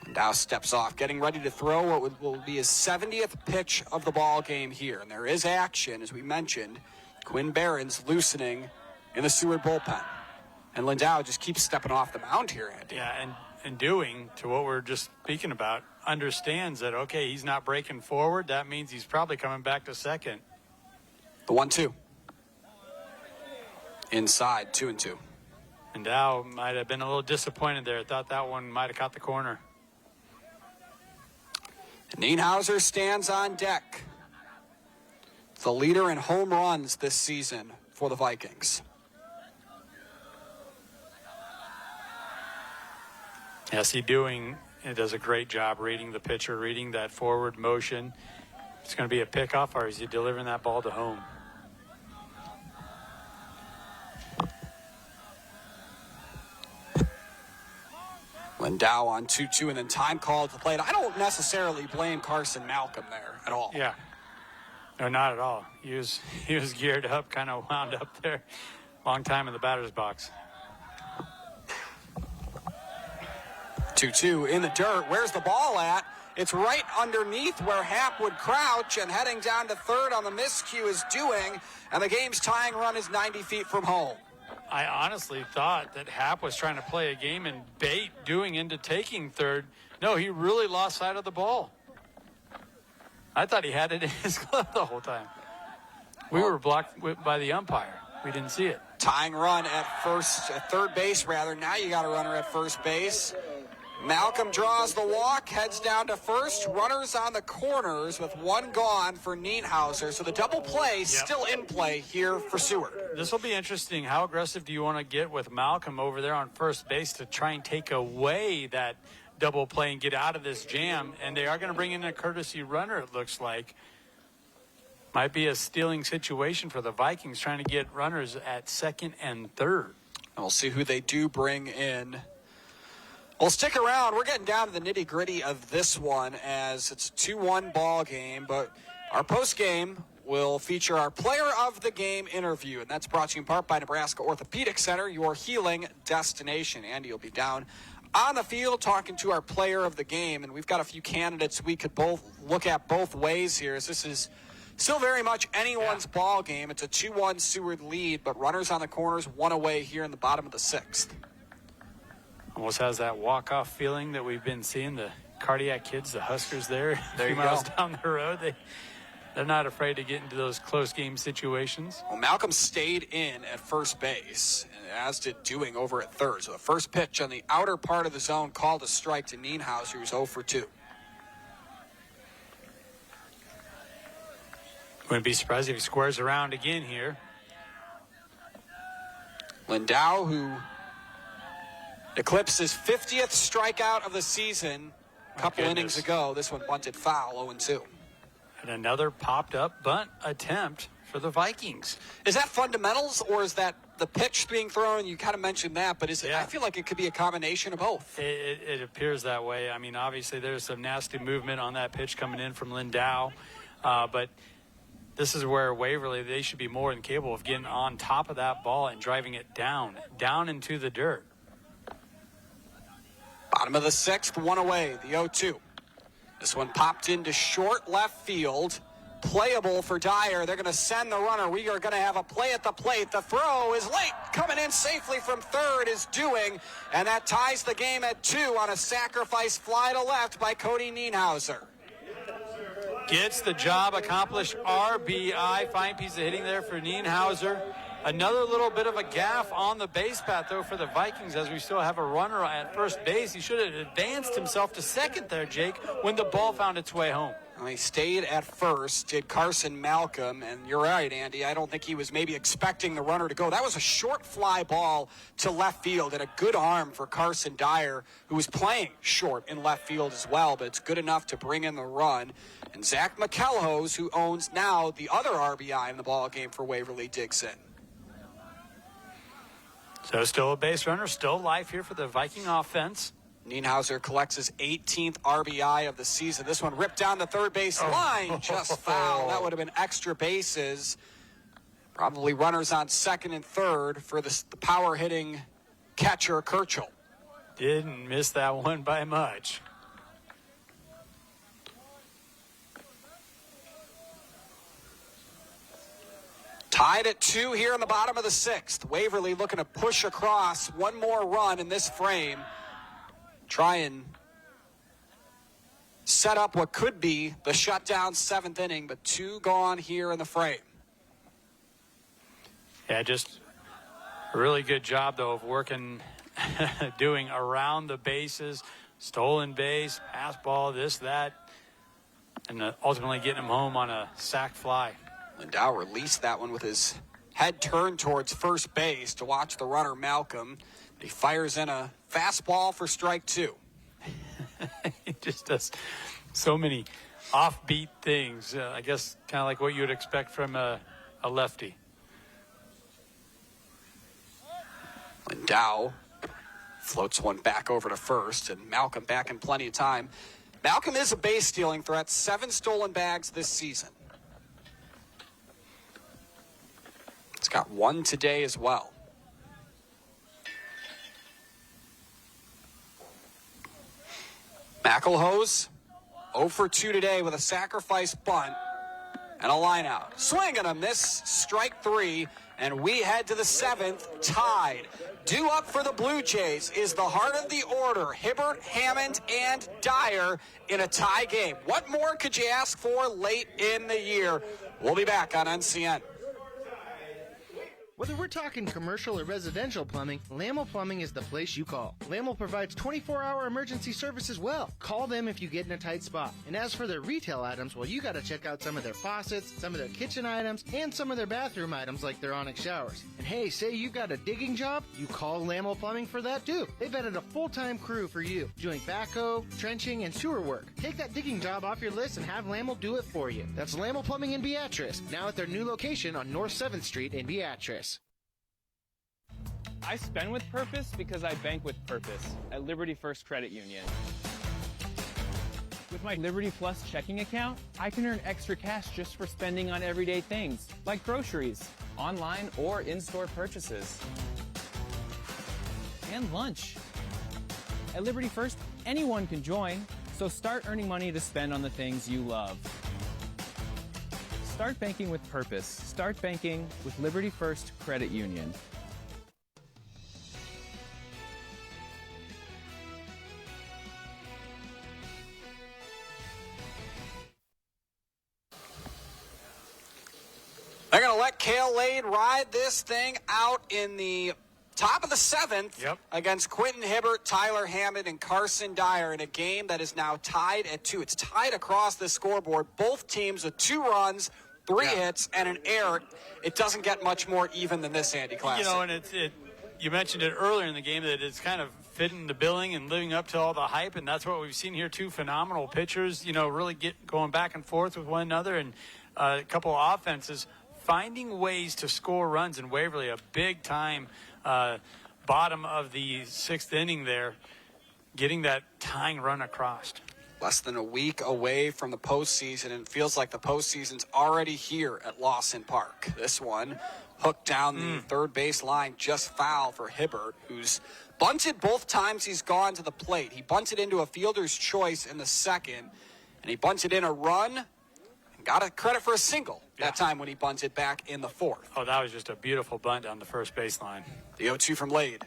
S2: Lindau steps off, getting ready to throw what will be his 70th pitch of the ball game here. And there is action, as we mentioned. Quinn Barron's loosening in the Seward bullpen. And Lindau just keeps stepping off the mound here, Andy.
S3: Yeah, and Dewing, to what we're just speaking about, understands that, okay, he's not breaking forward. That means he's probably coming back to second.
S2: The 1-2. Inside, 2-2.
S3: Lindau might have been a little disappointed there. Thought that one might have caught the corner.
S2: Nienhauser stands on deck. The leader in home runs this season for the Vikings.
S3: Yes, Dewing does a great job reading the pitcher, reading that forward motion. It's going to be a pickoff, or is he delivering that ball to home?
S2: Lindau on 2-2, and then time called to the plate. I don't necessarily blame Carson Malcolm there at all.
S3: Yeah. No, not at all. He was geared up, kind of wound up there. Long time in the batter's box.
S2: 2-2 in the dirt. Where's the ball at? It's right underneath where Happ would crouch, and heading down to third on the miscue is Dewing, and the game's tying run is 90 feet from home.
S3: I honestly thought that Happ was trying to play a game and bait Dewing into taking third. No, he really lost sight of the ball. I thought he had it in his glove the whole time. We were blocked by the umpire. We didn't see it.
S2: Tying run at third base rather. Now you got a runner at first base. Malcolm draws the walk, heads down to first. Runners on the corners with 1 gone for Nienhauser. So the double play still in play here for Seward.
S3: This will be interesting. How aggressive do you want to get with Malcolm over there on first base to try and take away that double play and get out of this jam? And they are going to bring in a courtesy runner, it looks like. Might be a stealing situation for the Vikings, trying to get runners at second and third.
S2: And we'll see who they do bring in. Well, stick around. We're getting down to the nitty-gritty of this one as it's a 2-1 ball game. But our post-game will feature our player of the game interview. And that's brought to you in part by Nebraska Orthopedic Center, your healing destination. Andy will be down on the field talking to our player of the game. And we've got a few candidates we could both look at both ways here, as this is still very much anyone's ball game. It's a 2-1 Seward lead, but runners on the corners, 1 away here in the bottom of the 6th.
S3: Almost has that walk-off feeling that we've been seeing the Cardiac kids, the Huskers there a few miles down the road. They're not afraid to get into those close game situations.
S2: Well, Malcolm stayed in at first base, as did Dewing over at third. So the first pitch on the outer part of the zone called a strike to Nienhauser, who's 0 for 2.
S3: Wouldn't be surprised if he squares around again here.
S2: Lindau, who eclipsed his 50th strikeout of the season a couple innings ago. This one bunted foul, 0-2.
S3: And another popped-up bunt attempt for the Vikings.
S2: Is that fundamentals, or is that the pitch being thrown? You kind of mentioned that, but is it? I feel like it could be a combination of both.
S3: It appears that way. I mean, obviously there's some nasty movement on that pitch coming in from Lindau, but this is where Waverly, they should be more than capable of getting on top of that ball and driving it down into the dirt.
S2: Bottom of the 6th, one away, the 0-2. This one popped into short left field. Playable for Dyer. They're going to send the runner. We are going to have a play at the plate. The throw is late. Coming in safely from third is Dewing, and that ties the game at 2 on a sacrifice fly to left by Cody Nienhauser.
S3: Gets the job accomplished. RBI. Fine piece of hitting there for Nienhauser. Another little bit of a gaff on the base path, though, for the Vikings, as we still have a runner at first base. He should have advanced himself to second there, Jake, when the ball found its way home.
S2: Well, he stayed at first, did Carson Malcolm, and you're right, Andy. I don't think he was maybe expecting the runner to go. That was a short fly ball to left field and a good arm for Carson Dyer, who was playing short in left field as well, but it's good enough to bring in the run. And Zach McElhose, who owns now the other RBI in the ball game for Waverly, digs in.
S3: So still a base runner, still life here for the Viking offense.
S2: Nienhauser collects his 18th RBI of the season. This one ripped down the third base line, just foul. That would have been extra bases. Probably runners on second and third for the power-hitting catcher, Kirchhoff.
S3: Didn't miss that one by much.
S2: Tied at 2 here in the bottom of the 6th. Waverly looking to push across one more run in this frame. Try and set up what could be the shutdown 7th inning, but 2 gone here in the frame.
S3: Yeah, just a really good job, though, of working, doing around the bases, stolen base, pass ball, this, that, and ultimately getting him home on a sac fly.
S2: Lindau released that one with his head turned towards first base to watch the runner, Malcolm. He fires in a fastball for strike 2.
S3: He just does so many offbeat things. I guess kind of like what you would expect from a lefty.
S2: Lindau floats one back over to first, and Malcolm back in plenty of time. Malcolm is a base stealing threat, 7 stolen bags this season. It's got 1 today as well. McElhose, 0 for 2 today with a sacrifice bunt and a line out. Swing and a miss, strike 3, and we head to the 7th, tied. Due up for the Blue Jays is the heart of the order, Hibbert, Hammond, and Dyer in a tie game. What more could you ask for late in the year? We'll be back on NCN.
S12: Whether we're talking commercial or residential plumbing, Lamel Plumbing is the place you call. Lamel provides 24-hour emergency service as well. Call them if you get in a tight spot. And as for their retail items, well, you got to check out some of their faucets, some of their kitchen items, and some of their bathroom items like their Onyx showers. And hey, say you got a digging job, you call Lamel Plumbing for that too. They've added a full-time crew for you, doing backhoe, trenching, and sewer work. Take that digging job off your list and have Lamel do it for you. That's Lamel Plumbing in Beatrice, now at their new location on North 7th Street in Beatrice.
S13: I spend with purpose because I bank with purpose at Liberty First Credit Union. With my Liberty Plus checking account, I can earn extra cash just for spending on everyday things, like groceries, online or in-store purchases, and lunch. At Liberty First, anyone can join, so start earning money to spend on the things you love. Start banking with purpose. Start banking with Liberty First Credit Union.
S2: They're going to let Cale Lade ride this thing out in the top of the 7th against Quentin Hibbert, Tyler Hammond, and Carson Dyer in a game that is now tied at 2. It's tied across the scoreboard. Both teams with 2 runs, 3 hits and an error. It doesn't get much more even than this, Andy Classic.
S3: You know, and you mentioned it earlier in the game that it's kind of fitting the billing and living up to all the hype, and that's what we've seen here. 2 phenomenal pitchers, really going back and forth with one another, and a couple of offenses finding ways to score runs in Waverly. A big-time bottom of the 6th inning there, getting that tying run across.
S2: Less than a week away from the postseason, and it feels like the postseason's already here at Lawson Park. This one hooked down the third base line, just foul for Hibbert, who's bunted both times he's gone to the plate. He bunted into a fielder's choice in the second, and he bunted in a run and got a credit for a single that time when he bunted back in the 4th.
S3: Oh, that was just a beautiful bunt on the first baseline.
S2: The 0-2 from Lade.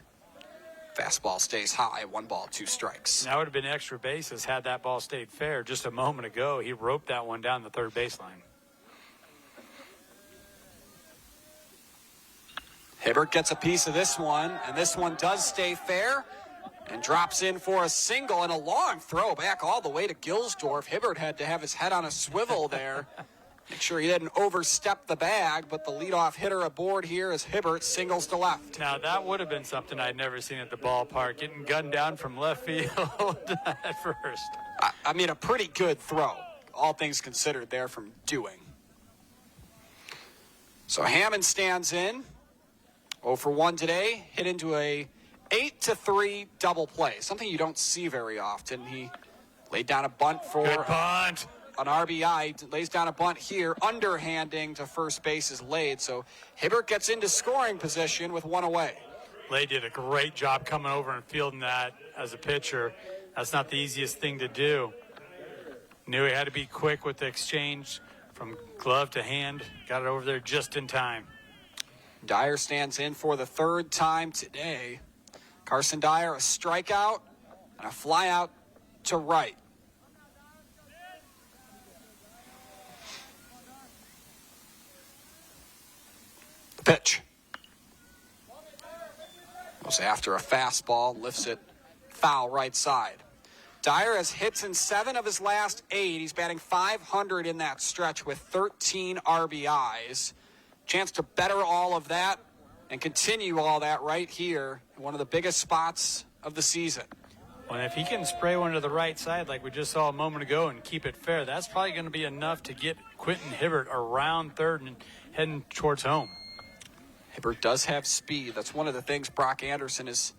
S2: Fastball stays high, 1 ball, 2 strikes.
S3: That would have been extra bases had that ball stayed fair. Just a moment ago, he roped that one down the third baseline.
S2: Hibbert gets a piece of this one, and this one does stay fair and drops in for a single and a long throw back all the way to Gilsdorf. Hibbert had to have his head on a swivel there. Make sure he didn't overstep the bag, but the leadoff hitter aboard here is Hibbert, singles to left.
S3: Now, that would have been something I'd never seen at the ballpark, getting gunned down from left field at first.
S2: I mean, a pretty good throw, all things considered, there from Dewing. So Hammond stands in. 0 for 1 today, hit into a 8-3 double play, something you don't see very often. He laid down a bunt for
S3: good bunt.
S2: An RBI, lays down a bunt here, underhanding to first base is Lade. So Hibbert gets into scoring position with 1 away.
S3: Lade did a great job coming over and fielding that as a pitcher. That's not the easiest thing to do. Knew he had to be quick with the exchange from glove to hand. Got it over there just in time.
S2: Dyer stands in for the 3rd time today. Carson Dyer, a strikeout and a fly out to right. The pitch. Goes after a fastball, lifts it foul right side. Dyer has hits in 7 of his last 8. He's batting .500 in that stretch with 13 RBIs. Chance to better all of that and continue all that right here in one of the biggest spots of the season.
S3: Well, if he can spray one to the right side like we just saw a moment ago and keep it fair, that's probably going to be enough to get Quentin Hibbert around third and heading towards home.
S2: Hibbert does have speed. That's one of the things Brock Anderson has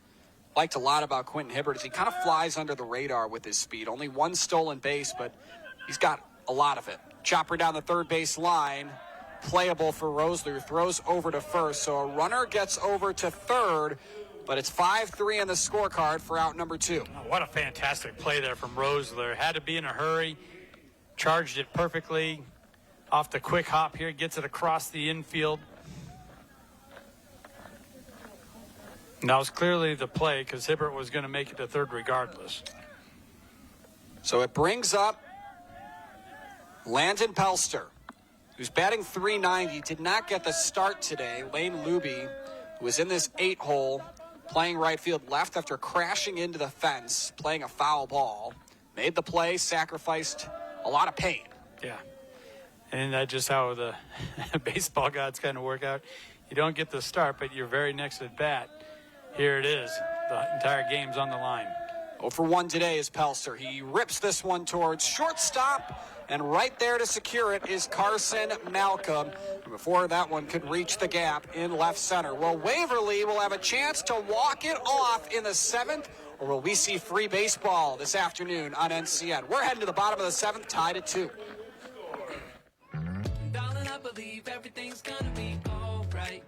S2: liked a lot about Quentin Hibbert is he kind of flies under the radar with his speed. Only 1 stolen base, but he's got a lot of it. Chopper down the third base line. Playable for Rosler, throws over to first. So a runner gets over to third, but it's 5-3 on the scorecard for out number 2.
S3: Oh, what a fantastic play there from Rosler. Had to be in a hurry, charged it perfectly off the quick hop here, gets it across the infield. And that was clearly the play because Hibbert was going to make it to third regardless.
S2: So it brings up Landon Pelster, who's batting .390, did not get the start today. Lane Luby, who was in this 8-hole, playing right field left after crashing into the fence, playing a foul ball, made the play, sacrificed a lot of pain.
S3: Yeah. And that's just how the baseball gods kind of work out. You don't get the start, but you're very next at bat. Here it is. The entire game's on the line.
S2: 0 for 1 today is Pelster. He rips this one towards shortstop, and right there to secure it is Carson Malcolm. And before that one could reach the gap in left center. Well, Waverly will have a chance to walk it off in the 7th, or will we see free baseball this afternoon on NCN? We're heading to the bottom of the 7th, tied at 2.
S7: Darling, I believe everything's gonna be alright.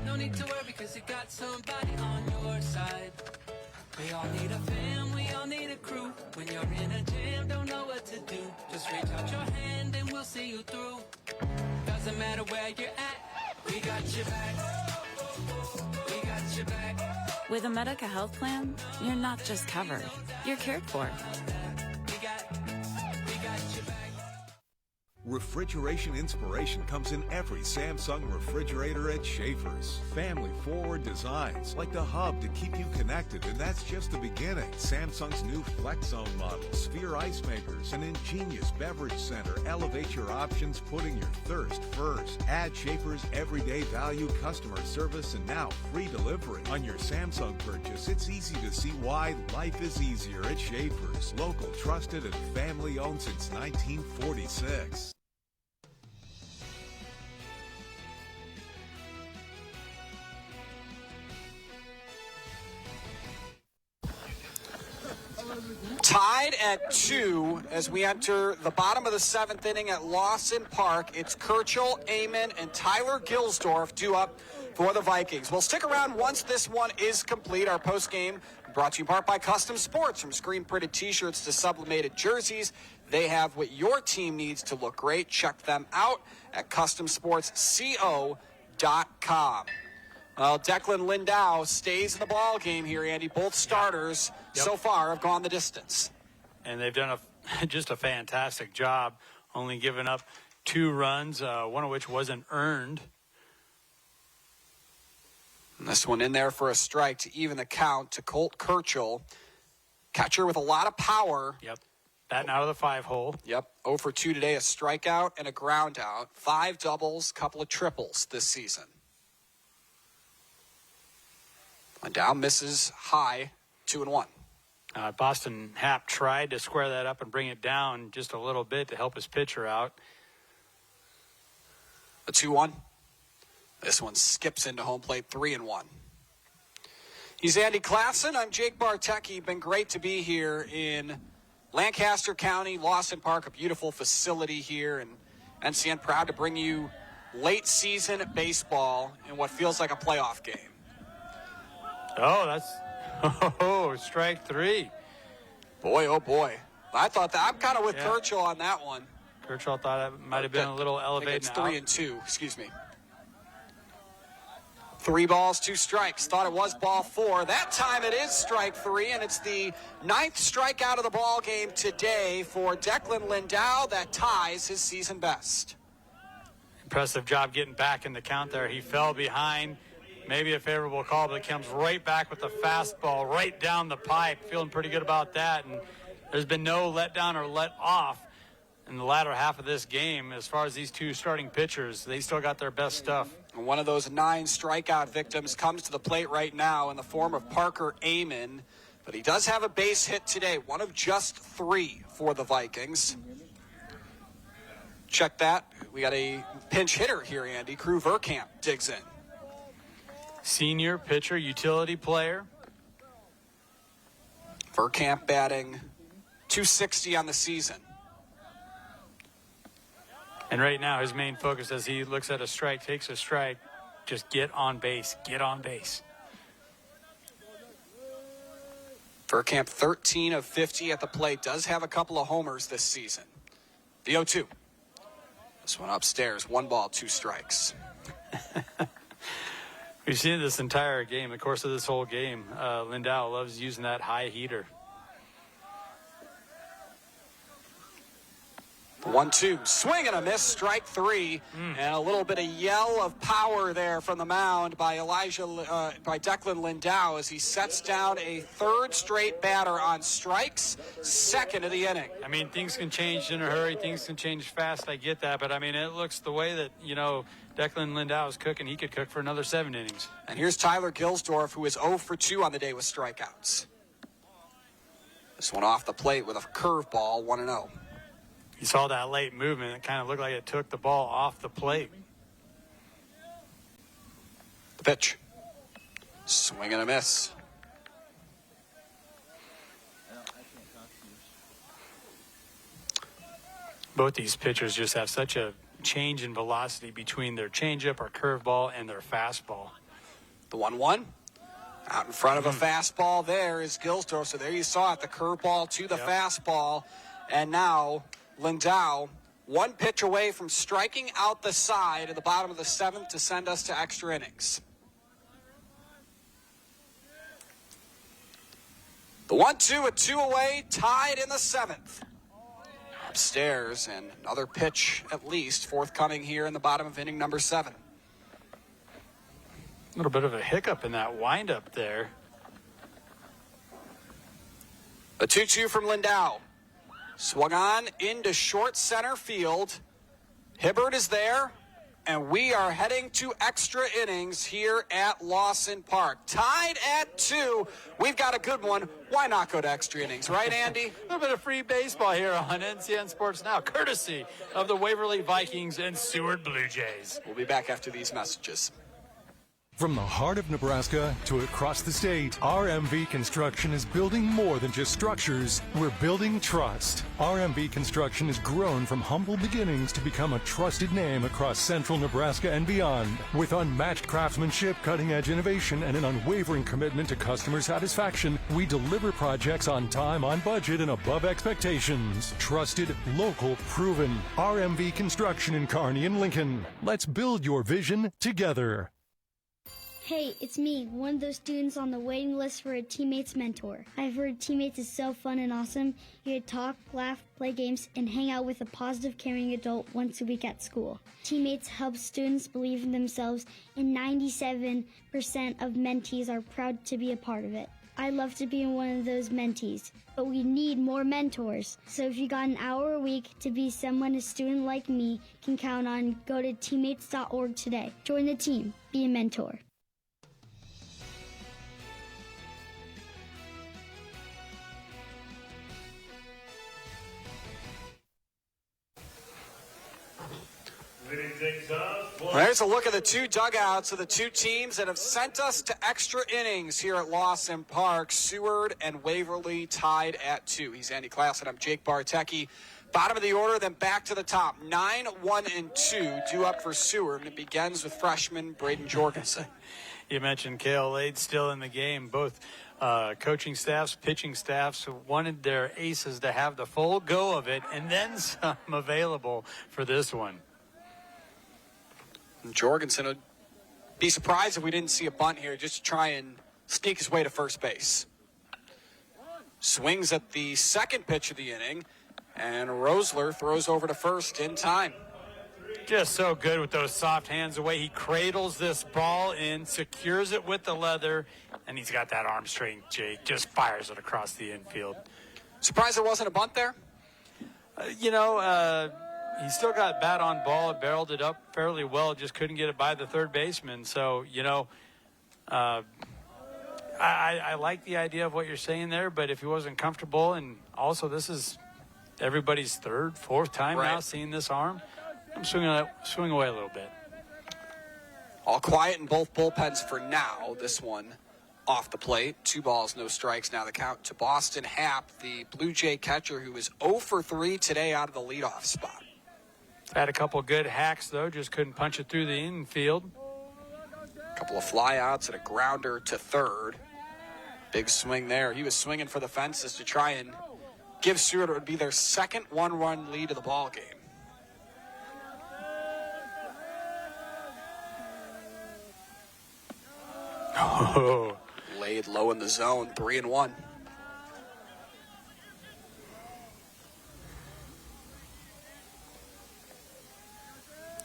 S7: No need to worry because you got somebody on your side. We all need a fam, we all need a crew. When you're in a jam, don't know what to do. Just reach out your hand and we'll see you through. Doesn't matter where you're at, we got your back. We got your back.
S6: With a Medica health plan, you're not just covered, you're cared for.
S16: Refrigeration inspiration comes in every Samsung refrigerator at Schaefer's. Family-forward designs, like the hub to keep you connected, and that's just the beginning. Samsung's new Flex Zone model, Sphere ice makers, an ingenious beverage center elevate your options, putting your thirst first. Add Schaefer's everyday value customer service and now free delivery. On your Samsung purchase, it's easy to see why life is easier at Schaefer's. Local, trusted, and family-owned since 1946.
S2: Tied at 2 as we enter the bottom of the 7th inning at Lawson Park. It's Kirchhoff, Amon, and Tyler Gilsdorf due up for the Vikings. We'll stick around once this one is complete. Our postgame brought to you in part by Custom Sports. From screen-printed T-shirts to sublimated jerseys, they have what your team needs to look great. Check them out at CustomSportsCO.com. Well, Declan Lindau stays in the ball game here, Andy. Both starters so far have gone the distance.
S3: And they've done just a fantastic job, only giving up 2 runs, one of which wasn't earned.
S2: And this one in there for a strike to even the count to Colt Kirchhoff. Catcher with a lot of power.
S3: Yep. Batting out of the 5-hole.
S2: Yep. 0 for 2 today, a strikeout and a ground out. 5 doubles, couple of triples this season. Lindau misses high, 2-1.
S3: Boston Happ tried to square that up and bring it down just a little bit to help his pitcher out.
S2: A 2-1. This one skips into home plate, 3-1. He's Andy Klassen. I'm Jake Bartecki. Been great to be here in Lancaster County, Lawson Park, a beautiful facility here. And NCN proud to bring you late season baseball in what feels like a playoff game.
S3: Oh, that's strike 3.
S2: Boy, oh boy. I thought that. I'm kind of with Kirchhoff on that one.
S3: Kirchhoff thought it might have been a little elevated.
S2: It's 3-2. Excuse me. 3 balls, 2 strikes. Thought it was ball 4. That time it is strike 3, and it's the 9th strikeout of the ball game today for Declan Lindau. That ties his season best.
S3: Impressive job getting back in the count there. He fell behind. Maybe a favorable call, but it comes right back with the fastball right down the pipe. Feeling pretty good about that. And there's been no let down or let off in the latter half of this game. As far as these 2 starting pitchers, they still got their best stuff.
S2: And one of those 9 strikeout victims comes to the plate right now in the form of Parker Amon. But he does have a base hit today, one of just 3 for the Vikings. Check that. We got a pinch hitter here, Andy. Crew Verkamp digs in.
S3: Senior pitcher, utility player.
S2: Verkamp batting .260 on the season.
S3: And right now his main focus as he looks at a strike, takes a strike, just get on base, get on base.
S2: Verkamp 13 of 50 at the plate, does have a couple of homers this season. The 0-2. This one upstairs, 1 ball, 2 strikes.
S3: We've seen this entire game, the course of this whole game. Lindau loves using that high heater.
S2: 1-2, swing and a miss, strike 3, and a little bit of yell of power there from the mound by Declan Lindau as he sets down a 3rd straight batter on strikes, 2nd of the inning.
S3: I mean, things can change in a hurry, things can change fast, I get that, but I mean, it looks the way that, Declan Lindau is cooking, he could cook for another 7 innings.
S2: And here's Tyler Gilsdorf, who is 0 for 2 on the day with strikeouts. This one off the plate with a curveball, 1-0.
S3: You saw that late movement. It kind of looked like it took the ball off the plate.
S2: The pitch. Swing and a miss.
S3: Both these pitchers just have such a change in velocity between their changeup or curveball and their fastball.
S2: The 1-1. Out in front of a fastball there is Gilsdorf. So there you saw it, the curveball to the fastball. And now Lindau, 1 pitch away from striking out the side at the bottom of the 7th to send us to extra innings. The 1-2 at 2 away, tied in the 7th. upstairs, and another pitch at least forthcoming here in the bottom of inning number 7.
S3: A little bit of a hiccup in that windup there.
S2: A 2-2 from Lindau. Swung on into short center field. Hibbert is there, and we are heading to extra innings here at Lawson Park. Tied at 2. We've got a good one. Why not go to extra innings, right, Andy?
S3: A little bit of free baseball here on NCN Sports Now, courtesy of the Waverly Vikings and Seward Blue Jays.
S2: We'll be back after these messages.
S1: From the heart of Nebraska to across the state, RMV Construction is building more than just structures. We're building trust. RMV Construction has grown from humble beginnings to become a trusted name across central Nebraska and beyond. With unmatched craftsmanship, cutting-edge innovation, and an unwavering commitment to customer satisfaction, we deliver projects on time, on budget, and above expectations. Trusted, local, proven. RMV Construction in Kearney and Lincoln. Let's build your vision together.
S14: Hey, it's me, one of those students on the waiting list for a teammate's mentor. I've heard teammates is so fun and awesome. You get to talk, laugh, play games, and hang out with a positive, caring adult once a week at school. Teammates help students believe in themselves, and 97% of mentees are proud to be a part of it. I love to be one of those mentees, but we need more mentors. So if you got an hour a week to be someone a student like me can count on, go to teammates.org today. Join the team. Be a mentor.
S2: Well, there's a look at the two dugouts of the two teams that have sent us to extra innings here at Lawson Park. Seward and Waverly tied at 2. He's Andy Klassen. I'm Jake Bartecki. Bottom of the order, then back to the top. 9, 1, and 2 due up for Seward, and it begins with freshman Braden Jorgensen.
S3: You mentioned Cale Lade still in the game. Both coaching staffs, pitching staffs wanted their aces to have the full go of it and then some available for this one.
S2: Jorgensen would be surprised if we didn't see a bunt here just to try and sneak his way to first base. Swings at the second pitch of the inning, and Rosler throws over to first in time.
S3: Just so good with those soft hands, the way he cradles this ball in, secures it with the leather, and he's got that arm strength, Jake. Just fires it across the infield.
S2: Surprised there wasn't a bunt there?
S3: He still got bat on ball, barreled it up fairly well, just couldn't get it by the third baseman. So, I like the idea of what you're saying there, but if he wasn't comfortable, and also this is everybody's third, fourth time now seeing this arm, I'm swing away a little bit.
S2: All quiet in both bullpens for now. This one off the plate. 2 balls, no strikes. Now the count to Boston Happ, the Blue Jay catcher, who was 0 for 3 today out of the leadoff spot.
S3: Had a couple good hacks, though. Just couldn't punch it through the infield.
S2: A couple of flyouts and a grounder to third. Big swing there. He was swinging for the fences to try and give Seward what would be their second 1-run lead of the ball game.
S3: Oh.
S2: Laid low in the zone, 3-1.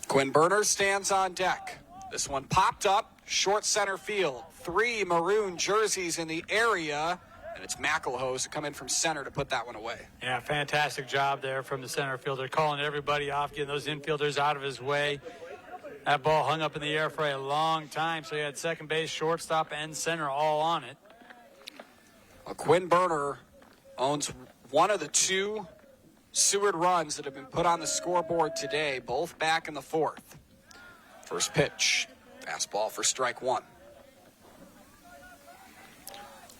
S2: Quinn Berner stands on deck. This one popped up, short center field. 3 maroon jerseys in the area, and it's McElhose to come in from center to put that one away.
S3: Yeah, fantastic job there from the center fielder, calling everybody off, getting those infielders out of his way. That ball hung up in the air for a long time, so he had second base, shortstop, and center all on it.
S2: Well, Quinn Berner owns one of the 2 Seward runs that have been put on the scoreboard today, both back in the 4th. First pitch, fastball for strike 1.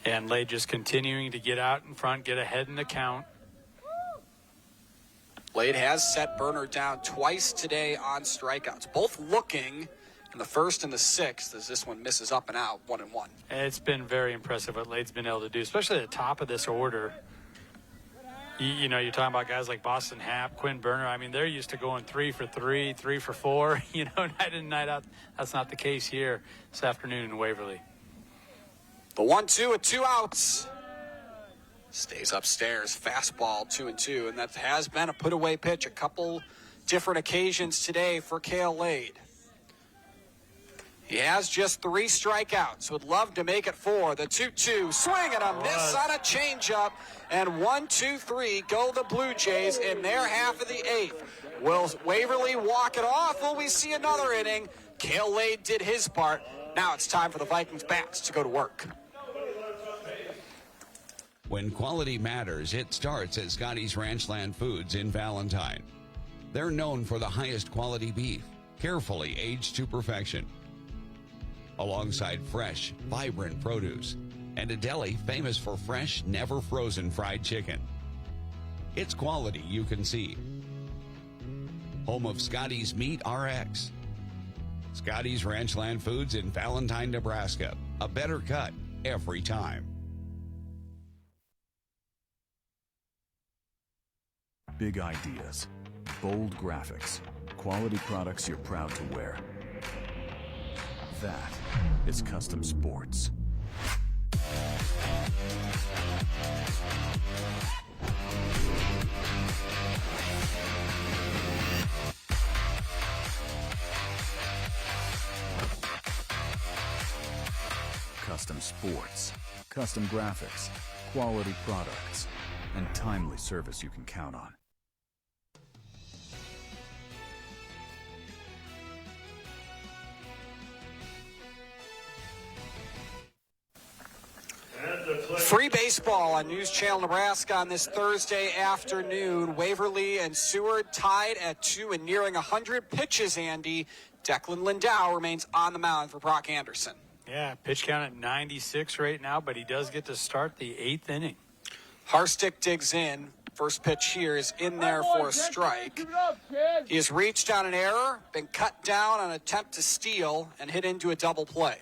S3: And Lade just continuing to get out in front, get ahead in the count.
S2: Lade has set Berner down twice today on strikeouts, both looking in the 1st and the 6th as this one misses up and out, 1-1.
S3: It's been very impressive what Lade's been able to do, especially at the top of this order. You're talking about guys like Boston Happ, Quinn Berner. I mean, they're used to going 3 for 3, 3 for 4, night in, night out. That's not the case here this afternoon in Waverly.
S2: The 1-2 with 2 outs. Stays upstairs, fastball 2-2, and that has been a put-away pitch a couple different occasions today for Cale Lade. He has just 3 strikeouts. Would love to make it 4. The 2-2 swing and a miss on a changeup. And 1-2-3 go the Blue Jays in their half of the 8th. Will Waverly walk it off? Will we see another inning? Cale Lade did his part. Now it's time for the Vikings bats to go to work.
S4: When quality matters, it starts at Scotty's Ranchland Foods in Valentine. They're known for the highest quality beef, carefully aged to perfection, alongside fresh, vibrant produce, and a deli famous for fresh, never frozen fried chicken. It's quality you can see. Home of Scotty's Meat RX. Scotty's Ranchland Foods in Valentine, Nebraska. A better cut every time.
S15: Big ideas, bold graphics, quality products you're proud to wear. That is Custom Sports. Custom Sports, custom graphics, quality products, and timely service you can count on.
S2: Free baseball on News Channel Nebraska on this Thursday afternoon. Waverly and Seward tied at 2 and nearing 100 pitches, Andy. Declan Lindau remains on the mound for Brock Anderson.
S3: Yeah, pitch count at 96 right now, but he does get to start the 8th inning.
S2: Harstick digs in. First pitch here is in there for a strike. He has reached on an error, been cut down on an attempt to steal, and hit into a double play.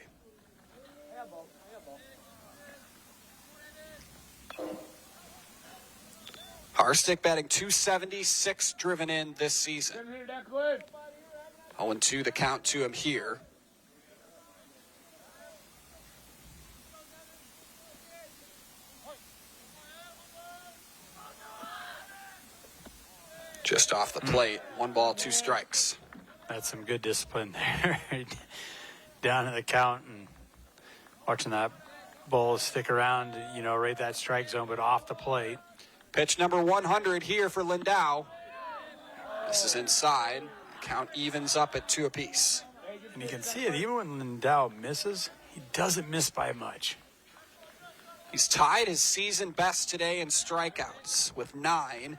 S2: Harstick batting .276 driven in this season. 0-2 the count to him here. Just off the plate, 1 ball, 2 strikes.
S3: That's some good discipline there. Down in the count and watching that ball stick around, right that strike zone, but off the plate.
S2: Pitch number 100 here for Lindau. This is inside. Count evens up at 2 apiece.
S3: And you can see it, even when Lindau misses, he doesn't miss by much.
S2: He's tied his season best today in strikeouts with 9.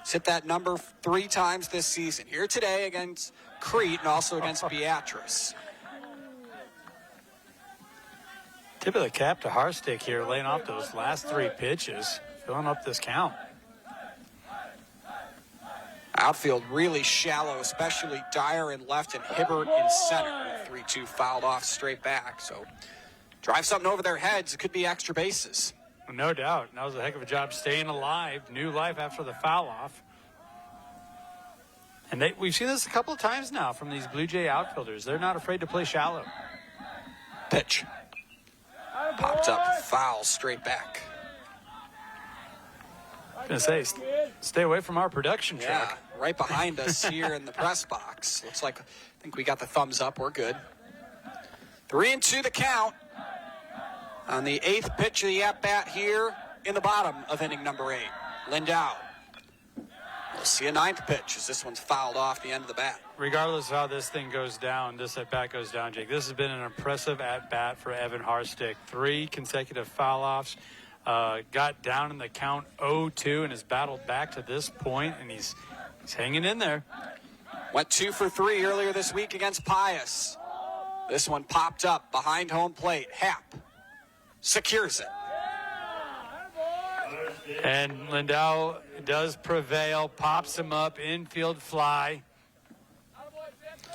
S2: He's hit that number 3 times this season. Here today against Crete and also against Beatrice.
S3: Tip of the cap to Harstick here, laying off those last 3 pitches, filling up this count.
S2: Outfield really shallow, especially Dyer in left and Hibbert in center. 3-2 fouled off straight back. So drive something over their heads. It could be extra bases.
S3: No doubt. That was a heck of a job staying alive. New life after the foul off. And we've seen this a couple of times now from these Blue Jay outfielders. They're not afraid to play shallow.
S2: Pitch. Popped up, foul straight back.
S3: I was going to say, stay away from our production truck.
S2: Yeah, right behind us here in the press box. Looks like, I think we got the thumbs up. We're good. 3-2 the count on the 8th pitch of the at-bat here in the bottom of inning number 8. Lindau. We'll see a 9th pitch as this one's fouled off the end of the bat.
S3: Regardless of how this thing goes down, this at-bat goes down, Jake. This has been an impressive at-bat for Evan Harstick. 3 consecutive foul-offs. Got down in the count 0-2 and has battled back to this point, and he's hanging in there.
S2: Went 2 for 3 earlier this week against Pius. This one popped up behind home plate. Happ secures it.
S3: And Lindau does prevail, pops him up, infield fly.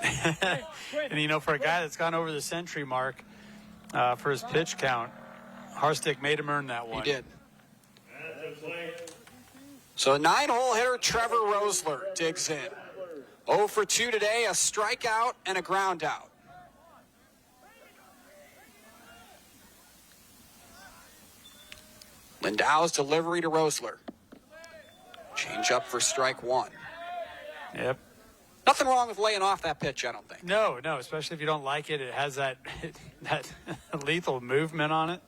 S3: And, for a guy that's gone over the century mark for his pitch count, Harstick made him earn that one.
S2: He did. So a 9-hole hitter, Trevor Rosler, digs in. 0 for 2 today, a strikeout and a ground out. Lindau's delivery to Rosler. Change up for strike one.
S3: Yep.
S2: Nothing wrong with laying off that pitch, I don't think.
S3: No, especially if you don't like it. It has that lethal movement on it.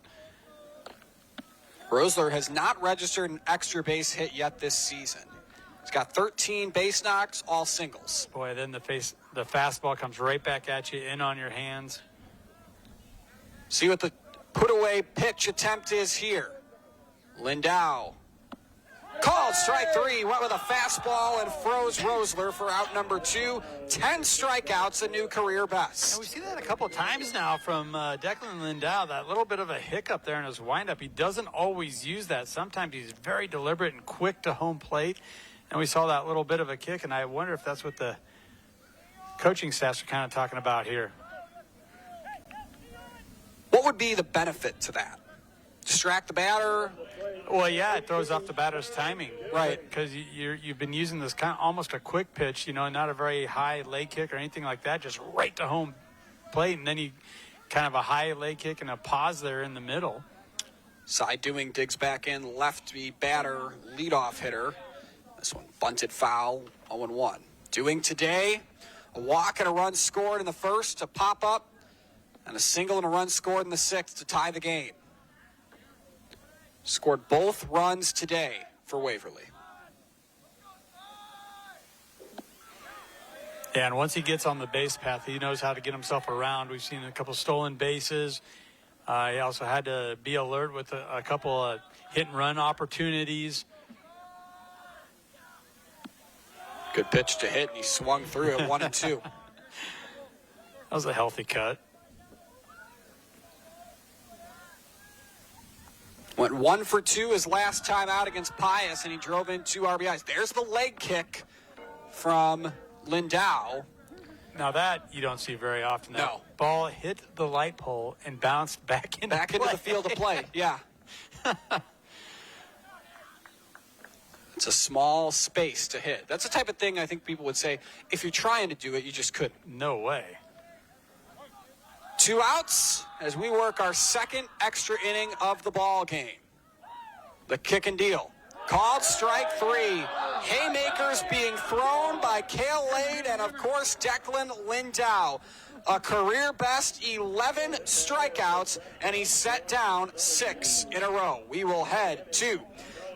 S2: Rosler has not registered an extra base hit yet this season. He's got 13 base knocks, all singles.
S3: Boy, then the fastball comes right back at you, in on your hands.
S2: See what the put-away pitch attempt is here. Lindau called strike three, went with a fastball and froze Rosler for out number 2. 10 strikeouts, a new career best.
S3: And we see that a couple of times now from Declan Lindau, that little bit of a hiccup there in his windup. He doesn't always use that. Sometimes he's very deliberate and quick to home plate. And we saw that little bit of a kick, and I wonder if that's what the coaching staffs are kind of talking about here.
S2: What would be the benefit to that? Distract the batter?
S3: Well, yeah, it throws off the batter's timing.
S2: Right.
S3: Because you've been using this kind of almost a quick pitch, not a very high leg kick or anything like that, just right to home plate. And then you kind of a high leg kick and a pause there in the middle.
S2: Side doing digs back in, lefty batter, leadoff hitter. This one bunted foul, 0-1. Doing today, a walk and a run scored in the first to pop up, and a single and a run scored in the sixth to tie the game. Scored both runs today for Waverly.
S3: Yeah, and once he gets on the base path, he knows how to get himself around. We've seen a couple stolen bases. He also had to be alert with a couple of hit-and-run opportunities.
S2: Good pitch to hit, and he swung through it 1-2.
S3: That was a healthy cut.
S2: Went 1 for 2 his last time out against Pius, and he drove in 2 RBIs. There's the leg kick from Lindau.
S3: Now that you don't see very often. That
S2: No.
S3: ball hit the light pole and bounced back into
S2: the field of play. Yeah. It's a small space to hit. That's the type of thing I think people would say, if you're trying to do it, you just couldn't.
S3: No way.
S2: 2 outs as we work our second extra inning of the ball game. The kick and deal. Called strike 3. Haymakers being thrown by Cale Lade and, of course, Declan Lindau. A career best 11 strikeouts, and he's set down 6 in a row. We will head to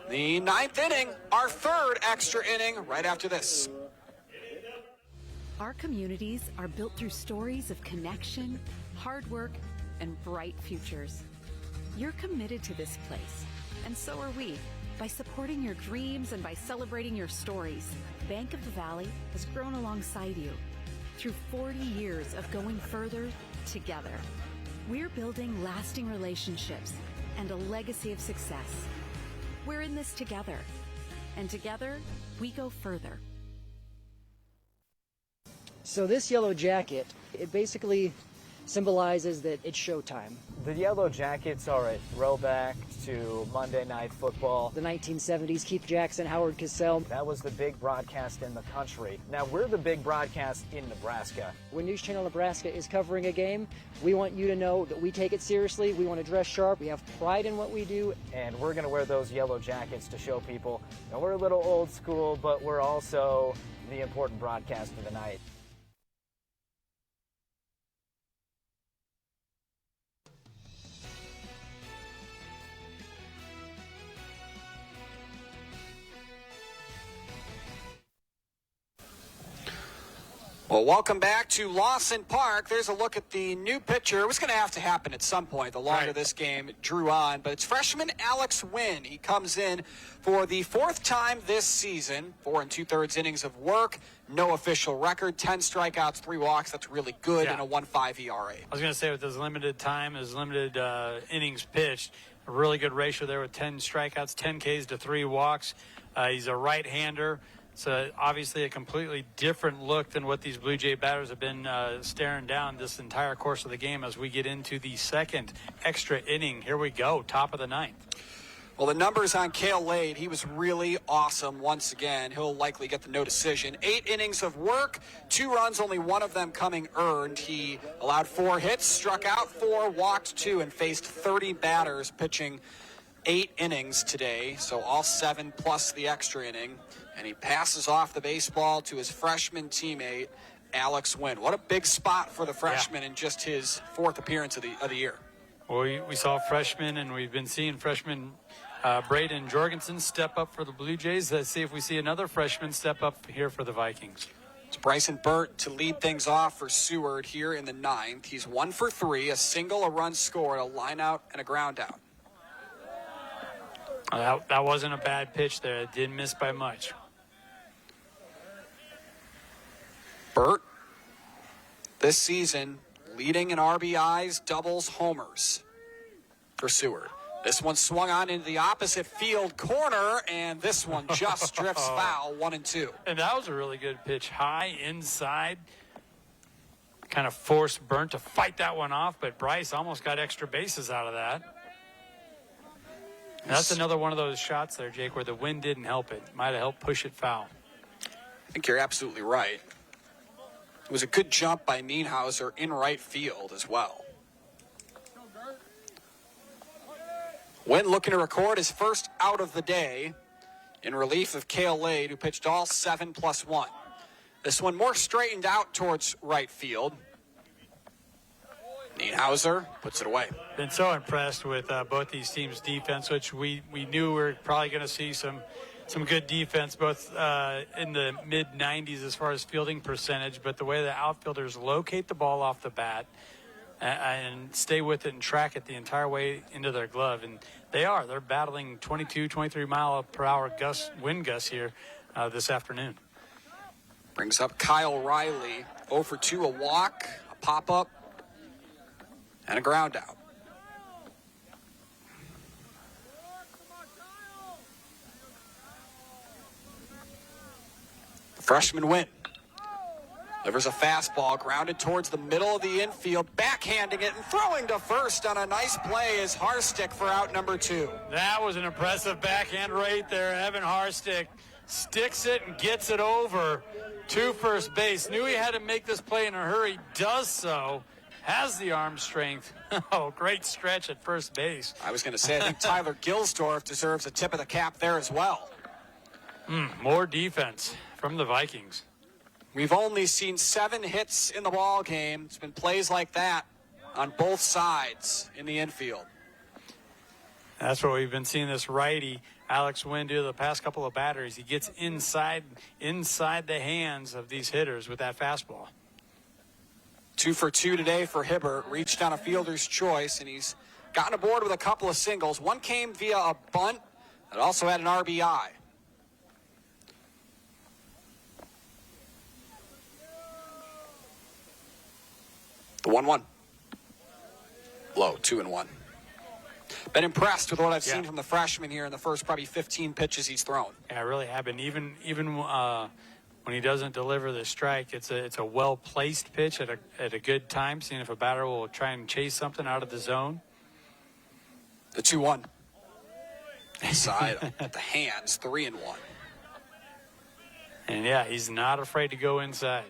S2: the 9th inning, our third extra inning, right after this.
S17: Our communities are built through stories of connection, hard work, and bright futures. You're committed to this place, and so are we. By supporting your dreams and by celebrating your stories, Bank of the Valley has grown alongside you through 40 years of going further together. We're building lasting relationships and a legacy of success. We're in this together, and together we go further.
S18: So this yellow jacket, it basically symbolizes that it's showtime.
S19: The Yellow Jackets are a throwback to Monday Night Football.
S18: The 1970s, Keith Jackson, Howard Cosell.
S19: That was the big broadcast in the country. Now we're the big broadcast in Nebraska.
S18: When News Channel Nebraska is covering a game, we want you to know that we take it seriously. We want to dress sharp. We have pride in what we do.
S19: And we're going to wear those yellow jackets to show people that we're a little old school, but we're also the important broadcast of the night.
S2: Well, welcome back to Lawson Park. There's a look at the new pitcher. It was going to have to happen at some point the longer this game drew on. But it's freshman Alex Wynn. He comes in for the 4th time this season. 4 2/3 innings of work. No official record. 10 strikeouts, 3 walks. That's really good in a 1.5 ERA.
S3: I was going to say with his limited time, his limited innings pitched, a really good ratio there with 10 strikeouts, 10 Ks to 3 walks. He's a right-hander. So obviously a completely different look than what these Blue Jay batters have been staring down this entire course of the game as we get into the second extra inning. Here we go, top of the 9th.
S2: Well, the numbers on Cale Lade, he was really awesome once again. He'll likely get the no decision. 8 innings of work, 2 runs, only 1 of them coming earned. He allowed 4 hits, struck out 4, walked 2, and faced 30 batters pitching 8 innings today, so all 7 plus the extra inning, and he passes off the baseball to his freshman teammate, Alex Wynn. What a big spot for the freshman in just his 4th appearance of the year.
S3: Well, we saw freshmen, and we've been seeing freshman Braden Jorgensen step up for the Blue Jays. Let's see if we see another freshman step up here for the Vikings.
S2: It's Bryson Burt to lead things off for Seward here in the 9th. He's 1 for 3, a single, a run scored, a line out, and a ground out.
S3: That wasn't a bad pitch there. It didn't miss by much.
S2: Burt, this season, leading in RBIs, doubles, homers for Seward. This one swung on into the opposite field corner, and this one just drifts foul, 1-2.
S3: And that was a really good pitch. High, inside. Kind of forced Burnt to fight that one off, but Bryce almost got extra bases out of that. And that's another one of those shots there, Jake, where the wind didn't help it. Might have helped push it foul.
S2: I think you're absolutely right. It was a good jump by Nienhauser in right field as well. Wynn looking to record his first out of the day in relief of Cale Lade, who pitched all 7+1. This one more straightened out towards right field. Nienhauser puts it away.
S3: Been so impressed with both these teams' defense, which we knew we were probably going to see some good defense, both in the mid-90s as far as fielding percentage, but the way the outfielders locate the ball off the bat and stay with it and track it the entire way into their glove. And they're battling 22, 23 mile per hour wind gusts here this afternoon.
S2: Brings up Kyle Riley, 0 for 2, a walk, a pop-up, and a ground out. The freshman Wynn delivers a fastball grounded towards the middle of the infield, backhanding it and throwing to first on a nice play is Harstick for out number 2.
S3: That was an impressive backhand right there. Evan Harstick sticks it and gets it over to first base. Knew he had to make this play in a hurry, does so. Has the arm strength. Oh, great stretch at first base.
S2: I was going to say, I think Tyler Gilsdorf deserves a tip of the cap there as well.
S3: More defense from the Vikings.
S2: We've only seen 7 hits in the ball game. It's been plays like that on both sides in the infield.
S3: That's what we've been seeing this righty, Alex Wynn, do the past couple of batteries. He gets inside the hands of these hitters with that fastball.
S2: 2 for 2 today for Hibbert. Reached on a fielder's choice, and he's gotten aboard with a couple of singles. One came via a bunt that also had an RBI. The 1-1. Low, 2-1. Been impressed with what I've seen from the freshman here in the first probably 15 pitches he's thrown.
S3: Yeah, I really have been. Even when he doesn't deliver the strike, it's a well-placed pitch at a good time, seeing if a batter will try and chase something out of the zone.
S2: The 2-1. Inside at the hands, 3-1.
S3: And yeah, he's not afraid to go inside.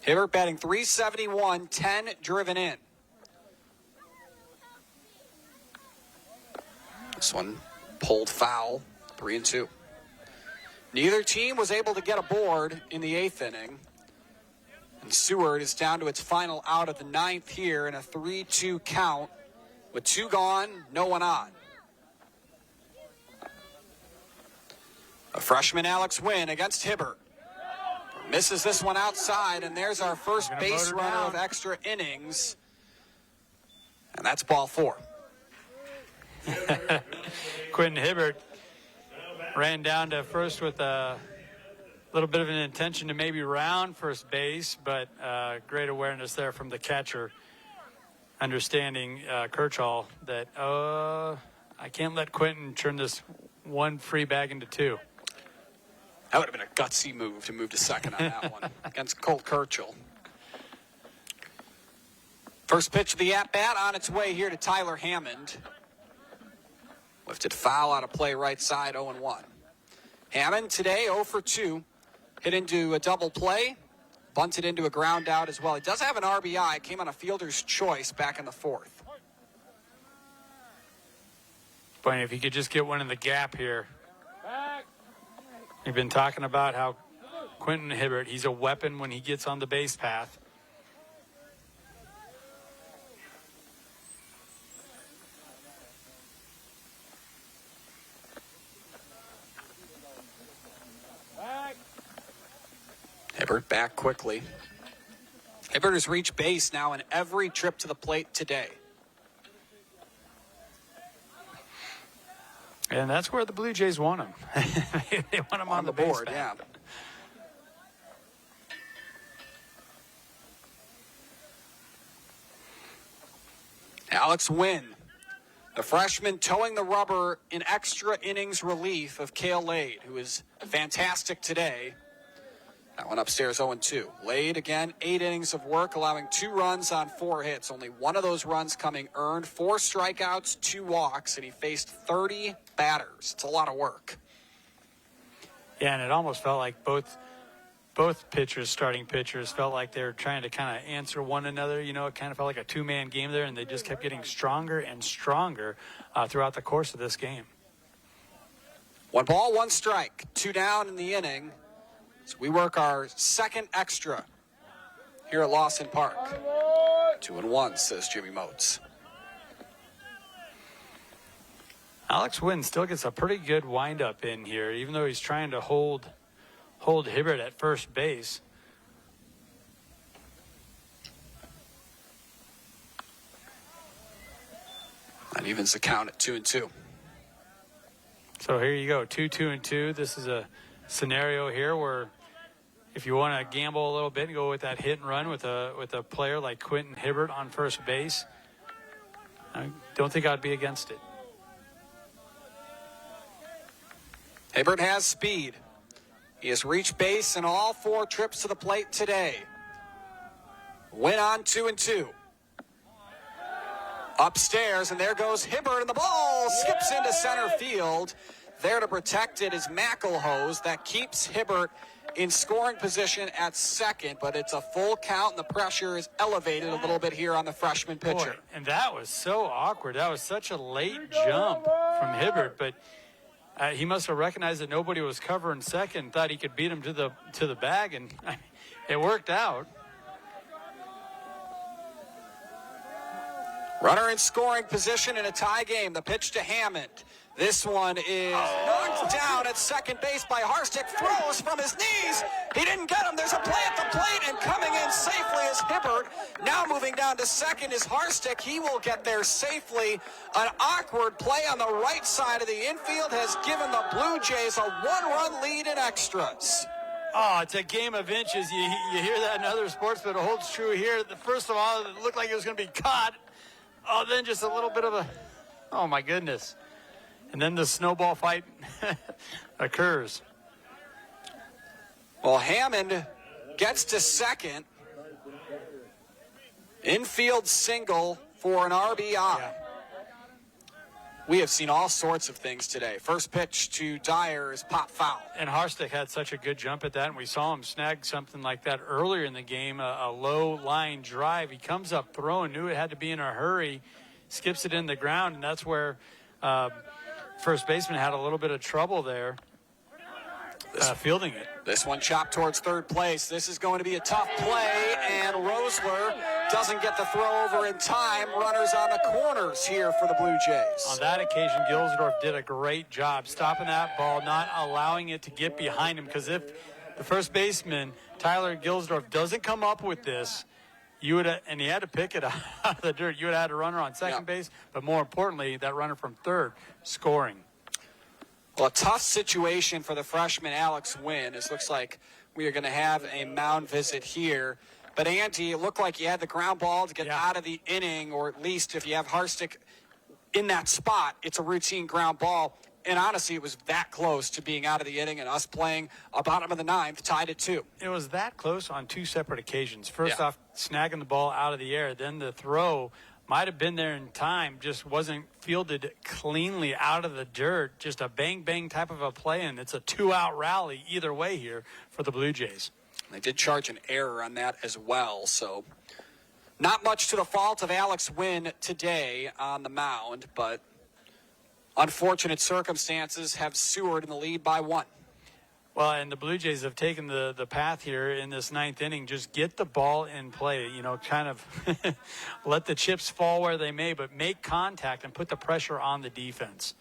S2: Hibbert batting .371, 10 driven in. This one pulled foul, 3-2. Neither team was able to get aboard in the 8th inning. And Seward is down to its final out of the 9th here in a 3-2 count with 2 gone, no one on. A freshman Alex Wynn against Hibbert. Misses this one outside, and there's our first base runner of extra innings. And that's ball 4.
S3: Quentin Hibbert ran down to first with a little bit of an intention to maybe round first base, but great awareness there from the catcher, understanding Kirchhoff that, I can't let Quentin turn this one free bag into 2.
S2: That would have been a gutsy move to move to second on that one against Colt Kirchhoff. First pitch of the at-bat on its way here to Tyler Hammond. Lifted foul out of play right side, 0-1. Hammond today 0 for 2. Hit into a double play, bunted into a ground out as well. He does have an RBI, came on a fielder's choice back in the 4th.
S3: But if he could just get one in the gap here. We've been talking about how Quentin Hibbert, he's a weapon when he gets on the base path.
S2: Hibbert back quickly. Hibbert has reached base now in every trip to the plate today.
S3: And that's where the Blue Jays want him. They want him on the board,
S2: yeah. Alex Wynn, the freshman towing the rubber in extra innings relief of Cale Lade, who is fantastic today. That one upstairs 0-2. Lade, again, 8 innings of work, allowing 2 runs on 4 hits. Only one of those runs coming earned, 4 strikeouts, 2 walks, and he faced 30 batters. It's a lot of work.
S3: Yeah, and it almost felt like both pitchers, starting pitchers, felt like they were trying to kind of answer one another. You know, it kind of felt like a 2-man game there, and they just kept getting stronger and stronger throughout the course of this game.
S2: 1 ball, 1 strike, 2 down in the inning. So we work our second extra here at Lawson Park. 2-1, says Jimmy Motes.
S3: Alex Wynn still gets a pretty good windup in here, even though he's trying to hold Hibbert at first base.
S2: That evens the count at 2-2.
S3: So here you go, 2-2. This is a scenario here where if you want to gamble a little bit and go with that hit and run with a player like Quentin Hibbert on first base, I don't think I'd be against it.
S2: Hibbert has speed. He has reached base in all 4 trips to the plate today. Win on 2-2. Upstairs, and there goes Hibbert, and the ball skips into center field. There to protect it is McElhose. That keeps Hibbert in scoring position at second, but it's a full count, and the pressure is elevated a little bit here on the freshman pitcher.
S3: Boy, and that was so awkward. That was such a late jump from Hibbert, but he must have recognized that nobody was covering second, thought he could beat him to the bag, and it worked out.
S2: Runner in scoring position in a tie game. The pitch to Hammond. This one is knocked down at second base by Harstick. Throws from his knees. He didn't get him. There's a play at the plate, and coming in safely is Hibbert. Now moving down to second is Harstick. He will get there safely. An awkward play on the right side of the infield has given the Blue Jays a 1-run lead in extras.
S3: Oh, it's a game of inches. You hear that in other sports, but it holds true here. First of all, it looked like it was going to be caught. Oh, then just a little bit of oh my goodness. And then the snowball fight occurs.
S2: Well, Hammond gets to second. Infield single for an RBI. Yeah. We have seen all sorts of things today. First pitch to Dyer is pop foul.
S3: And Harstick had such a good jump at that, and we saw him snag something like that earlier in the game, a low line drive. He comes up throwing, knew it had to be in a hurry, skips it in the ground, and that's where first baseman had a little bit of trouble there fielding it.
S2: This one chopped towards third place. This is going to be a tough play, and Rosler doesn't get the throw over in time. Runners on the corners here for the Blue Jays.
S3: On that occasion, Gilsdorf did a great job stopping that ball, not allowing it to get behind him, because if the first baseman, Tyler Gilsdorf, doesn't come up with this, you would, and he had to pick it out of the dirt, you would have had a runner on second base, but more importantly, that runner from third scoring.
S2: Well, a tough situation for the freshman Alex Wynn. It looks like we are going to have a mound visit here. But, Andy, it looked like you had the ground ball to get out of the inning, or at least if you have Harstick in that spot, it's a routine ground ball. And, honestly, it was that close to being out of the inning and us playing a bottom of the ninth, tied at 2.
S3: It was that close on 2 separate occasions. First off, snagging the ball out of the air. Then the throw might have been there in time, just wasn't fielded cleanly out of the dirt. Just a bang-bang type of a play, and it's a 2-out rally either way here for the Blue Jays.
S2: They did charge an error on that as well, so not much to the fault of Alex Wynn today on the mound, but unfortunate circumstances, have Seward in the lead by 1.
S3: Well, and the Blue Jays have taken the path here in this 9th inning. Just get the ball in play, kind of let the chips fall where they may, but make contact and put the pressure on the defense.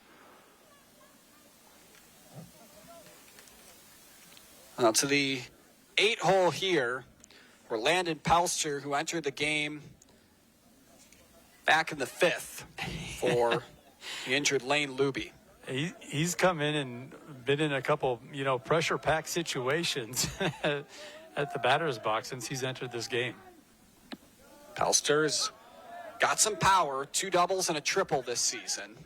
S2: Now to the 8-hole here, where Landon Pelster, who entered the game back in the 5th for the injured Lane Luby.
S3: He's come in and been in a couple, pressure-packed situations at the batter's box since he's entered this game.
S2: Pelster's got some power, 2 doubles and a triple this season.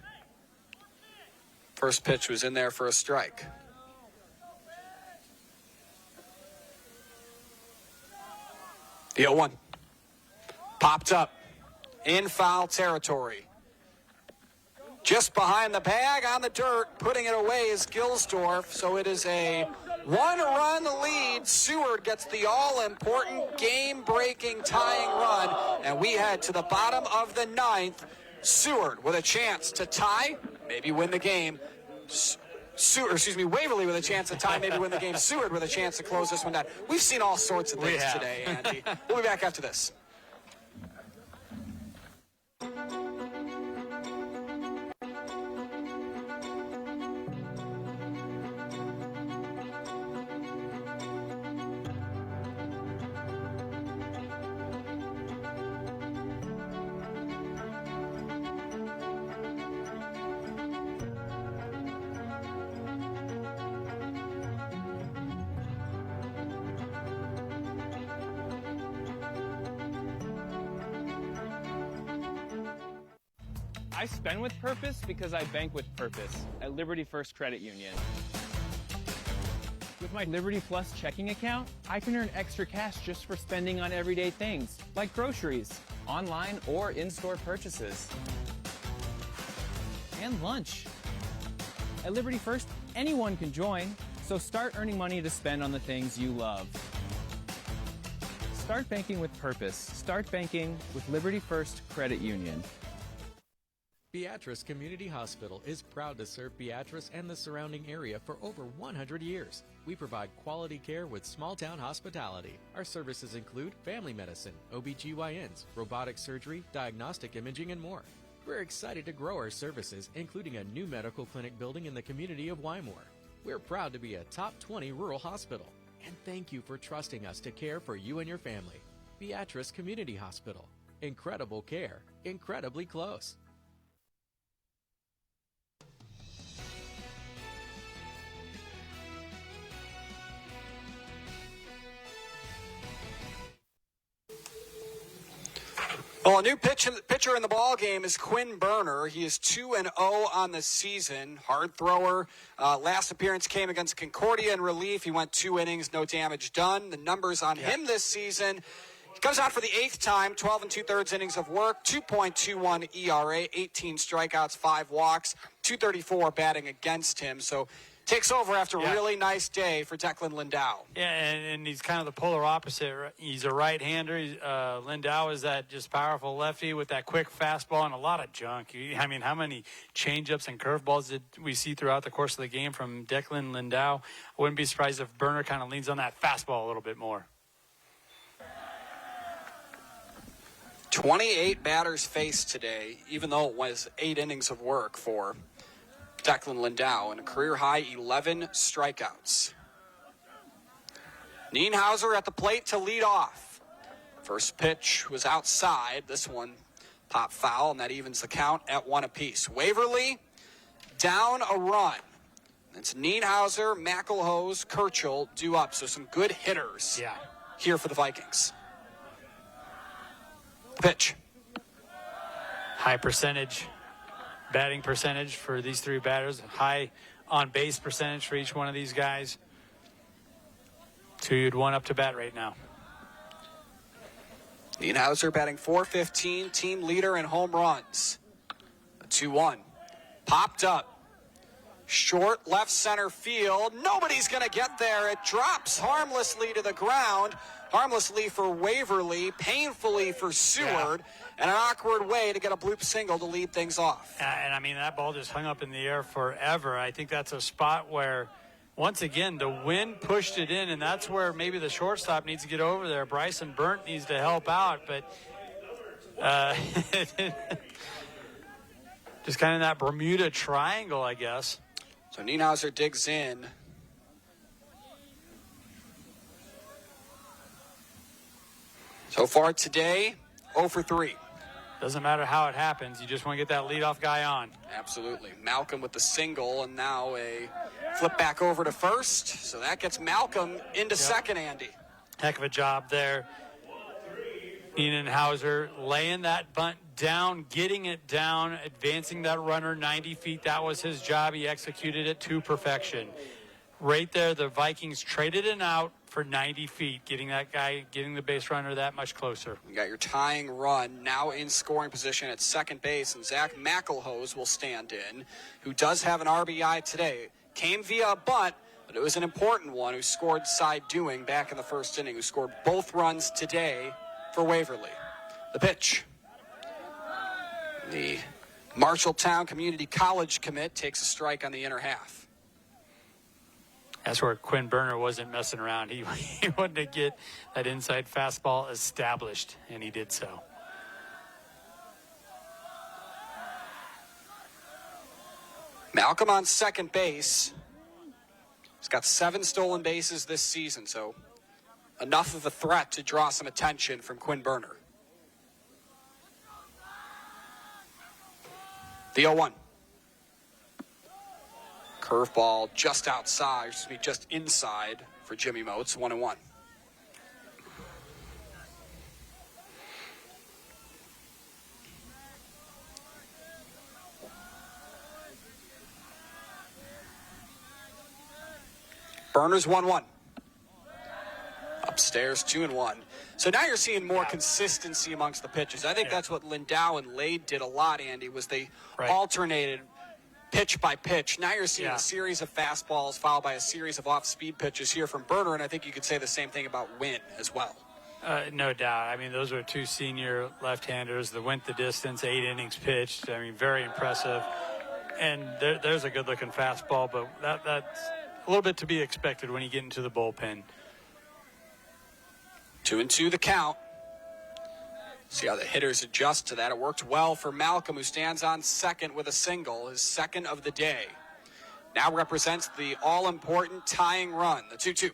S2: First pitch was in there for a strike. The 0-1. Popped up in foul territory. Just behind the bag on the dirt, putting it away is Gilsdorf. So it is a 1-run lead. Seward gets the all-important game-breaking tying run. And we head to the bottom of the 9th. Seward with a chance to tie, maybe win the game. Waverly with a chance to tie, maybe win the game. Seward with a chance to close this one down. We've seen all sorts of things today, Andy. We'll be back after this.
S13: I spend with purpose because I bank with purpose at Liberty First Credit Union. With my Liberty Plus checking account, I can earn extra cash just for spending on everyday things, like groceries, online or in-store purchases, and lunch. At Liberty First, anyone can join, so start earning money to spend on the things you love. Start banking with purpose. Start banking with Liberty First Credit Union.
S8: Beatrice Community Hospital is proud to serve Beatrice and the surrounding area for over 100 years. We provide quality care with small-town hospitality. Our services include family medicine, OBGYNs, robotic surgery, diagnostic imaging, and more. We're excited to grow our services, including a new medical clinic building in the community of Wymore. We're proud to be a top 20 rural hospital. And thank you for trusting us to care for you and your family. Beatrice Community Hospital. Incredible care. Incredibly close.
S2: Well, a new pitcher in the ball game is Quinn Berner. He is 2-0 on the season. Hard thrower. Last appearance came against Concordia in relief. He went 2 innings, no damage done. The numbers on him this season: he comes out for the 8th time, 12 2/3 innings of work, 2.21 ERA, 18 strikeouts, 5 walks, 234 batting against him. So takes over after a really nice day for Declan Lindau.
S3: Yeah, and he's kind of the polar opposite. He's a right-hander. Lindau is that just powerful lefty with that quick fastball and a lot of junk. I mean, how many changeups and curveballs did we see throughout the course of the game from Declan Lindau? I wouldn't be surprised if Berner kind of leans on that fastball a little bit more.
S2: 28 batters faced today, even though it was 8 innings of work for Declan Lindau, and a career-high 11 strikeouts. Nienhauser at the plate to lead off. First pitch was outside. This one popped foul, and that evens the count at 1 apiece. Waverly down a run. It's Nienhauser, McElhose, Kirchhoff due up, so some good hitters here for the Vikings. Pitch.
S3: High percentage. Batting percentage for these 3 batters, high on-base percentage for each one of these guys. 2 you'd want up to bat right now.
S2: Nienhauser batting .415, team leader in home runs. A 2-1. Popped up. Short left center field. Nobody's going to get there. It drops harmlessly to the ground. Harmlessly for Waverly, painfully for Seward, and an awkward way to get a bloop single to lead things off.
S3: And I mean, that ball just hung up in the air forever. I think that's a spot where, once again, the wind pushed it in, and that's where maybe the shortstop needs to get over there. Bryson Burnt needs to help out, but just kind of that Bermuda Triangle, I guess.
S2: So Nienhauser digs in. So far today, 0 for 3.
S3: Doesn't matter how it happens. You just want to get that leadoff guy on.
S2: Absolutely. Malcolm with the single, and now a flip back over to first. So that gets Malcolm into second, Andy.
S3: Heck of a job there. Nienhauser laying that bunt down, getting it down, advancing that runner 90 feet. That was his job. He executed it to perfection. Right there, the Vikings traded an out for 90 feet, getting that guy, getting the base runner that much closer.
S2: You got your tying run now in scoring position at second base, and Zach McElhose will stand in, who does have an RBI today. Came via a bunt, but it was an important one, who scored Cy Dewing back in the first inning, who scored both runs today for Waverly. The pitch. The Marshalltown Community College commit takes a strike on the inner half.
S3: That's where Quinn Berner wasn't messing around. He wanted to get that inside fastball established, and he did so.
S2: Malcolm on second base. He's got 7 stolen bases this season, so enough of a threat to draw some attention from Quinn Berner. The 0-1. Curveball just outside, just inside for Jimmy Motes, 1-1. Burners 1-1. Upstairs 2-1. So now you're seeing more consistency amongst the pitches. I think that's what Lindau and Lade did a lot, Andy, was they alternated pitch by pitch. Now you're seeing a series of fastballs followed by a series of off-speed pitches here from Berner, and I think you could say the same thing about Wynn as well.
S3: No doubt. I mean, those are 2 senior left-handers that went the distance, 8 innings pitched. I mean, very impressive. And there's a good-looking fastball, but that's a little bit to be expected when you get into the bullpen.
S2: 2-2 the count. See how the hitters adjust to that. It worked well for Malcolm, who stands on second with a single, his second of the day. Now represents the all-important tying run, the 2-2.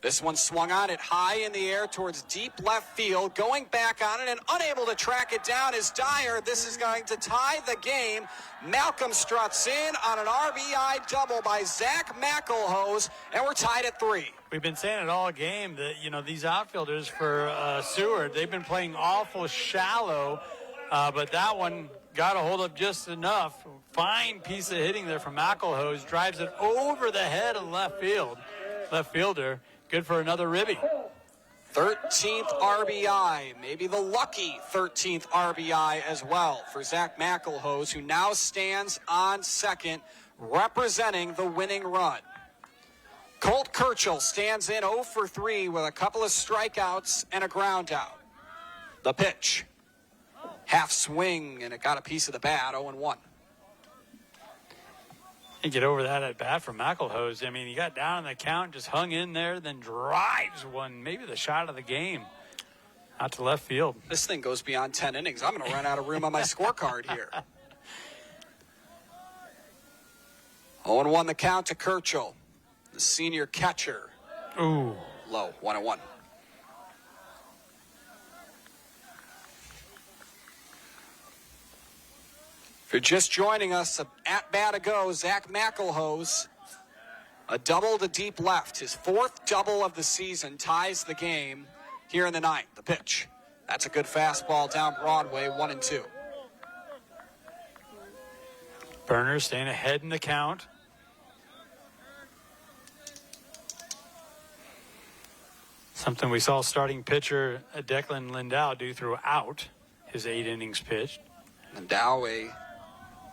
S2: This one swung on it high in the air towards deep left field. Going back on it and unable to track it down is Dyer. This is going to tie the game. Malcolm struts in on an RBI double by Zach McElhose, and we're tied at 3.
S3: We've been saying it all game that, these outfielders for Seward, they've been playing awful shallow, but that one got a hold of just enough. Fine piece of hitting there from McElhose. Drives it over the head of left field. Left fielder. Good for another ribby.
S2: 13th RBI, maybe the lucky 13th RBI as well for Zach McElhose, who now stands on second, representing the winning run. Colt Kirchhoff stands in 0 for 3 with a couple of strikeouts and a ground out. The pitch. Half swing, and it got a piece of the bat, 0-1.
S3: And get over that at bat from McElhose. I mean, he got down on the count, just hung in there, then drives one, maybe the shot of the game, out to left field.
S2: This thing goes beyond 10 innings. I'm going to run out of room on my scorecard here. 0-1 the count to Kirchhoff, the senior catcher.
S3: Ooh.
S2: Low, 1-1. If you're just joining us, at bat ago, Zach McElhose, a double to deep left. His 4th double of the season ties the game here in the 9th. The pitch. That's a good fastball down Broadway, 1-2.
S3: Berner staying ahead in the count. Something we saw starting pitcher Declan Lindau do throughout his 8 innings pitched.
S2: Lindau, a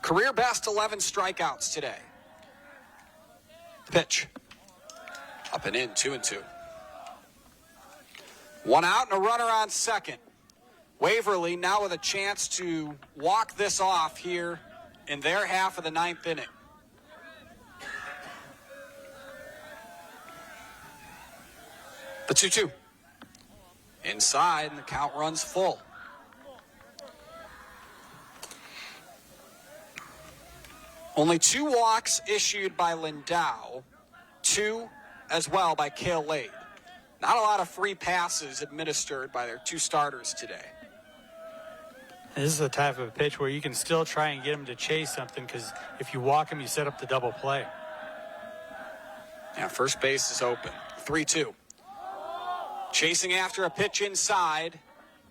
S2: career best 11 strikeouts today. Pitch. Up and in, 2-2. One out and a runner on second. Waverly now with a chance to walk this off here in their half of the ninth inning. The 2-2. Inside, and the count runs full. Only 2 walks issued by Lindau, 2 as well by Cale Lade. Not a lot of free passes administered by their 2 starters today.
S3: This is the type of pitch where you can still try and get him to chase something, because if you walk him, you set up the double play.
S2: Yeah, first base is open. 3-2. Chasing after a pitch inside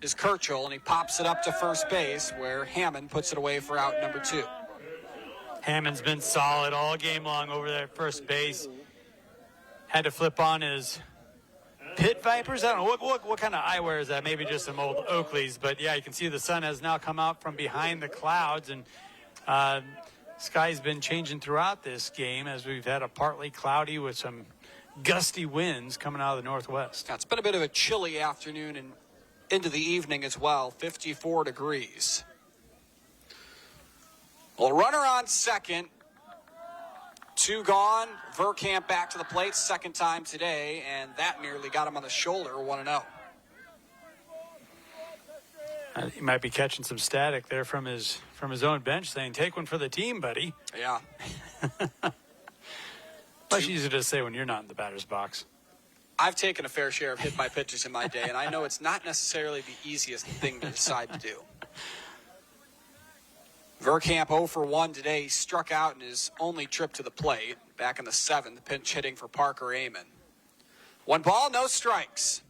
S2: is Kirchhoff, and he pops it up to first base, where Hammond puts it away for out number 2.
S3: Hammond's been solid all game long over there at first base. Had to flip on his pit vipers. I don't know what kind of eyewear is that. Maybe just some old Oakleys. But yeah, you can see the sun has now come out from behind the clouds, and sky's been changing throughout this game as we've had a partly cloudy with some gusty winds coming out of the northwest.
S2: Yeah, it's been a bit of a chilly afternoon and into the evening as well. 54 degrees. Well, runner on second. 2 gone. Verkamp back to the plate, second time today, and that nearly got him on the shoulder, 1-0.
S3: He might be catching some static there from his own bench saying, "Take one for the team, buddy."
S2: Yeah.
S3: Much easier to say when you're not in the batter's box.
S2: I've taken a fair share of hit by pitches in my day, and I know it's not necessarily the easiest thing to decide to do. Verkamp 0 for 1 today. He struck out in his only trip to the plate. Back in the 7th, pinch hitting for Parker Amon. 1 ball, no strikes.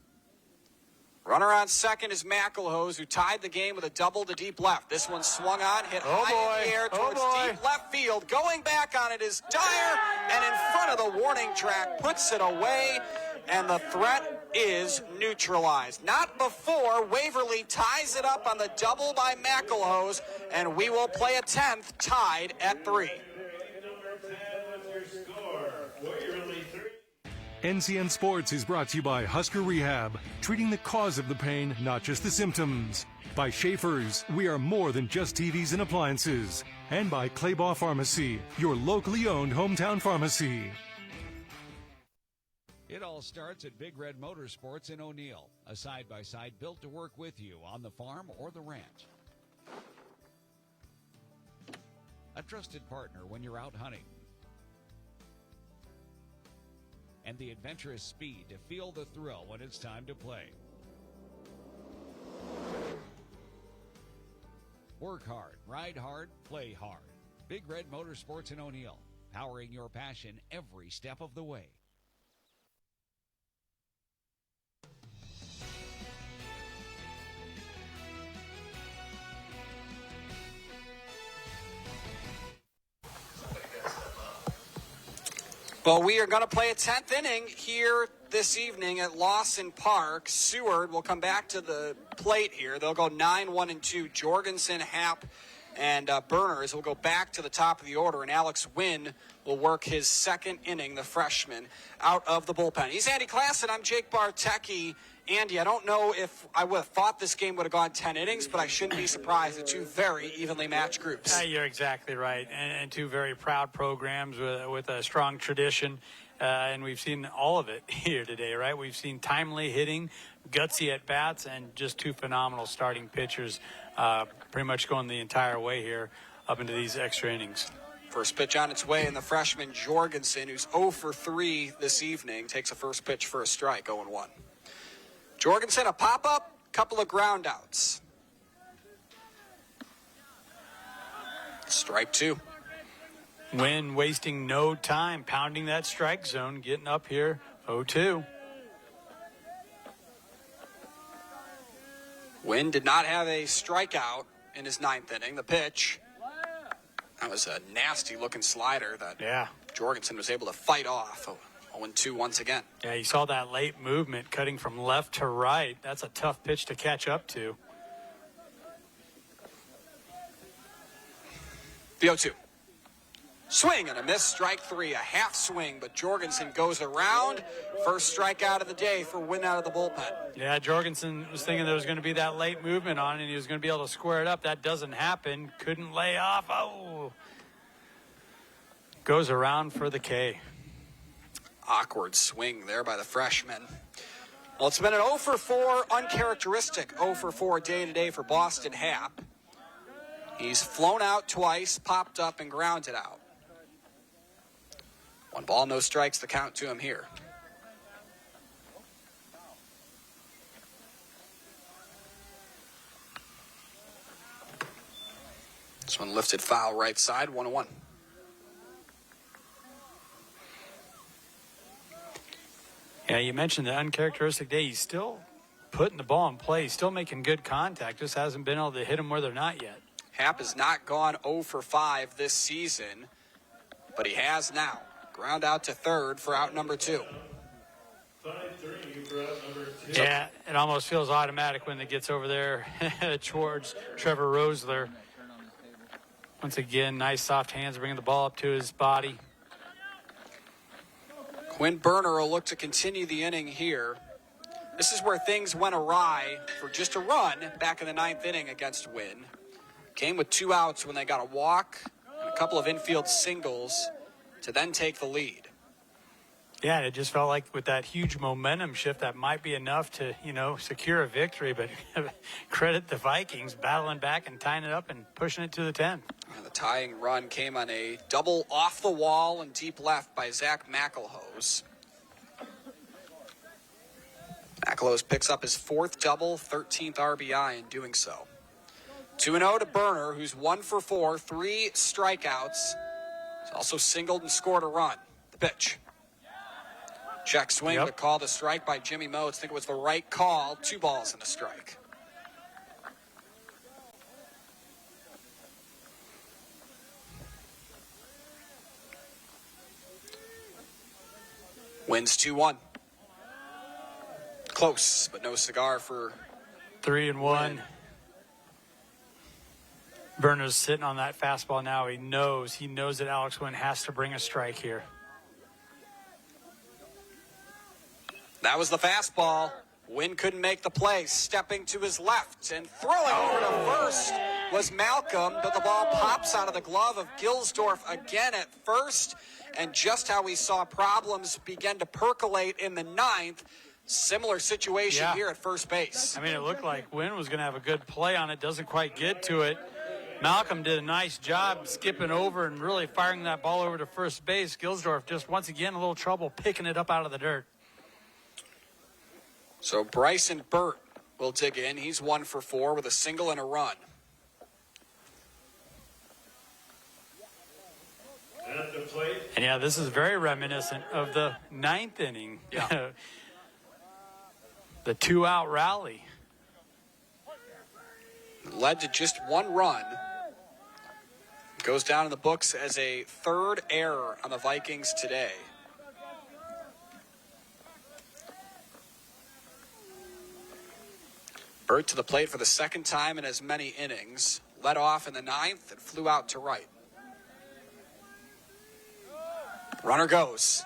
S2: Runner on second is McElhose, who tied the game with a double to deep left. This one swung on, hit high in the air towards deep left field. Going back on it is Dyer, and in front of the warning track, puts it away, and the threat is neutralized. Not before Waverly ties it up on the double by McElhose, and we will play a 10th tied at 3.
S1: NCN Sports is brought to you by Husker Rehab, treating the cause of the pain, not just the symptoms. By Schaefer's, we are more than just TVs and appliances. And by Claybaugh Pharmacy, your locally owned hometown pharmacy.
S4: It all starts at Big Red Motorsports in O'Neill, a side-by-side built to work with you on the farm or the ranch. A trusted partner when you're out hunting. And the adventurous speed to feel the thrill when it's time to play. Work hard, ride hard, play hard. Big Red Motorsports in O'Neill, powering your passion every step of the way.
S2: Well, we are going to play a 10th inning here this evening at Lawson Park. Seward will come back to the plate here. They'll go 9-1-2. Jorgensen, Happ, and Berners will go back to the top of the order, and Alex Wynn will work his 2nd inning, the freshman, out of the bullpen. He's Andy Klassen. I'm Jake Bartecki. Andy, I don't know if I would have thought this game would have gone 10 innings, but I shouldn't be surprised at 2 very evenly matched groups.
S3: You're exactly right, and 2 very proud programs with a strong tradition, and we've seen all of it here today, right? We've seen timely hitting, gutsy at-bats, and just 2 phenomenal starting pitchers pretty much going the entire way here up into these extra innings.
S2: First pitch on its way, and the freshman Jorgensen, who's 0 for 3 this evening, takes a first pitch for a strike, 0-1. Jorgensen, a pop-up, couple of ground outs. Strike 2.
S3: Wynn wasting no time, pounding that strike zone, getting up here, 0-2.
S2: Wynn did not have a strikeout in his 9th inning. The pitch, that was a nasty-looking slider that Jorgensen was able to fight off. 0-2 once again.
S3: Yeah, you saw that late movement cutting from left to right. That's a tough pitch to catch up to.
S2: The 0-2. Swing and a miss, strike three, a half swing, but Jorgensen goes around. First strikeout of the day for Wynn out of the bullpen.
S3: Yeah, Jorgensen was thinking there was going to be that late movement on it, and he was going to be able to square it up. That doesn't happen. Couldn't lay off. Oh. Goes around for the K.
S2: Awkward swing there by the freshman. Well, it's been an 0 for 4, uncharacteristic 0 for 4 day-to-day for Boston Happ. He's flown out twice, popped up, and grounded out. 1 ball, no strikes, the count to him here. This one lifted foul right side, 1-1.
S3: Yeah, you mentioned the uncharacteristic day. He's still putting the ball in play. He's still making good contact. Just hasn't been able to hit them where they're not yet.
S2: Happ has not gone 0 for 5 this season, but he has now. Ground out to third for out number 2.
S3: Yeah, it almost feels automatic when it gets over there towards Trevor Rosler. Once again, nice soft hands bringing the ball up to his body.
S2: Quinn Berner will look to continue the inning here. This is where things went awry for just a run back in the 9th inning against Wynn. Came with 2 outs when they got a walk and a couple of infield singles to then take the lead.
S3: Yeah, it just felt like with that huge momentum shift, that might be enough to, secure a victory. But credit the Vikings battling back and tying it up and pushing it to the 10.
S2: And the tying run came on a double off the wall and deep left by Zach McElhose. McElhose picks up his 4th double, 13th RBI in doing so. 2-0 to Berner, who's 1 for 4, 3 strikeouts. He's also singled and scored a run. The pitch. Check swing, but called a strike by Jimmy Motes. I think it was the right call. 2 balls and a strike. Wins 2-1. Close, but no cigar for
S3: 3-1. Berner's sitting on that fastball now. He knows that Alex Wynn has to bring a strike here.
S2: That was the fastball. Wynn couldn't make the play. Stepping to his left and throwing over to first was Malcolm, but the ball pops out of the glove of Gilsdorf again at first. And just how we saw problems begin to percolate in the 9th, similar situation here at first base.
S3: I mean, it looked like Wynn was going to have a good play on it. Doesn't quite get to it. Malcolm did a nice job skipping over and really firing that ball over to first base. Gilsdorf just once again a little trouble picking it up out of the dirt.
S2: So Bryson Burt will dig in. He's 1 for 4 with a single and a run.
S3: And yeah, this is very reminiscent of the 9th inning.
S2: Yeah.
S3: The 2-out rally.
S2: Led to just 1 run. Goes down in the books as a 3rd error on the Vikings today. Burt to the plate for the 2nd time in as many innings. Led off in the 9th and flew out to right. Runner goes.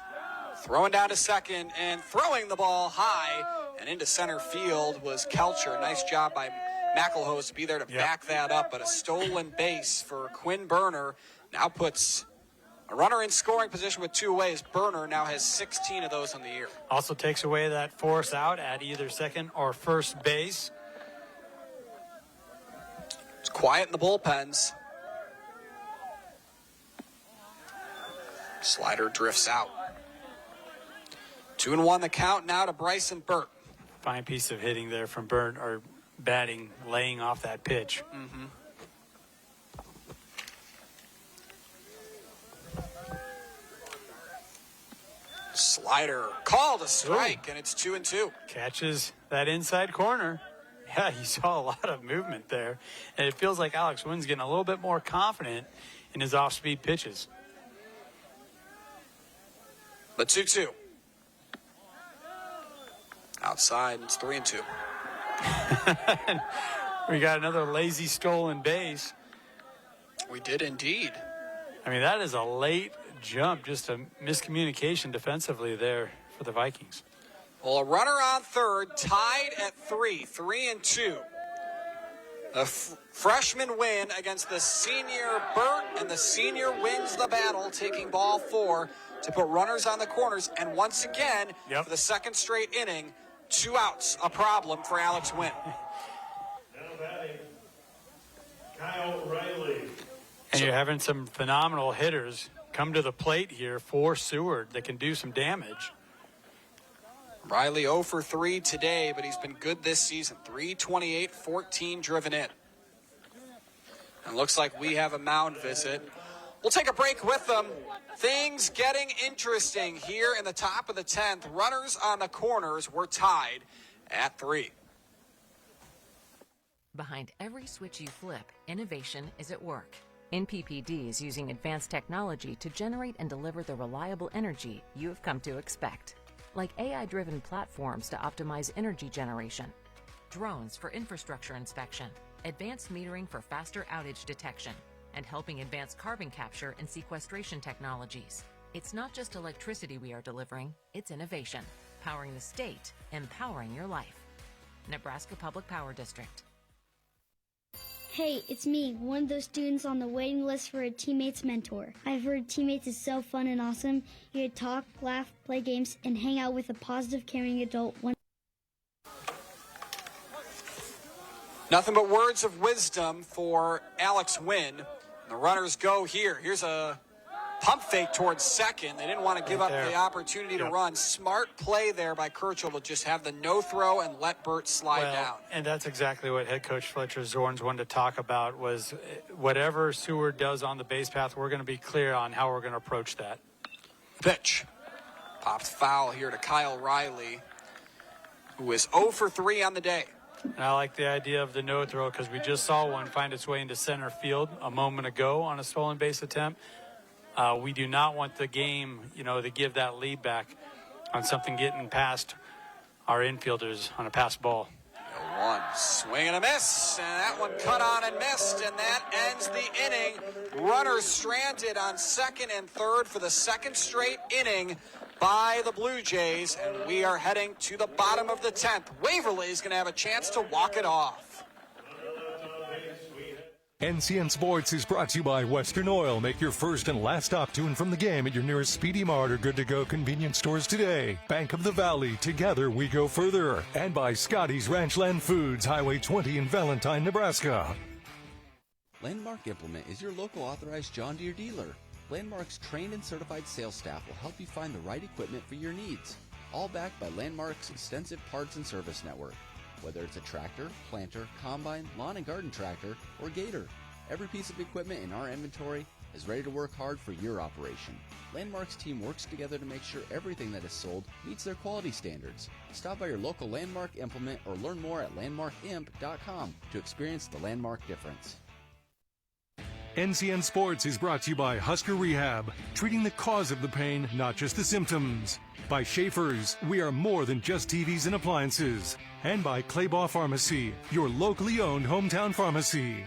S2: Throwing down to second and throwing the ball high and into center field was Kelcher. Nice job by McElhose to be there to back that up. But a stolen base for Quinn Berner now puts a runner in scoring position with 2 away. As Berner now has 16 of those on the year.
S3: Also takes away that force out at either second or first base.
S2: It's quiet in the bullpens. Slider drifts out. 2-1 the count now to Bryson Burt.
S3: Fine piece of hitting there from Burt, or batting, laying off that pitch.
S2: Mm-hmm. Slider called a strike, and it's 2-2.
S3: Catches that inside corner. Yeah, you saw a lot of movement there. And it feels like Alex Wynn's getting a little bit more confident in his off-speed pitches.
S2: The 2-2. Outside, it's 3-2.
S3: We got another lazy stolen base.
S2: We did indeed.
S3: I mean, that is a late jump, just a miscommunication defensively there for the Vikings.
S2: Well, a runner on third, tied at 3-2. A freshman win against the senior Burt, and the senior wins the battle, taking ball 4 to put runners on the corners. And once again, for the second straight inning, 2 outs, a problem for Alex Wynn.
S20: Now batting, Kyle Riley.
S3: And you're having some phenomenal hitters come to the plate here for Seward that can do some damage.
S2: Riley 0 for 3 today, but he's been good this season. 328, 14 driven in. And looks like we have a mound visit. We'll take a break with them. Things getting interesting here in the top of the 10th. Runners on the corners were tied at 3.
S21: Behind every switch you flip, innovation is at work. NPPD is using advanced technology to generate and deliver the reliable energy you have come to expect. Like AI-driven platforms to optimize energy generation, drones for infrastructure inspection, advanced metering for faster outage detection, and helping advance carbon capture and sequestration technologies. It's not just electricity we are delivering, it's innovation, powering the state, empowering your life. Nebraska Public Power District.
S14: Hey, it's me, one of those students on the waiting list for a teammate's mentor. I've heard teammates is so fun and awesome. You get to talk, laugh, play games, and hang out with a positive, caring adult.
S2: Nothing but words of wisdom for Alex Wynn. The runners go here. Here's a pump fake towards second. They didn't want to give up the opportunity to run. Smart play there by Kirchhoff to just have the no throw and let Burt slide down.
S3: And that's exactly what head coach Fletcher Zorns wanted to talk about, was whatever Seward does on the base path, we're going to be clear on how we're going to approach that.
S2: Pitch. Popped foul here to Kyle Riley, who is 0 for 3 on the day.
S3: And I like the idea of the no throw because we just saw one find its way into center field a moment ago on a stolen base attempt. We do not want the game, to give that lead back on something getting past our infielders on a pass ball.
S2: 1 swing and a miss, and that one cut on and missed, and that ends the inning. Runners stranded on second and third for the second straight inning by the Blue Jays, and we are heading to the bottom of the 10th. Waverly is going to have a chance to walk it off.
S1: NCN Sports is brought to you by Western Oil. Make your first and last stop to and from the game at your nearest Speedy Mart or Good to Go convenience stores today. Bank of the Valley, together we go further. And by Scotty's Ranchland Foods, Highway 20 in Valentine, Nebraska.
S22: Landmark Implement is your local authorized John Deere dealer. Landmark's trained and certified sales staff will help you find the right equipment for your needs. All backed by Landmark's extensive parts and service network. Whether it's a tractor, planter, combine, lawn and garden tractor, or gator, every piece of equipment in our inventory is ready to work hard for your operation. Landmark's team works together to make sure everything that is sold meets their quality standards. Stop by your local Landmark Implement or learn more at landmarkimp.com to experience the Landmark difference.
S1: NCN Sports is brought to you by Husker Rehab, treating the cause of the pain, not just the symptoms. By Schaefer's, we are more than just TVs and appliances. And by Claybaugh Pharmacy, your locally owned hometown pharmacy.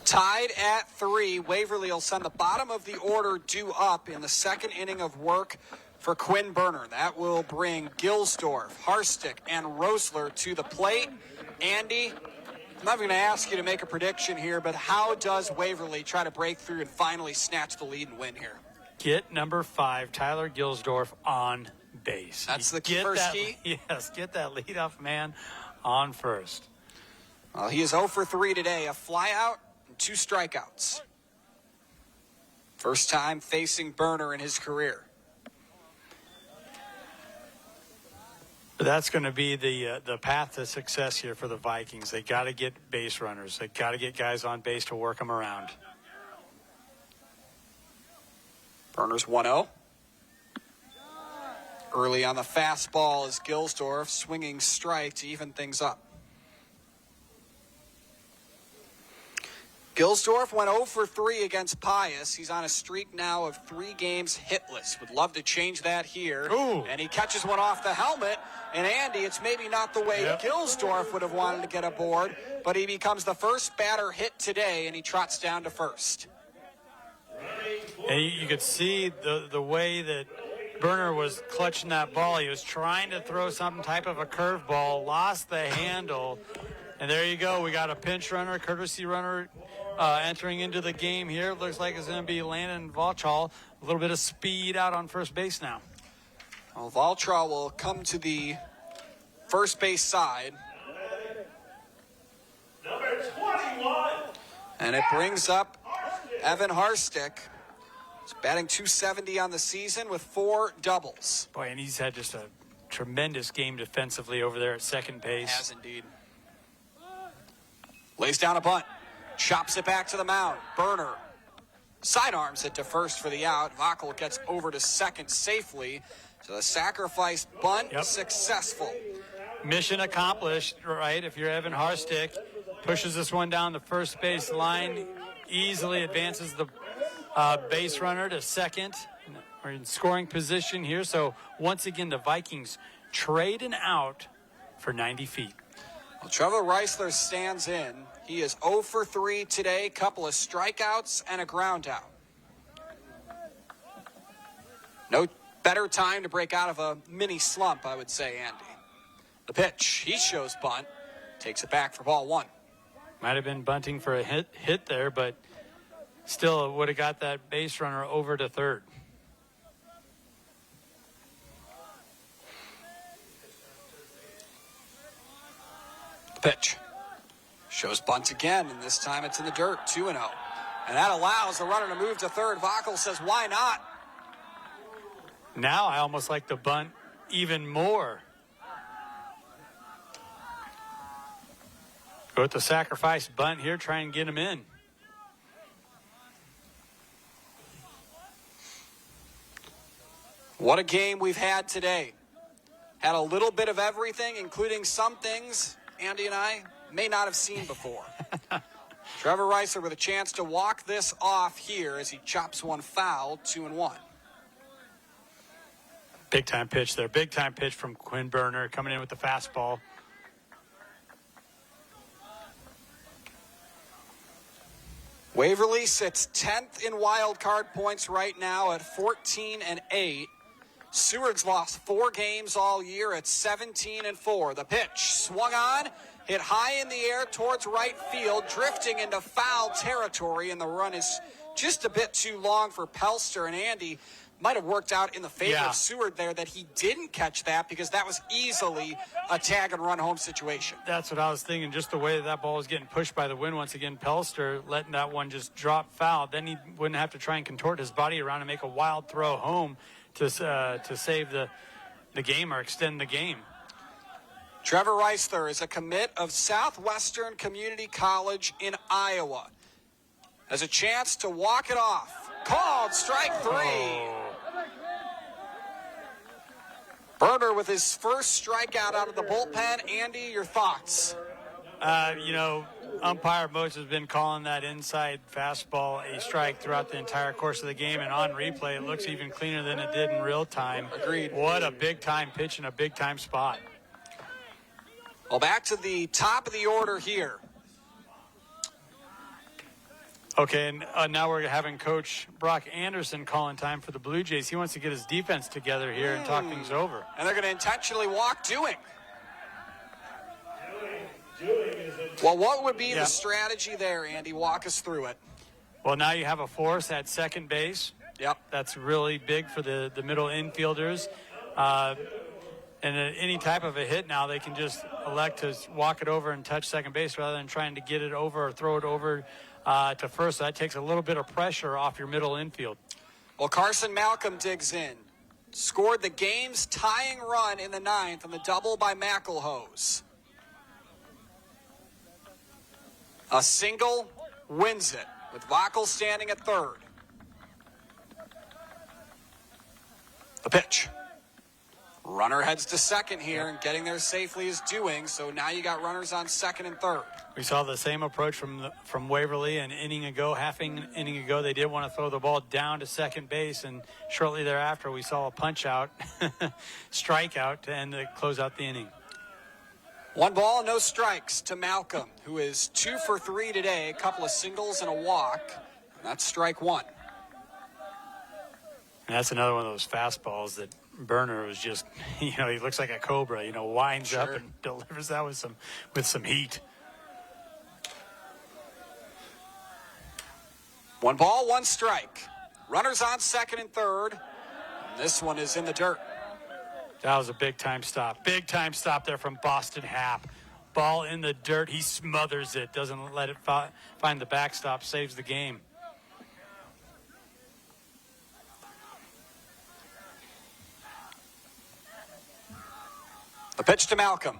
S2: Tied at 3, Waverly will send the bottom of the order due up in the second inning of work for Quinn Berner. That will bring Gilsdorf, Harstick, and Rosler to the plate. Andy, I'm not even going to ask you to make a prediction here, but how does Waverly try to break through and finally snatch the lead and win here?
S3: Get number 5, Tyler Gilsdorf, on base.
S2: That's the first key?
S3: Yes, get that leadoff man on first.
S2: Well, he is 0 for 3 today, a flyout and 2 strikeouts. First time facing Berner in his career.
S3: That's going to be the path to success here for the Vikings. They got to get base runners. They got to get guys on base to work them around.
S2: Berner's 1-0. Early on the fastball is Gilsdorf swinging strike to even things up. Gilsdorf went 0 for 3 against Pius. He's on a streak now of 3 games hitless. Would love to change that here.
S3: Ooh.
S2: And he catches one off the helmet. And Andy, it's maybe not the way Gilsdorf would have wanted to get aboard, but he becomes the first batter hit today, and he trots down to first.
S3: And you could see the way that Berner was clutching that ball. He was trying to throw some type of a curveball, lost the handle, and there you go. We got a pinch runner, courtesy runner entering into the game here. Looks like it's going to be Landon Valchal. A little bit of speed out on first base now.
S2: Well, Valchal will come to the first base side.
S20: Number 21.
S2: And it brings up Evan Harstick. He's batting .270 on the season with 4 doubles.
S3: Boy, and he's had just a tremendous game defensively over there at second base.
S2: Has indeed. Lays down a bunt. Chops it back to the mound. Berner sidearms it to first for the out. Vackel gets over to second safely. So the sacrifice bunt successful.
S3: Mission accomplished, right? If you're Evan Harstick, pushes this one down the first base line, easily advances the base runner to second. We're in scoring position here. So once again, the Vikings trade an out for 90 feet.
S2: Well, Trevor Reisler stands in. He is 0 for 3 today. Couple of strikeouts and a ground out. No better time to break out of a mini slump, I would say, Andy. The pitch. He shows bunt. Takes it back for ball 1.
S3: Might have been bunting for a hit there, but still would have got that base runner over to third.
S2: Pitch. Shows bunt again, and this time it's in the dirt, 2-0. And that allows the runner to move to third. Vackel says, why not?
S3: Now I almost like the bunt even more. Go with the sacrifice bunt here, try and get him in.
S2: What a game we've had today. Had a little bit of everything, including some things Andy and I may not have seen before. Trevor Reisler with a chance to walk this off here as he chops one foul, 2-1.
S3: Big time pitch there. Big time pitch from Quinn Berner coming in with the fastball.
S2: Waverly sits 10th in wild card points right now at 14-8. Seward's lost 4 games all year at 17-4. The pitch swung on, hit high in the air towards right field, drifting into foul territory, and the run is just a bit too long for Pelster. And Andy, might have worked out in the favor of Seward there that he didn't catch that, because that was easily a tag and run home situation.
S3: That's what I was thinking, just the way that ball was getting pushed by the wind. Once again, Pelster letting that one just drop foul. Then he wouldn't have to try and contort his body around and make a wild throw home to save the game or extend the game.
S2: Trevor Reisler is a commit of Southwestern Community College in Iowa. Has a chance to walk it off. Called strike 3. Berner with his first strikeout out of the bullpen. Andy, your thoughts?
S3: Umpire Moach has been calling that inside fastball a strike throughout the entire course of the game, and on replay, it looks even cleaner than it did in real time.
S2: Agreed.
S3: What a big-time pitch in a big-time spot.
S2: Well, back to the top of the order here.
S3: Okay, and now we're having Coach Brock Anderson calling time for the Blue Jays. He wants to get his defense together here and talk things over.
S2: And they're going to intentionally walk Dewing. Well, what would be the strategy there, Andy? Walk us through it.
S3: Well, now you have a force at second base.
S2: Yep.
S3: That's really big for the middle infielders. And any type of a hit now, they can just elect to walk it over and touch second base rather than trying to get it over or throw it over to first. So that takes a little bit of pressure off your middle infield.
S2: Well, Carson Malcolm digs in. Scored the game's tying run in the 9th on the double by McElhose. A single wins it, with Vackel standing at third. The pitch. Runner heads to second here, and getting there safely is doing. So now you got runners on second and third.
S3: We saw the same approach from Waverly an half inning ago. They did want to throw the ball down to second base, and shortly thereafter we saw a punch-out, strikeout to close out the inning.
S2: 1 ball, no strikes to Malcolm, who is 2 for 3 today, a couple of singles and a walk. And that's strike 1.
S3: And that's another one of those fastballs that Burner was just, he looks like a cobra, winds up and delivers that with some heat.
S2: 1 ball, 1 strike. Runners on second and third. And this one is in the dirt.
S3: That was a big-time stop. Big-time stop there from Boston Happ. Ball in the dirt. He smothers it. Doesn't let it find the backstop. Saves the game.
S2: The pitch to Malcolm.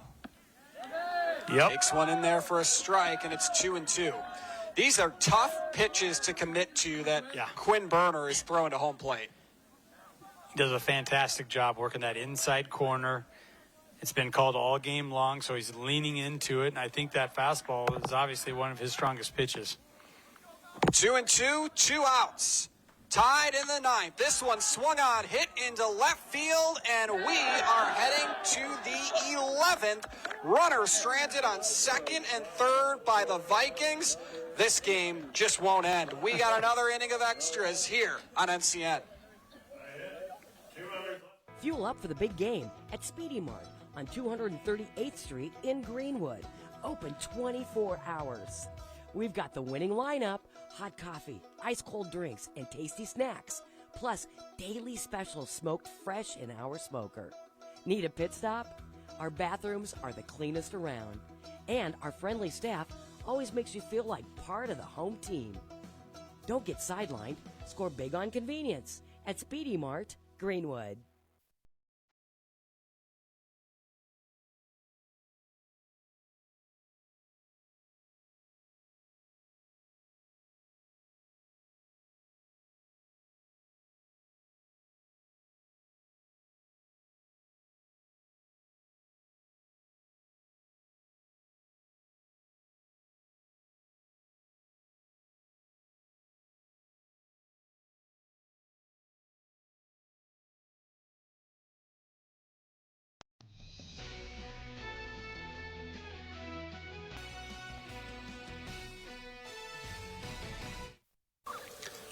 S3: Yep.
S2: Takes one in there for a strike, and it's 2-2. These are tough pitches to commit to that Quinn Burner is throwing to home plate.
S3: He does a fantastic job working that inside corner. It's been called all game long, so he's leaning into it, and I think that fastball is obviously one of his strongest pitches.
S2: 2-2, 2 outs. Tied in the ninth. This one swung on, hit into left field, and we are heading to the 11th. Runner stranded on second and third by the Vikings. This game just won't end. We got another inning of extras here on NCN.
S5: Fuel up for the big game at Speedy Mart on 238th Street in Greenwood. Open 24 hours. We've got the winning lineup, hot coffee, ice cold drinks, and tasty snacks, plus daily specials smoked fresh in our smoker. Need a pit stop? Our bathrooms are the cleanest around, and our friendly staff always makes you feel like part of the home team. Don't get sidelined. Score big on convenience at Speedy Mart, Greenwood.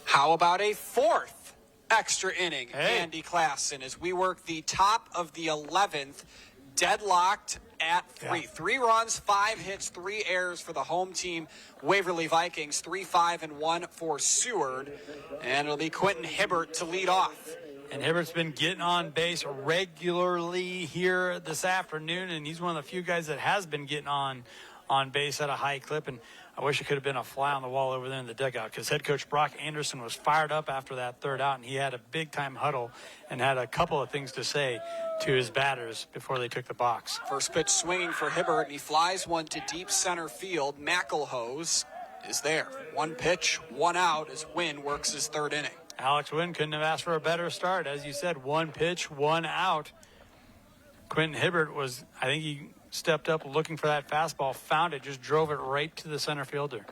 S2: How about a fourth extra inning, Andy Klassen, as we work the top of the 11th, deadlocked at 3. 3 runs, 5 hits, 3 errors for the home team, Waverly Vikings, 3-5-1 for Seward. And it'll be Quentin Hibbert to lead off.
S3: And Hibbert's been getting on base regularly here this afternoon, and he's one of the few guys that has been getting on base at a high clip. And I wish it could have been a fly on the wall over there in the dugout, because head coach Brock Anderson was fired up after that third out, and he had a big-time huddle and had a couple of things to say to his batters before they took the box.
S2: First pitch swinging for Hibbert, and he flies one to deep center field. McElhose is there. 1 pitch, 1 out as Wynn works his third inning.
S3: Alex Wynn couldn't have asked for a better start. As you said, 1 pitch, 1 out. Quentin Hibbert was, I think he stepped up looking for that fastball, found it, just drove it right to the center fielder.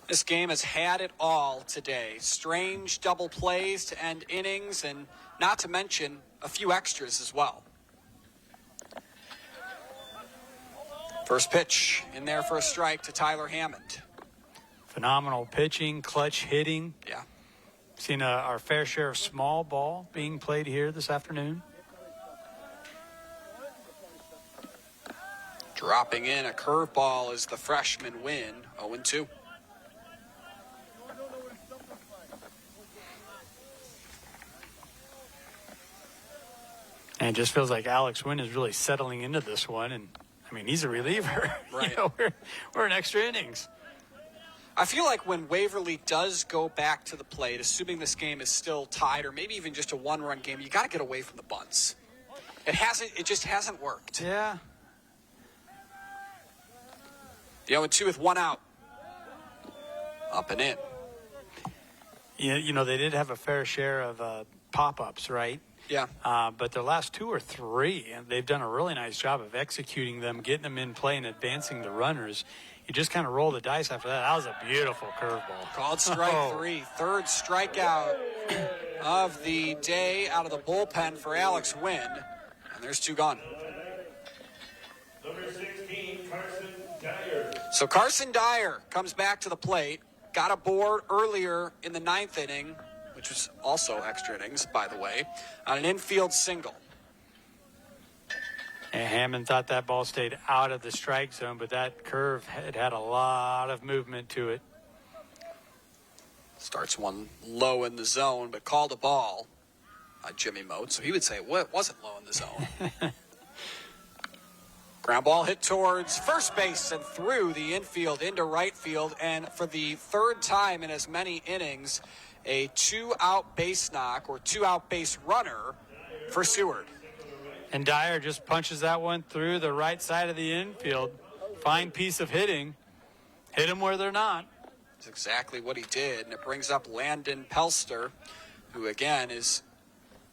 S2: This game has had it all today. Strange double plays to end innings, and not to mention a few extras as well. First pitch in there for a strike to Tyler Hammond.
S3: Phenomenal pitching, clutch hitting.
S2: Yeah.
S3: Seen our fair share of small ball being played here this afternoon.
S2: Dropping in a curveball is the freshman Wynn, 0-2.
S3: And it just feels like Alex Wynn is really settling into this one. And, I mean, he's a reliever.
S2: Right.
S3: We're in extra innings.
S2: I feel like when Waverly does go back to the plate, assuming this game is still tied or maybe even just a 1-run game, you got to get away from the bunts. It just hasn't worked.
S3: Yeah.
S2: The 0-2 with 1 out. Up and in.
S3: Yeah, they did have a fair share of pop-ups, right?
S2: Yeah.
S3: But the last 2 or 3, and they've done a really nice job of executing them, getting them in play, and advancing the runners. You just kind of roll the dice after that. That was a beautiful curveball.
S2: Called strike 3. Third strikeout of the day out of the bullpen for Alex Wynn. And there's 2 gone.
S20: Number 16, Carson Dyer.
S2: So Carson Dyer comes back to the plate. Got a board earlier in the 9th inning, which was also extra innings, by the way, on an infield single.
S3: And Hammond thought that ball stayed out of the strike zone, but that curve had a lot of movement to it.
S2: Starts one low in the zone, but called a ball by Jimmy Mote. So he would say it wasn't low in the zone. Ground ball hit towards first base and through the infield into right field. And for the 3rd time in as many innings, a 2-out base knock or 2-out base runner for Seward.
S3: And Dyer just punches that one through the right side of the infield. Fine piece of hitting. Hit them where they're not.
S2: That's exactly what he did. And it brings up Landon Pelster, who again is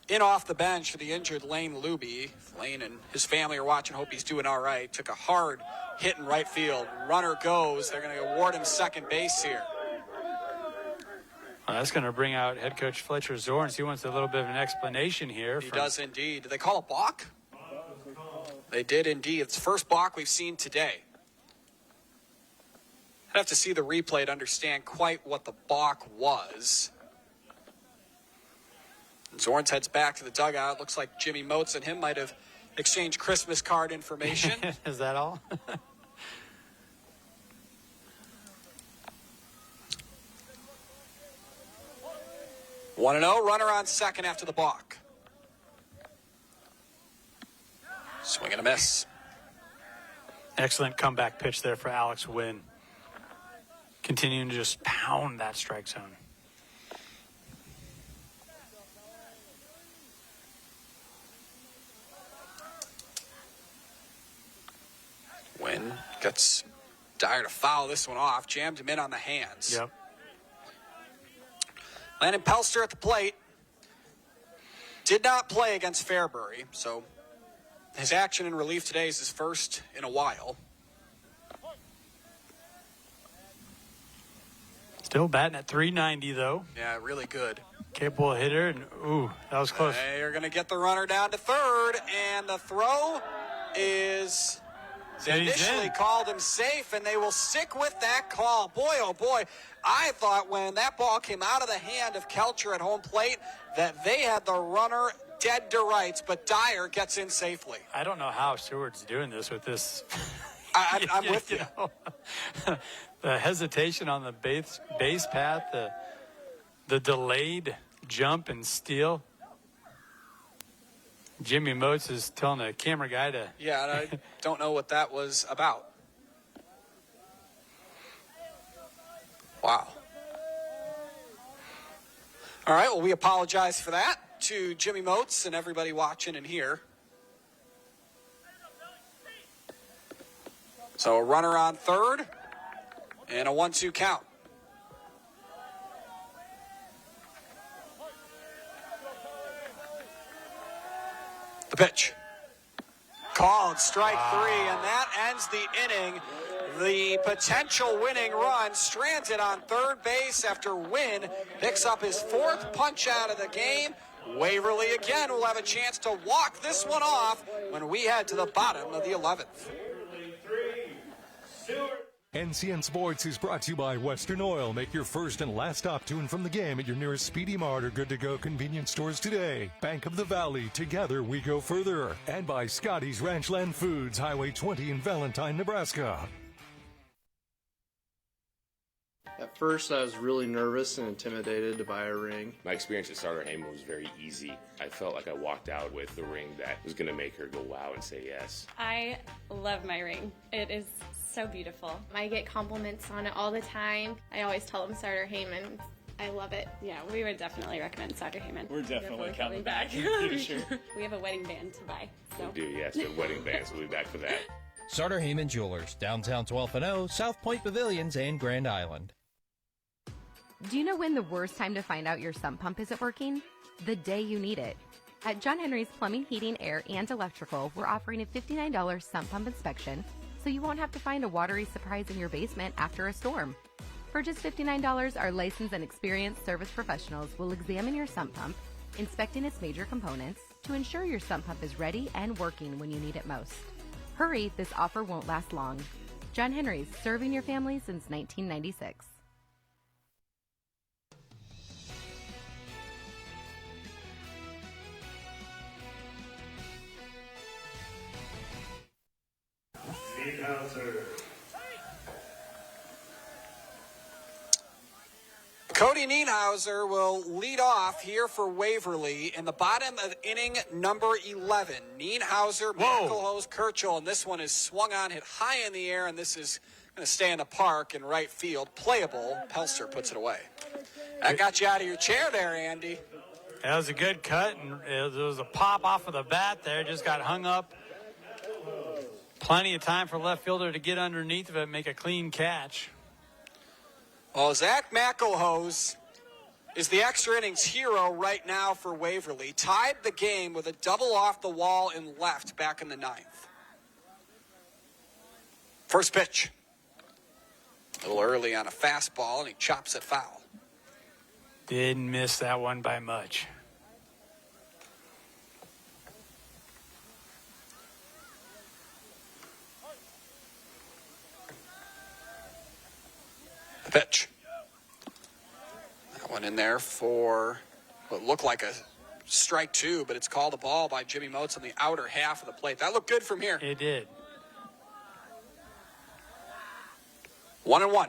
S2: in off the bench for the injured Lane Luby. Lane and his family are watching, hope he's doing all right. Took a hard hit in right field. Runner goes. They're going to award him second base here.
S3: Well, that's going to bring out head coach Fletcher Zorns. He wants a little bit of an explanation here.
S2: He does indeed. Did they call a balk? They did indeed. It's the first balk we've seen today. I'd have to see the replay to understand quite what the balk was. Zorns heads back to the dugout. Looks like Jimmy Motes and him might have exchanged Christmas card information.
S3: Is that all?
S2: 1-0, runner on second after the balk. Swing and a miss.
S3: Excellent comeback pitch there for Alex Wynn. Continuing to just pound that strike zone.
S2: Wynn gets Dyer to foul this one off. Jammed him in on the hands.
S3: Yep.
S2: Landon Pelster at the plate. Did not play against Fairbury, so his action in relief today is his first in a while.
S3: Still batting at .390 though.
S2: Yeah, really good.
S3: Capable hitter, and ooh, that was close.
S2: They're going to get the runner down to third, and the throw is initially called him safe, and they will stick with that call. Boy, oh boy, I thought when that ball came out of the hand of Kelcher at home plate that they had the runner dead to rights, but Dyer gets in safely.
S3: I don't know how Seward's doing this with this.
S2: I'm with you.
S3: The hesitation on the base path, the delayed jump and steal. Jimmy Motes is telling the camera guy to...
S2: Yeah, and I don't know what that was about. Wow. All right, well, we apologize for that to Jimmy Motes and everybody watching and here. So a runner on third and a 1-2 count. The pitch. Called strike three, and that ends the inning. The potential winning run stranded on third base after Wynn picks up his fourth punch out of the game. Waverly again will have a chance to walk this one off when we head to the bottom of the 11th.
S1: NCN Sports is brought to you by Western Oil. Make your first and last stop to and from the game at your nearest Speedy Mart or Good to Go convenience stores today. Bank of the Valley, together we go further. And by Scotty's Ranchland Foods, Highway 20 in Valentine, Nebraska.
S9: At first, I was really nervous and intimidated to buy a ring.
S10: My experience at Starter Heyman was very easy. I felt like I walked out with the ring that was going to make her go wow and say yes.
S23: I love my ring. It is so beautiful. I get compliments on it all the time. I always tell them Starter Heyman. I love it. Yeah, we would definitely recommend Starter Heyman.
S10: We're definitely coming back.
S23: Sure. We have a wedding band to buy. So.
S10: We do, yes, the wedding bands. We'll be back for that.
S24: Starter Heyman Jewelers, downtown 12th and O, South Point Pavilions, and Grand Island.
S25: Do you know when the worst time to find out your sump pump isn't working? The day you need it.
S6: At John Henry's Plumbing, Heating, Air, and Electrical, we're offering a $59 sump pump inspection, so you won't have to find a watery surprise in your basement after a storm. For just $59, our licensed and experienced service professionals will examine your sump pump, inspecting its major components to ensure your sump pump is ready and working when you need it most. Hurry, this offer won't last long. John Henry's, serving your family since 1996.
S2: Cody Nienhauser will lead off here for Waverly in the bottom of inning number 11. Nienhauser, McElhose, Kirchhoff, and this one is swung on, hit high in the air, and this is going to stay in the park in right field. Playable. Pelster puts it away. That got you out of your chair there, Andy.
S3: That was a good cut, and it was a pop off of the bat there. Just got hung up. Plenty of time for left fielder to get underneath of it and make a clean catch.
S2: Well, Zach McElhose is the extra innings hero right now for Waverly. Tied the game with a double off the wall in left back in the ninth. First pitch. A little early on a fastball, and he chops it foul.
S3: Didn't miss that one by much.
S2: The pitch. That one in there for what looked like a strike two, but it's called a ball by Jimmy Motes on the outer half of the plate. That looked good from here.
S3: It did.
S2: 1-1.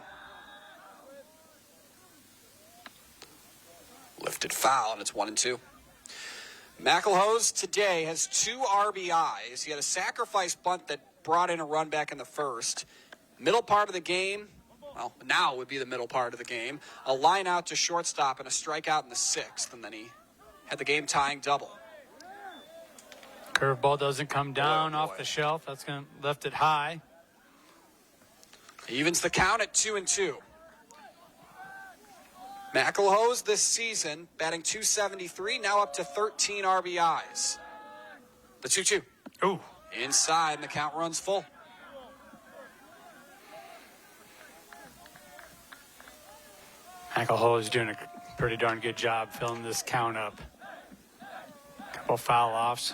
S2: Lifted foul, and it's 1-2. McElhose today has 2 RBIs. He had a sacrifice bunt that brought in a run back in the first. Middle part of the game, well, now would be the middle part of the game, a line out to shortstop and a strikeout in the 6th, and then he had the game-tying double.
S3: Curveball doesn't come down off the shelf. That's going to left it high.
S2: Evens the count at 2-2. McElhose this season batting .273, now up to 13 RBIs. The 2-2.
S3: Ooh.
S2: Inside, and the count runs full.
S3: McElhose is doing a pretty darn good job filling this count up. Couple foul offs.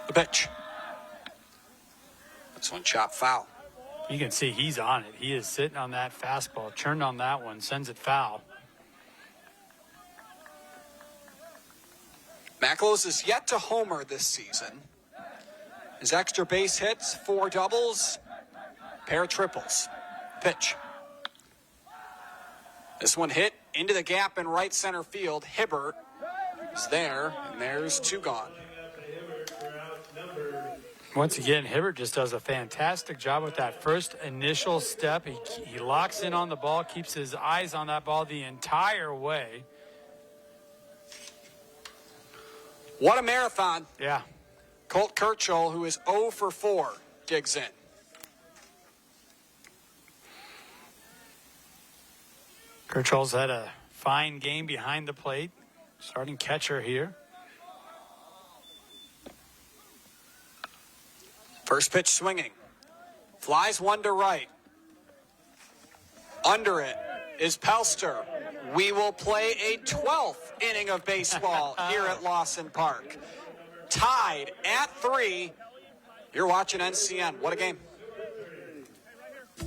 S2: The pitch. This one chopped foul.
S3: You can see he's on it. He is sitting on that fastball, churned on that one, sends it foul.
S2: McElhose is yet to homer this season. His extra base hits, 4 doubles, pair of triples. Pitch. This one hit into the gap in right center field. Hibbert is there, and there's 2 gone.
S3: Once again, Hibbert just does a fantastic job with that first initial step. He locks in on the ball, keeps his eyes on that ball the entire way.
S2: What a marathon.
S3: Yeah.
S2: Colt Kirchhoff, who is 0 for 4, digs in.
S3: Kirchhoff's had a fine game behind the plate. Starting catcher here.
S2: First pitch swinging. Flies one to right. Under it is Pelster. We will play a 12th inning of baseball here at Lawson Park. Tied at 3. You're watching NCN. What a game.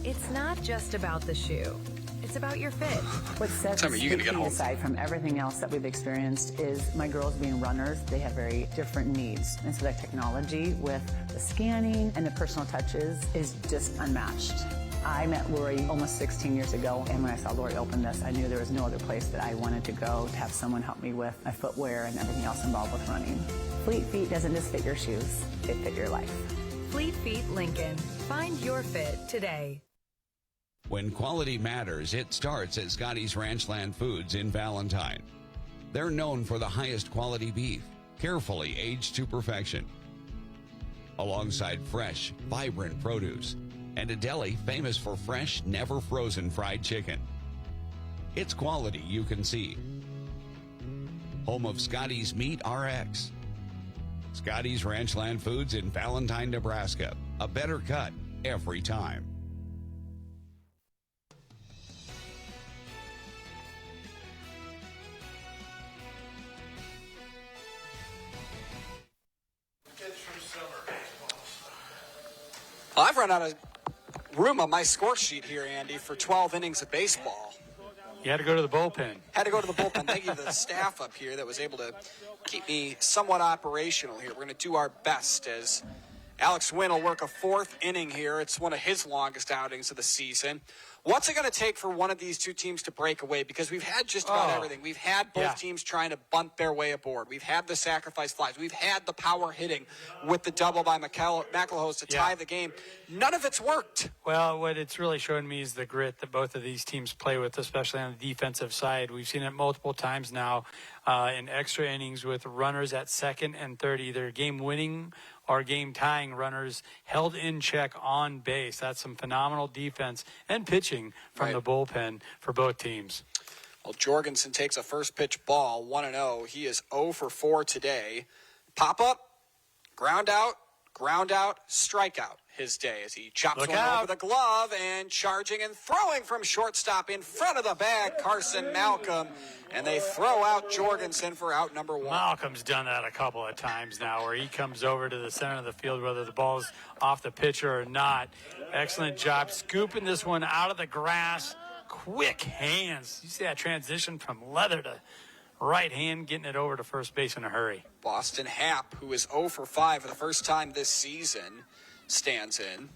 S17: It's not just about the shoe. It's about your fit.
S7: What sets
S2: Tell me, you gonna get home.
S7: aside from everything else that we've experienced is my girls being runners. They have very different needs. And so that technology with the scanning and the personal touches is just unmatched. I met Lori almost 16 years ago, and when I saw Lori open this, I knew there was no other place that I wanted to go to have someone help me with my footwear and everything else involved with running. Fleet Feet doesn't just fit your shoes, it fit your life.
S17: Fleet Feet Lincoln. Find your fit today.
S4: When quality matters, it starts at Scotty's Ranchland Foods in Valentine. They're known for the highest quality beef, carefully aged to perfection, alongside fresh, vibrant produce, and a deli famous for fresh, never frozen fried chicken. It's quality you can see. home of Scotty's Meat RX. Scotty's Ranchland Foods in Valentine, Nebraska. A better cut every time.
S2: Well, I've run out of room on my score sheet here, Andy, for 12 innings of baseball.
S3: You had to go to the bullpen.
S2: Had to go to the bullpen. Thank you to the staff up here that was able to keep me somewhat operational here. We're going to do our best as Alex Wynn will work a fourth inning here. It's one of his longest outings of the season. What's it going to take for one of these two teams to break away? Because we've had just about everything. We've had both teams trying to bunt their way aboard. We've had the sacrifice flies. We've had the power hitting with the double by McElhose to tie the game. None of it's worked.
S3: Well, what it's really showing me is the grit that both of these teams play with, especially on the defensive side. We've seen it multiple times now in extra innings with runners at second and third, either game-winning or game-tying runners held in check on base. That's some phenomenal defense and pitching from the bullpen for both teams.
S2: Well, Jorgensen takes a first pitch ball, 1-0. He is 0 for 4 today. Pop up, ground out, strikeout his day as he chops one over the glove and charging and throwing from shortstop in front of the bag, Carson Malcolm. And they throw out Jorgensen for out number 1.
S3: Malcolm's done that a couple of times now where he comes over to the center of the field, whether the ball's off the pitcher or not. Excellent job scooping this one out of the grass. Quick hands. You see that transition from leather to right hand, getting it over to first base in a hurry.
S2: Boston Happ, who is 0 for 5 for the first time this season, stands in.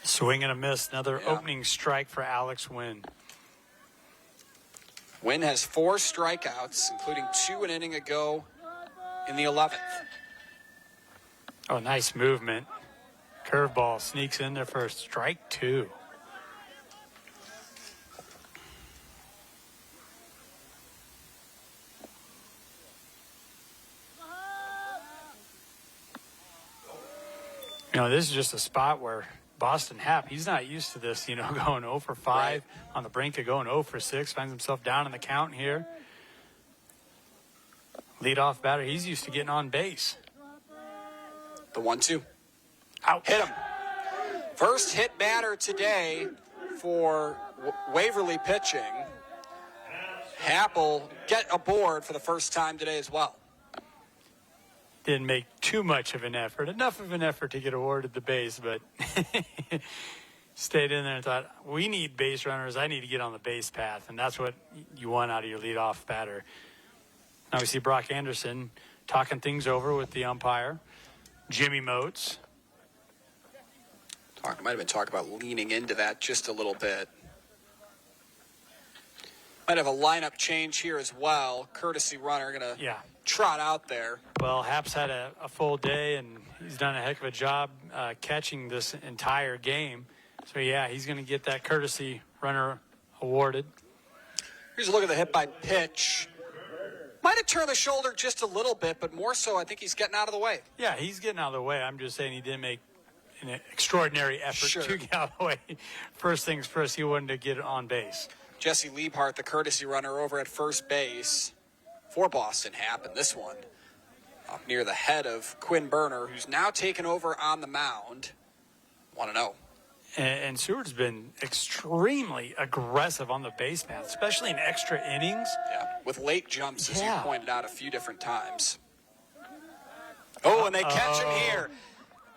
S3: Swing and a miss. Another opening strike for Alex Wynn.
S2: Wynn has 4 strikeouts, including 2 an inning ago in the 11th.
S3: Oh, nice movement. Curveball sneaks in there for strike 2. You know, this is just a spot where Boston Happ, he's not used to this, you know, going 0 for 5 on the brink of going 0 for 6, finds himself down in the count here. Leadoff batter, he's used to getting on base.
S2: The 1-2.
S3: Out.
S2: Hit him. First hit batter today for Waverly pitching. Happ will get aboard for the first time today as well.
S3: Didn't make too much of an effort. Enough of an effort to get awarded the base, but stayed in there and thought, we need base runners. I need to get on the base path, and that's what you want out of your leadoff batter. Now we see Brock Anderson talking things over with the umpire. Jimmy Motes.
S2: Might have been talking about leaning into that just a little bit. Might have a lineup change here as well. Courtesy runner going to trot out there.
S3: Well, Happ's had a full day, and he's done a heck of a job catching this entire game. So, yeah, he's going to get that courtesy runner awarded.
S2: Here's a look at the hit by pitch. Might have turned the shoulder just a little bit, but more so I think he's getting out of the way.
S3: Yeah, he's getting out of the way. I'm just saying he didn't make an extraordinary effort to get out of the way. First things first, he wanted to get on base.
S2: Jesse Liebhart, the courtesy runner over at first base for Boston Happ, and this one up near the head of Quinn Berner, who's now taken over on the mound. 1-0.
S3: And Seward's been extremely aggressive on the base path, especially in extra innings.
S2: Yeah, with late jumps, as you pointed out a few different times. Oh, and they catch him here.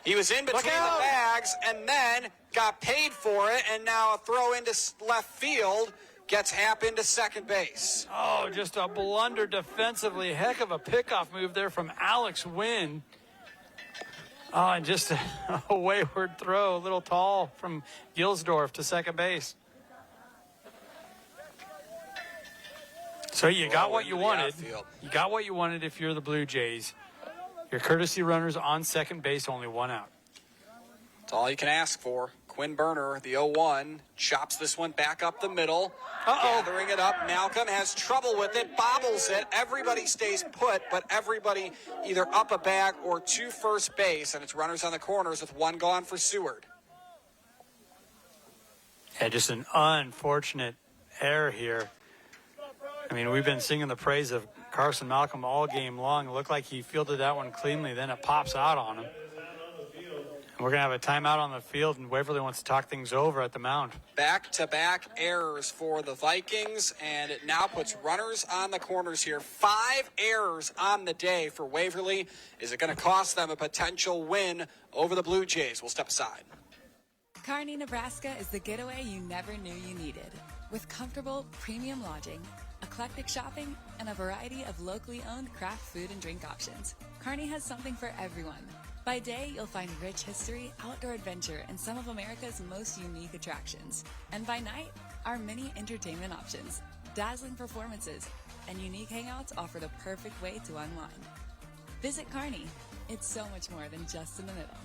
S2: He was in between the bags and then got paid for it, and now a throw into left field gets Happ into second base.
S3: Oh, just a blunder defensively. Heck of a pickoff move there from Alex Wynn. Oh, and just a wayward throw, a little tall from Gilsdorf to second base. So you got what you wanted. You got what you wanted if you're the Blue Jays. Your courtesy runners on second base, only 1 out.
S2: That's all you can ask for. Quinn Berner, the 0-1, chops this one back up the middle. Gathering it up. Malcolm has trouble with it, bobbles it. Everybody stays put, but everybody either up a bag or to first base, and it's runners on the corners with 1 gone for Seward.
S3: Yeah, just an unfortunate error here. I mean, we've been singing the praise of Carson Malcolm all game long. It looked like he fielded that one cleanly. Then it pops out on him. We're going to have a timeout on the field, and Waverly wants to talk things over at the mound.
S2: Back-to-back errors for the Vikings, and it now puts runners on the corners here. 5 errors on the day for Waverly. Is it going to cost them a potential win over the Blue Jays? We'll step aside.
S11: Kearney, Nebraska is the getaway you never knew you needed. With comfortable, premium lodging, eclectic shopping, and a variety of locally owned craft food and drink options, Kearney has something for everyone. By day, you'll find rich history, outdoor adventure, and some of America's most unique attractions. And by night, our many entertainment options, dazzling performances, and unique hangouts offer the perfect way to unwind. Visit Kearney. It's so much more than just in the middle.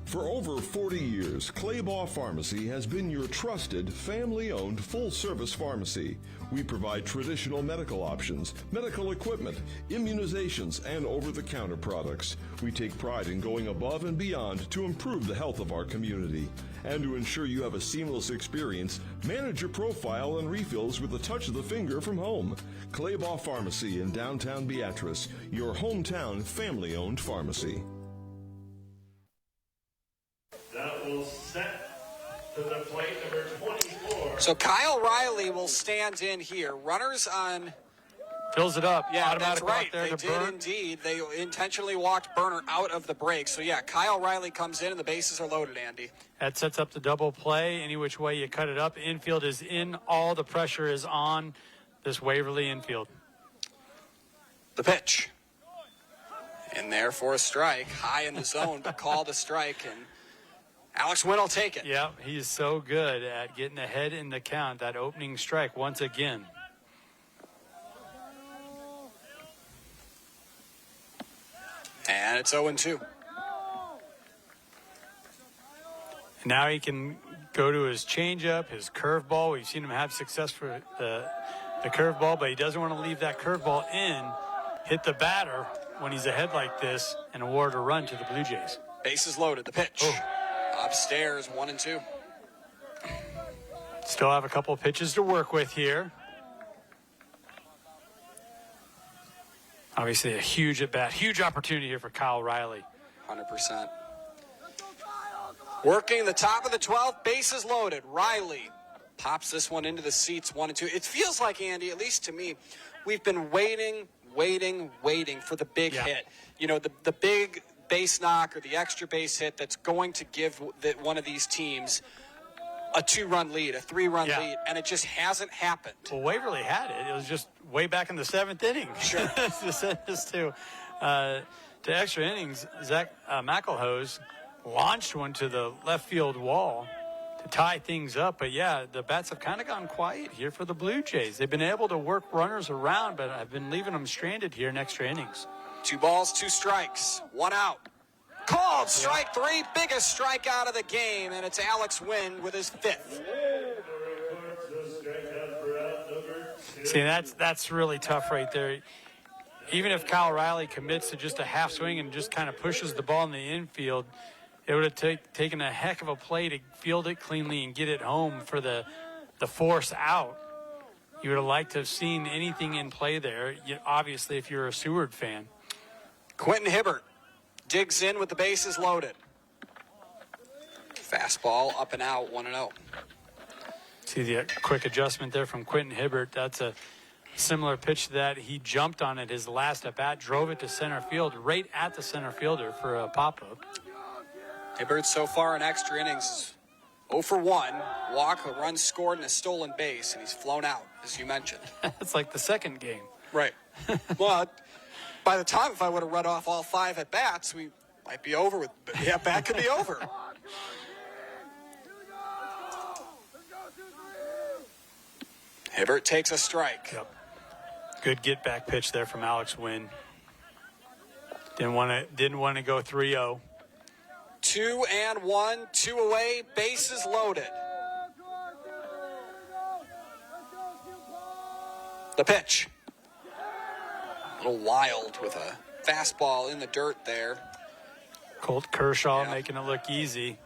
S12: For over 40 years, Claybaugh Pharmacy has been your trusted, family-owned, full-service pharmacy. We provide traditional medical options, medical equipment, immunizations, and over-the-counter products. We take pride in going above and beyond to improve the health of our community. And to ensure you have a seamless experience, manage your profile and refills with a touch of the finger from home. Claybaugh Pharmacy in downtown Beatrice, your hometown family-owned pharmacy.
S20: That will set to the plate number 24.
S2: So Kyle Riley will stand in here. Runners on...
S3: Fills it up.
S2: Yeah,
S3: Automatic
S2: that's right.
S3: walk there
S2: They
S3: to
S2: did
S3: Burn.
S2: indeed. They intentionally walked Burner out of the break. So, yeah, Kyle Riley comes in and the bases are loaded, Andy.
S3: That sets up the double play. Any which way you cut it up. Infield is in. All the pressure is on this Waverly infield.
S2: The pitch. In there for a strike. High in the zone, but called a strike. And Alex Wynn will take it.
S3: Yeah, he's so good at getting ahead in the count. That opening strike once again.
S2: And it's 0-2.
S3: Now he can go to his changeup, his curveball. We've seen him have success for the curveball, but he doesn't want to leave that curveball in, hit the batter when he's ahead like this, and award a run to the Blue Jays.
S2: Bases loaded. The pitch. Upstairs, 1-2.
S3: Still have a couple of pitches to work with here. Obviously a huge at-bat, huge opportunity here for Kyle Riley.
S2: 100%. Working the top of the 12th, bases loaded. Riley pops this one into the seats, 1-2. It feels like, Andy, at least to me, we've been waiting for the big hit. You know, the big base knock or the extra base hit that's going to give one of these teams a 2-run lead, a 3-run lead, and it just hasn't happened.
S3: Well, Waverly had it. It was just way back in the 7th inning.
S2: Sure.
S3: To send us to extra innings, Zach McElhose launched one to the left field wall to tie things up. But, yeah, the bats have kind of gone quiet here for the Blue Jays. They've been able to work runners around, but I've been leaving them stranded here in extra innings.
S2: 2 balls, 2 strikes, 1 out. Called strike 3, biggest strikeout of the game, and it's Alex Wynn with his 5th.
S3: See, that's really tough right there. Even if Kyle Riley commits to just a half swing and just kind of pushes the ball in the infield, it would have taken a heck of a play to field it cleanly and get it home for the force out. You would have liked to have seen anything in play there, obviously, if you're a Seward fan.
S2: Quentin Hibbert digs in with the bases loaded. Fastball up and out, 1-0.
S3: See the quick adjustment there from Quentin Hibbert. That's a similar pitch to that. He jumped on it his last at-bat, drove it to center field, right at the center fielder for a pop-up.
S2: Hibbert so far in extra innings is 0 for 1. Walk, a run scored, and a stolen base, and he's flown out, as you mentioned.
S3: It's like the second game.
S2: Right. Well, by the time if I would have run off all 5 at-bats, we might be over with. The at-bat could be over. Hibbert takes a strike.
S3: Yep. Good get-back pitch there from Alex Wynn. Didn't want to go 3-0.
S2: 2-1, 2 away, bases loaded. The pitch. A little wild with a fastball in the dirt there.
S3: Colt Kershaw making it look easy.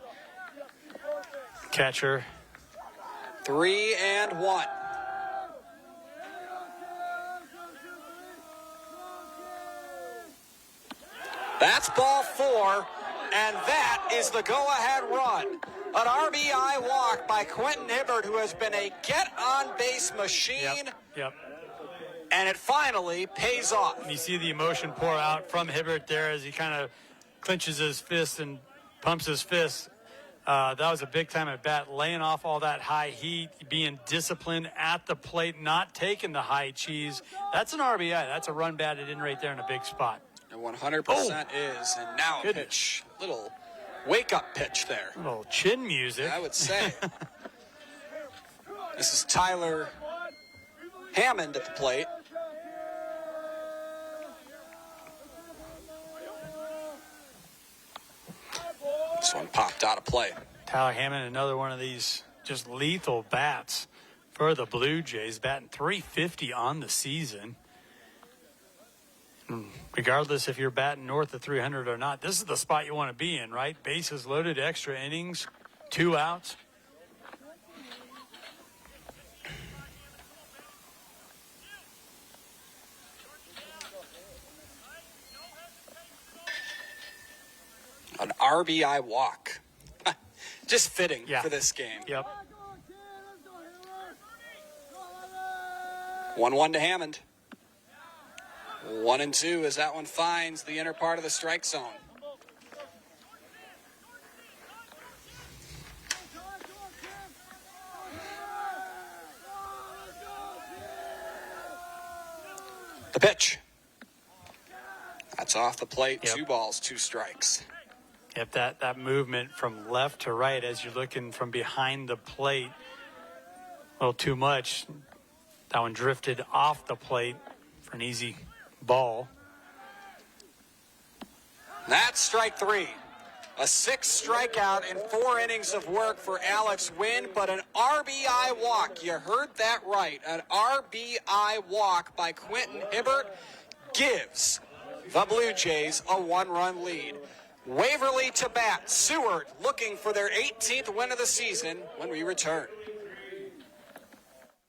S3: Catcher.
S2: 3-1. That's ball 4, and that is the go-ahead run. An RBI walk by Quentin Hibbert, who has been a get-on-base machine.
S3: Yep.
S2: And it finally pays off.
S3: You see the emotion pour out from Hibbert there as he kind of clenches his fist and pumps his fist. That was a big-time at bat, laying off all that high heat, being disciplined at the plate, not taking the high cheese. That's an RBI. That's a run batted in right there in a big spot.
S2: And 100% is. And now a pitch. Little wake-up pitch there.
S3: A little chin music,
S2: I would say. This is Tyler Hammond at the plate. This one popped out of play.
S3: Tyler Hammond, another one of these just lethal bats for the Blue Jays, batting .350 on the season. Regardless if you're batting north of 300 or not, this is the spot you want to be in, right? Bases loaded, extra innings, 2 outs.
S2: An RBI walk. Just fitting for this game.
S3: Yep.
S2: 1-1 to Hammond. 1-2 as that one finds the inner part of the strike zone. The pitch. That's off the plate.
S3: Yep.
S2: 2 balls, 2 strikes.
S3: If that movement from left to right as you're looking from behind the plate, a little too much. That one drifted off the plate for an easy ball.
S2: That's strike 3. A 6th strikeout in 4 innings of work for Alex Wynn, but an RBI walk. You heard that right. An RBI walk by Quentin Hibbert gives the Blue Jays a 1-run lead. Waverly to bat. Seward looking for their 18th win of the season when we return.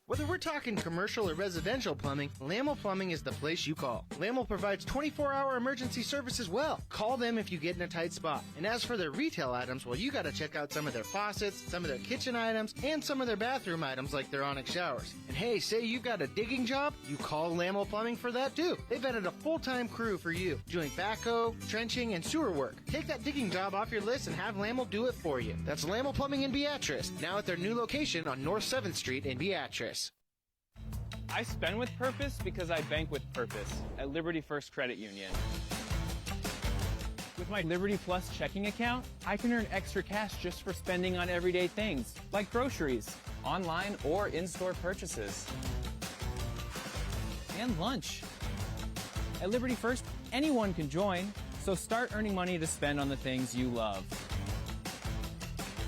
S15: Whether we're talking commercial or residential plumbing, Lamel Plumbing is the place you call. Lamel provides 24-hour emergency service as well. Call them if you get in a tight spot. And as for their retail items, well, you got to check out some of their faucets, some of their kitchen items, and some of their bathroom items like their Onyx showers. And hey, say you've got a digging job, you call Lamel Plumbing for that too. They've added a full-time crew for you, doing backhoe, trenching, and sewer work. Take that digging job off your list and have Lamel do it for you. That's Lamel Plumbing in Beatrice, now at their new location on North 7th Street in Beatrice.
S13: I spend with purpose because I bank with purpose at Liberty First Credit Union. With my Liberty Plus checking account, I can earn extra cash just for spending on everyday things, like groceries, online or in-store purchases, and lunch. At Liberty First, anyone can join, so start earning money to spend on the things you love.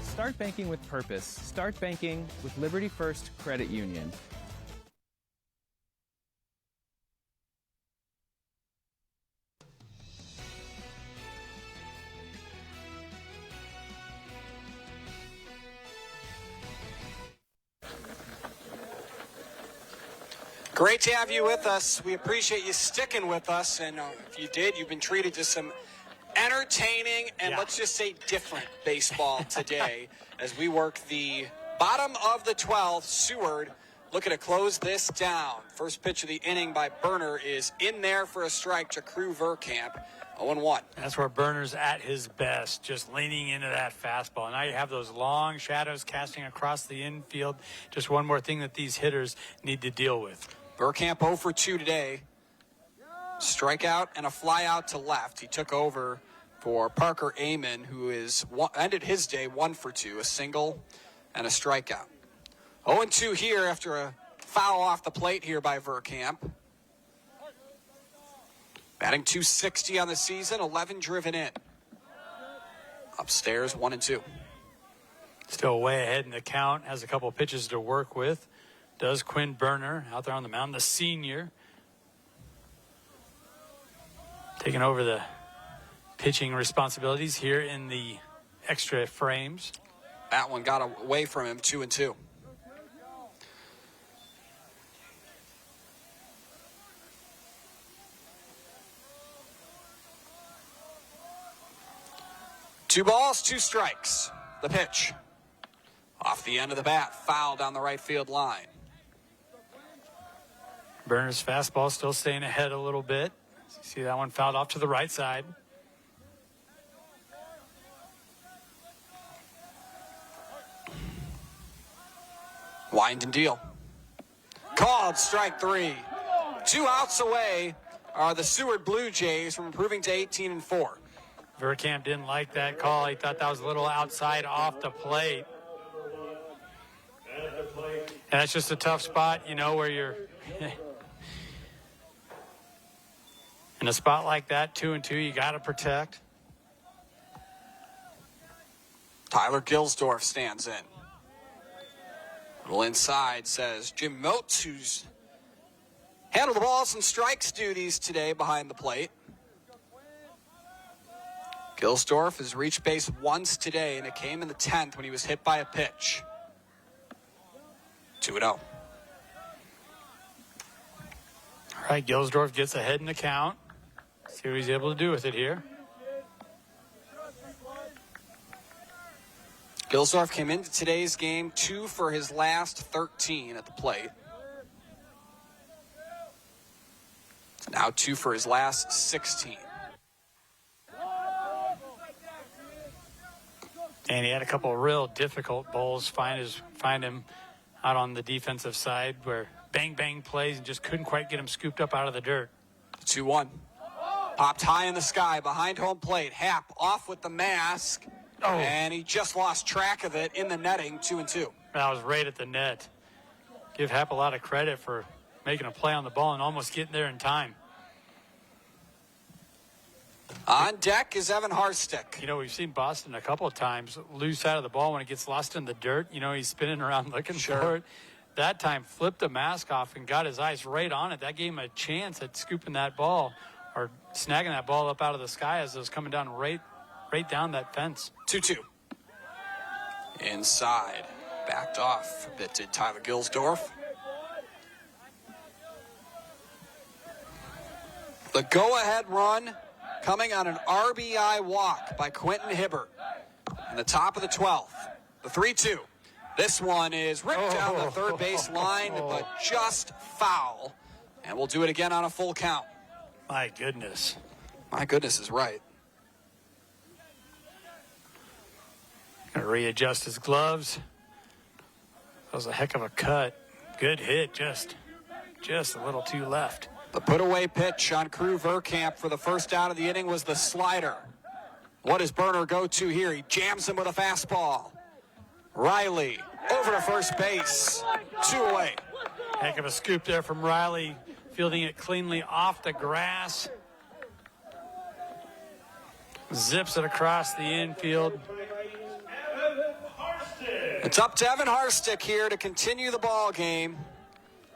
S13: Start banking with purpose. Start banking with Liberty First Credit Union.
S2: Great to have you with us. We appreciate you sticking with us. And if you did, you've been treated to some entertaining and let's just say different baseball today as we work the bottom of the 12th. Seward looking to close this down. First pitch of the inning by Burner is in there for a strike to Crew Verkamp. 0-1.
S3: That's where Burner's at his best, just leaning into that fastball. Now you have those long shadows casting across the infield. Just one more thing that these hitters need to deal with.
S2: Verkamp 0 for 2 today. Strikeout and a fly out to left. He took over for Parker Amon, who ended his day 1 for 2, a single and a strikeout. 0-2 here after a foul off the plate here by Verkamp. Batting .260 on the season, 11 driven in. Upstairs, 1-2.
S3: Still way ahead in the count, has a couple pitches to work with. Does Quinn Burner out there on the mound, the senior, taking over the pitching responsibilities here in the extra frames.
S2: That one got away from him, 2-2. 2 balls, 2 strikes. The pitch. Off the end of the bat, foul down the right field line.
S3: Burner's fastball still staying ahead a little bit. See that one fouled off to the right side.
S2: Wind and deal. Called strike 3. 2 outs away are the Seward Blue Jays from improving to 18-4.
S3: Verkamp didn't like that call. He thought that was a little outside off the plate. And that's just a tough spot, you know, where you're in a spot like that, 2-2, you got to protect.
S2: Tyler Gilsdorf stands in. A little inside, says Jim Moats, who's handled the balls and strikes duties today behind the plate. Gilsdorf has reached base once today, and it came in the 10th when he was hit by a pitch. 2-0.
S3: All right, Gilsdorf gets ahead in the count. See what he's able to do with it here.
S2: Gilsdorf came into today's game 2 for his last 13 at the plate. Now 2 for his last 16.
S3: And he had a couple of real difficult balls find him out on the defensive side where bang plays and just couldn't quite get him scooped up out of the dirt.
S2: 2-1. Popped high in the sky behind home plate. Happ off with the mask.
S3: Oh.
S2: And he just lost track of it in the netting, 2-2.
S3: That was right at the net. Give Happ a lot of credit for making a play on the ball and almost getting there in time.
S2: On deck is Evan Harstick.
S3: You know, we've seen Boston a couple of times lose sight of the ball when it gets lost in the dirt. You know, he's spinning around looking for it. That time flipped the mask off and got his eyes right on it. That gave him a chance at scooping that ball or snagging that ball up out of the sky as it was coming down right down that fence.
S2: 2-2. Inside. Backed off a bit did Tyler Gilsdorf. The go-ahead run coming on an RBI walk by Quentin Hibbert in the top of the 12th. The 3-2. This one is ripped down the third base line, but just foul. And we'll do it again on a full count.
S3: My goodness.
S2: My goodness is right.
S3: Gonna readjust his gloves. That was a heck of a cut. Good hit, just a little too left.
S2: The put-away pitch on Crew Verkamp for the first out of the inning was the slider. What does Burner go to here? He jams him with a fastball. Riley over to first base. 2 away.
S3: Heck of a scoop there from Riley, fielding it cleanly off the grass. Zips it across the infield.
S2: It's up to Evan Harstick here to continue the ball game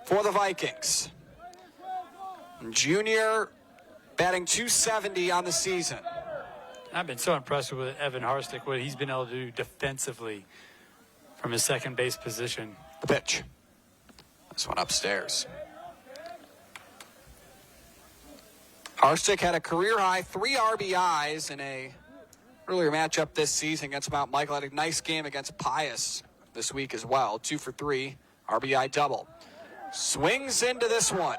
S2: for the Vikings. Junior batting .270 on the season.
S3: I've been so impressed with Evan Harstick, what he's been able to do defensively from his second base position.
S2: The pitch. This one upstairs. Harstick had a career-high 3 RBIs in a earlier matchup this season against Mount Michael. Had a nice game against Pius this week as well. 2 for 3, RBI double. Swings into this one.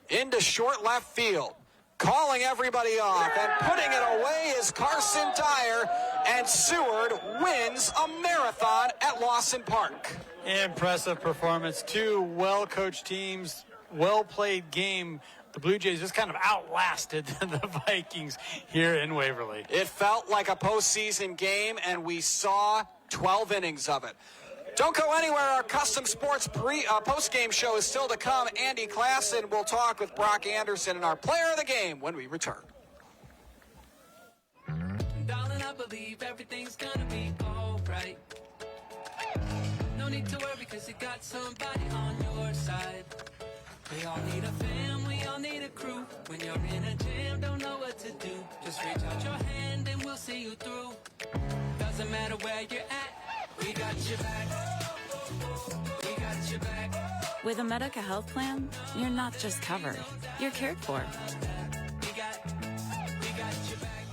S2: Into short left field. Calling everybody off and putting it away is Carson Dyer, and Seward wins a marathon at Lawson Park.
S3: Impressive performance. 2 well-coached teams, well-played game. The Blue Jays just kind of outlasted the Vikings here in Waverly.
S2: It felt like a postseason game, and we saw 12 innings of it. Don't go anywhere. Our Custom Sports post-game show is still to come. Andy Klassen will talk with Brock Anderson and our player of the game when we return.
S8: Darling, I believe everything's gonna be alright. No need to worry because you got somebody on your side. We all need a fam, we all need a crew. When you're in a jam, don't know what to do. Just reach out your hand and we'll see you through. Doesn't matter where you're at. We got your back. We got your back.
S17: With a Medica health plan, you're not just covered, you're cared for.
S8: We got your back.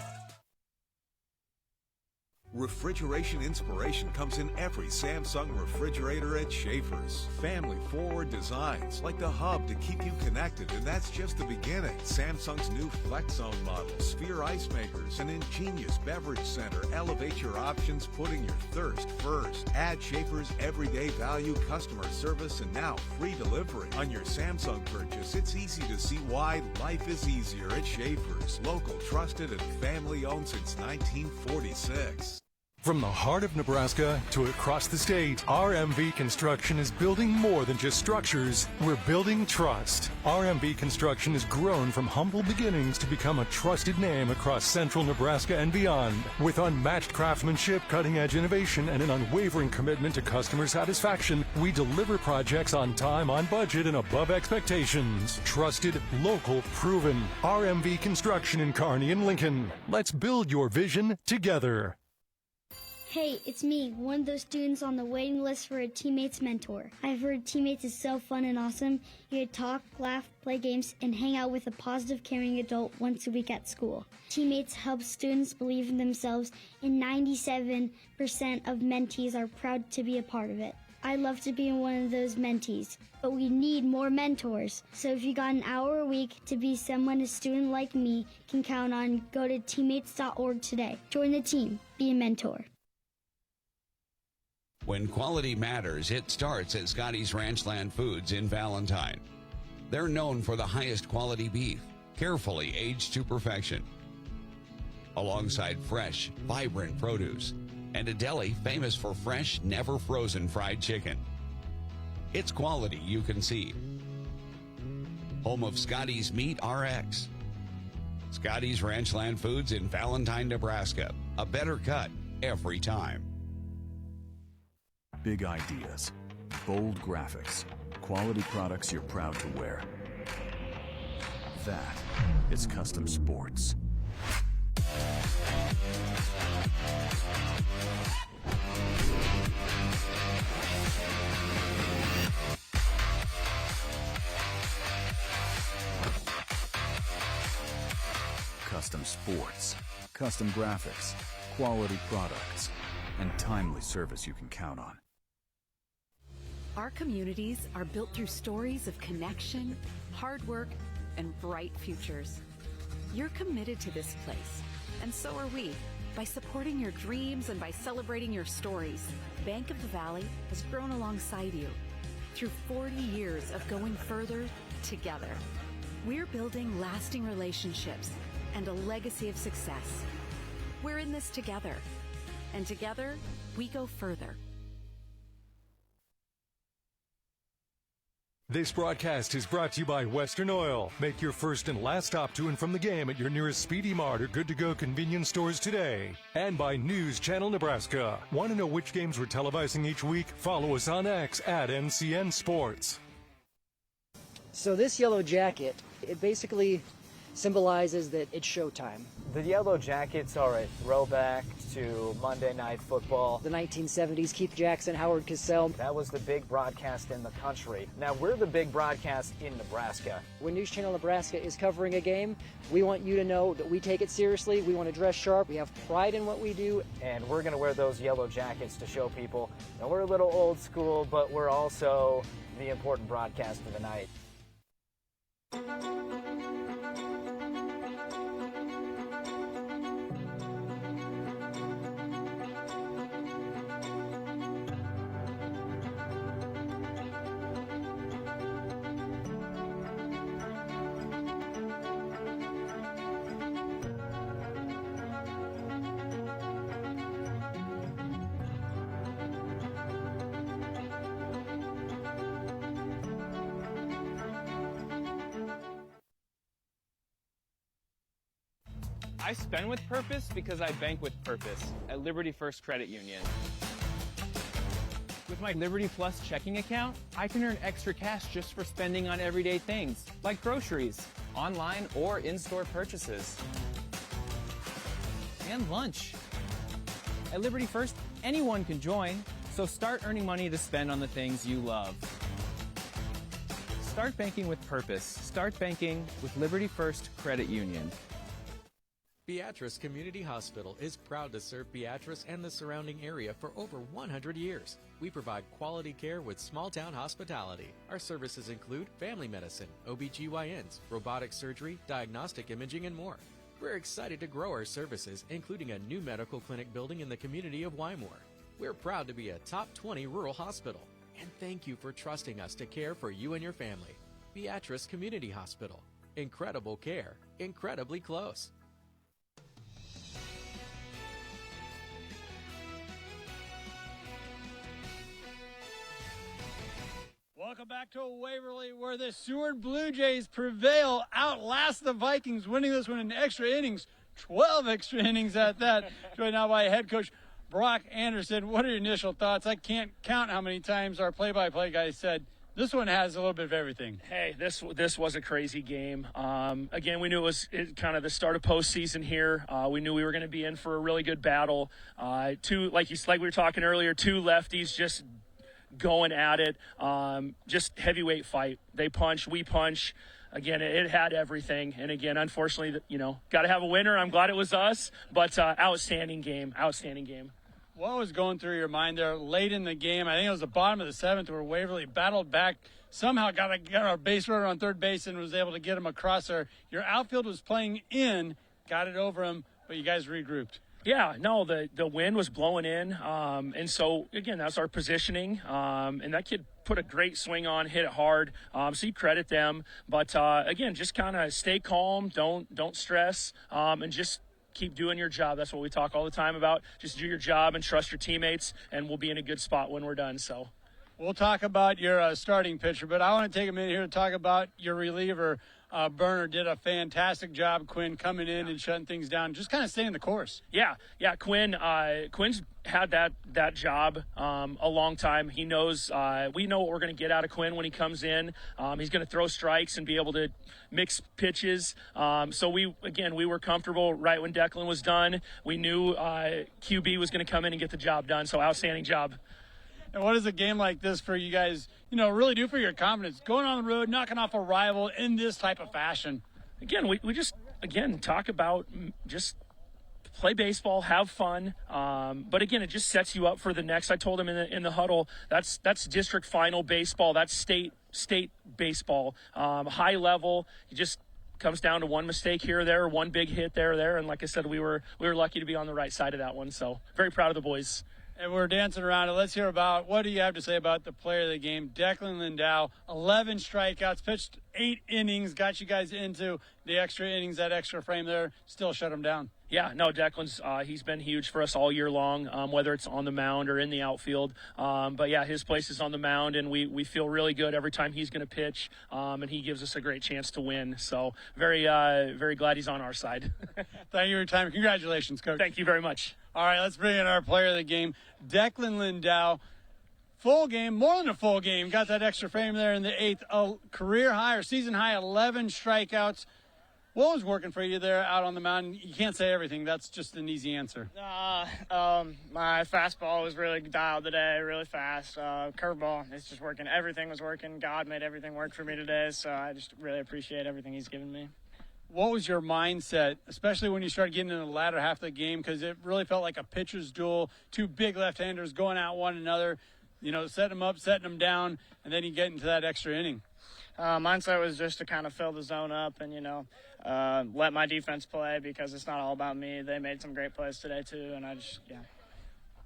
S16: Refrigeration inspiration comes in every Samsung refrigerator at Schaefer's. Family-forward designs like the hub to keep you connected, and that's just the beginning. Samsung's new Flex Zone model, Sphere ice makers, an ingenious beverage center elevate your options, putting your thirst first. Add Schaefer's everyday value, customer service, and now free delivery. On your Samsung purchase, it's easy to see why life is easier at Schaefer's. Local, trusted, and family-owned since 1946.
S1: From the heart of Nebraska to across the state, RMV Construction is building more than just structures. We're building trust. RMV Construction has grown from humble beginnings to become a trusted name across central Nebraska and beyond. With unmatched craftsmanship, cutting-edge innovation, and an unwavering commitment to customer satisfaction, we deliver projects on time, on budget, and above expectations. Trusted, local, proven. RMV Construction in Kearney and Lincoln. Let's build your vision together.
S14: Hey, it's me, one of those students on the waiting list for a teammate's mentor. I've heard teammates is so fun and awesome. You get to talk, laugh, play games, and hang out with a positive, caring adult once a week at school. Teammates help students believe in themselves, and 97% of mentees are proud to be a part of it. I'd love to be one of those mentees, but we need more mentors. So if you got an hour a week to be someone a student like me can count on, go to teammates.org today. Join the team. Be a mentor.
S4: When quality matters, it starts at Scotty's Ranchland Foods in Valentine. They're known for the highest quality beef, carefully aged to perfection, alongside fresh, vibrant produce, and a deli famous for fresh, never frozen fried chicken. It's quality you can see. Home of Scotty's Meat RX. Scotty's Ranchland Foods in Valentine, Nebraska. A better cut every time.
S18: Big ideas, bold graphics, quality products you're proud to wear. That is Custom Sports. Custom Sports, custom graphics, quality products, and timely service you can count on.
S17: Our communities are built through stories of connection, hard work, and bright futures. You're committed to this place, and so are we. By supporting your dreams and by celebrating your stories, Bank of the Valley has grown alongside you through 40 years of going further together. We're building lasting relationships and a legacy of success. We're in this together, and together we go further.
S1: This broadcast is brought to you by Western Oil. Make your first and last stop to and from the game at your nearest Speedy Mart or Good to Go convenience stores today. And by News Channel Nebraska. Want to know which games we're televising each week? Follow us on X at NCN Sports.
S19: So this yellow jacket, it basically symbolizes that it's showtime.
S21: The Yellow Jackets are a throwback to Monday Night Football.
S19: The 1970s, Keith Jackson, Howard Cosell.
S21: That was the big broadcast in the country. Now we're the big broadcast in Nebraska.
S19: When News Channel Nebraska is covering a game, we want you to know that we take it seriously. We want to dress sharp. We have pride in what we do.
S21: And we're going to wear those yellow jackets to show people that we're a little old school, but we're also the important broadcast of the night.
S13: I spend with purpose because I bank with purpose at Liberty First Credit Union. With my Liberty Plus checking account, I can earn extra cash just for spending on everyday things, like groceries, online or in-store purchases, and lunch. At Liberty First, anyone can join, so start earning money to spend on the things you love. Start banking with purpose. Start banking with Liberty First Credit Union.
S5: Beatrice Community Hospital is proud to serve Beatrice and the surrounding area for over 100 years. We provide quality care with small-town hospitality. Our services include family medicine, OBGYNs, robotic surgery, diagnostic imaging, and more. We're excited to grow our services, including a new medical clinic building in the community of Wymore. We're proud to be a top 20 rural hospital. And thank you for trusting us to care for you and your family. Beatrice Community Hospital. Incredible care, incredibly close.
S3: Welcome back to Waverly, where the Seward Blue Jays prevail, outlast the Vikings, winning this one in extra innings, 12 extra innings at that. Joined now by head coach Brock Anderson. What are your initial thoughts? I can't count how many times our play-by-play guy said, this one has a little bit of everything.
S9: Hey, this was a crazy game. Again, we knew it was kind of the start of postseason here. We knew we were going to be in for a really good battle. Two, like we were talking earlier, two lefties just going at it. Just heavyweight fight. They punch, we punch. Again, it had everything. And again, unfortunately, got to have a winner. I'm glad it was us, but outstanding game.
S3: What was going through your mind there late in the game? I think it was the bottom of the seventh where Waverly battled back, somehow got our base runner on third base and was able to get him across there. Your outfield was playing in, got it over him, but you guys regrouped.
S9: Yeah, no, the wind was blowing in. And so, again, that's our positioning. And that kid put a great swing on, hit it hard. So you credit them. But, again, just kind of stay calm, don't stress, and just keep doing your job. That's what we talk all the time about. Just do your job and trust your teammates, and we'll be in a good spot when we're done. So
S3: we'll talk about your starting pitcher, but I want to take a minute here to talk about your reliever. Burner did a fantastic job, Quinn, coming in and shutting things down, just kind of staying the course.
S9: Yeah, Quinn's had that job a long time. He knows, we know what we're going to get out of Quinn when he comes in. He's going to throw strikes and be able to mix pitches. So we were comfortable right when Declan was done. We knew QB was going to come in and get the job done, so outstanding job.
S3: And what does a game like this for you guys, really do for your confidence? Going on the road, knocking off a rival in this type of fashion.
S9: Again, we just, talk about just play baseball, have fun. But again, it just sets you up for the next. I told him in the huddle, that's district final baseball. That's state baseball. High level. It just comes down to one mistake here or there, one big hit there or there. And like I said, we were lucky to be on the right side of that one. So very proud of the boys.
S3: And we're dancing around it. Let's hear about, what do you have to say about the player of the game, Declan Lindau? 11 strikeouts, pitched 8 innings, got you guys into the extra innings, that extra frame there, still shut him down.
S9: Yeah, no, Declan's he's been huge for us all year long, whether it's on the mound or in the outfield. But yeah, his place is on the mound, and we feel really good every time he's going to pitch, and he gives us a great chance to win. So very glad he's on our side.
S3: Thank you for your time. Congratulations, Coach.
S9: Thank you very much.
S3: All right, let's bring in our player of the game, Declan Lindau. Full game, more than a full game. Got that extra frame there in the 8th. A career high or season high, 11 strikeouts. What was working for you there out on the mound? You can't say everything. That's just an easy answer.
S22: My fastball was really dialed today, really fast. Curveball, it's just working. Everything was working. God made everything work for me today, so I just really appreciate everything he's given me.
S3: What was your mindset, especially when you started getting into the latter half of the game, because it really felt like a pitcher's duel, two big left-handers going at one another, setting them up, setting them down, and then you get into that extra inning?
S22: Mindset was just to kind of fill the zone up and, let my defense play, because it's not all about me. They made some great plays today, too, and
S3: I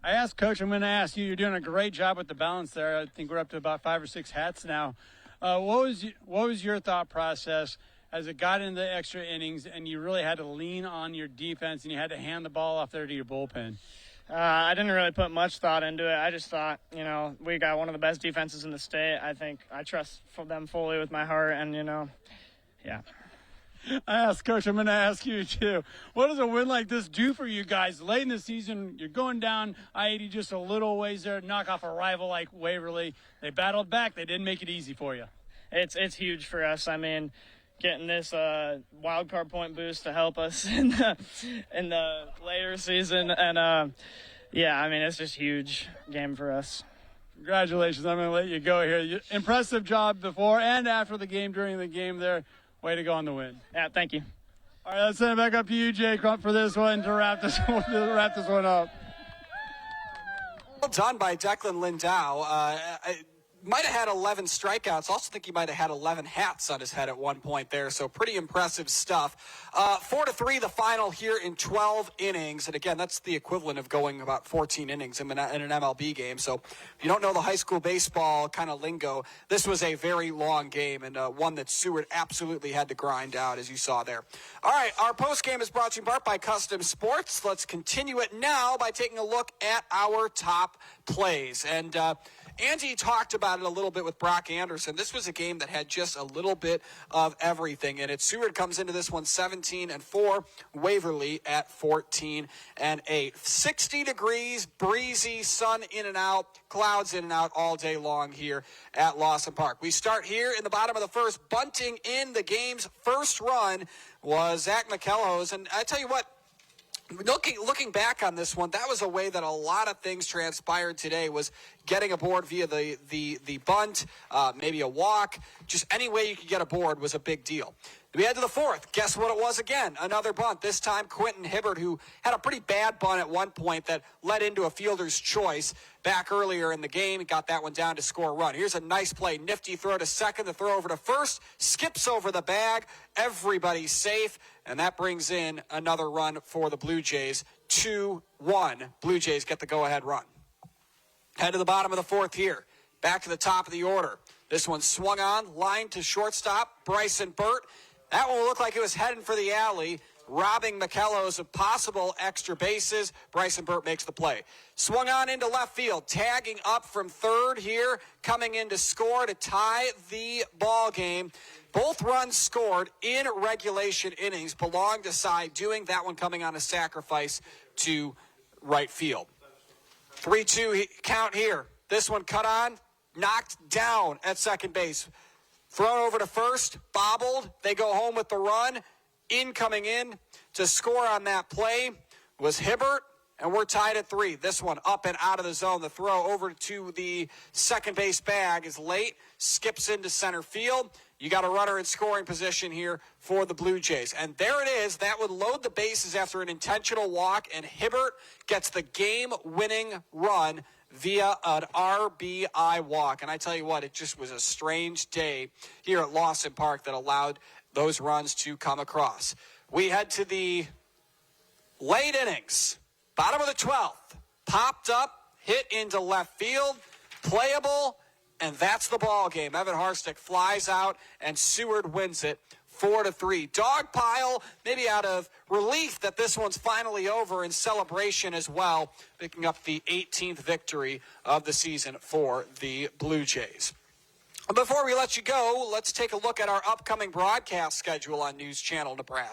S3: asked Coach, I'm going to ask you, you're doing a great job with the balance there. I think we're up to about 5 or 6 hats now. What was your thought process as it got into the extra innings and you really had to lean on your defense and you had to hand the ball off there to your bullpen?
S22: I didn't really put much thought into it. I just thought, we got one of the best defenses in the state. I think I trust them fully with my heart, and, yeah.
S3: I asked Coach, I'm going to ask you too. What does a win like this do for you guys? Late in the season, you're going down I-80 just a little ways there, knock off a rival like Waverly. They battled back. They didn't make it easy for you.
S22: It's huge for us. I mean, getting this wild card point boost to help us in the later season, and it's just a huge game for us.
S3: Congratulations. I'm going to let you go here. Impressive job before and after the game, during the game there. Way to go on the win.
S22: Yeah, thank you.
S3: All right, let's send it back up to you, Jake, for this one to wrap this one up.
S2: Well done by Declan Lindau. Might have had 11 strikeouts. Also think he might have had 11 hats on his head at one point there. So pretty impressive stuff. 4-3 the final here in 12 innings. And again, that's the equivalent of going about 14 innings in an MLB game. So if you don't know the high school baseball kind of lingo, this was a very long game and one that Seward absolutely had to grind out, as you saw there. All right, our post game is brought to you in part by Custom Sports. Let's continue it now by taking a look at our top plays. And Andy talked about it a little bit with Brock Anderson. This was a game that had just a little bit of everything in it. Seward comes into this one 17-4, Waverly at 14-8. 60 degrees, breezy, sun in and out, clouds in and out all day long here at Lawson Park. We start here in the bottom of the first. Bunting in the game's first run was Zach McKellos. And I tell you what, looking back on this one, that was a way that a lot of things transpired today, was getting aboard via the bunt, maybe a walk. Just any way you could get aboard was a big deal. We head to the fourth. Guess what it was again? Another bunt. This time Quentin Hibbert, who had a pretty bad bunt at one point that led into a fielder's choice back earlier in the game. He got that one down to score a run. Here's a nice play. Nifty throw to second. The throw over to first. Skips over the bag. Everybody's safe. And that brings in another run for the Blue Jays. 2-1. Blue Jays get the go-ahead run. Head to the bottom of the fourth here. Back to the top of the order. This one swung on, line to shortstop, Bryson Burt. That one looked like it was heading for the alley, robbing McKellos of possible extra bases. Bryson Burt makes the play. Swung on into left field, tagging up from third here, coming in to score to tie the ball game. Both runs scored in regulation innings belong to Cy, doing that one coming on a sacrifice to right field. 3-2 count here. This one cut on, knocked down at second base. Thrown over to first, bobbled. They go home with the run. Coming in to score on that play was Hibbert, and we're tied at 3. This one up and out of the zone. The throw over to the second base bag is late, skips into center field. You got a runner in scoring position here for the Blue Jays. And there it is. That would load the bases after an intentional walk, and Hibbert gets the game-winning run via an RBI walk. And I tell you what, it just was a strange day here at Lawson Park that allowed those runs to come across. We head to the late innings. Bottom of the 12th. Popped up, hit into left field, playable, and that's the ball game. Evan Harstick flies out, and Seward wins it 4-3. Dog pile, maybe out of relief that this one's finally over, in celebration as well, picking up the 18th victory of the season for the Blue Jays. Before we let you go, let's take a look at our upcoming broadcast schedule on News Channel Nebraska.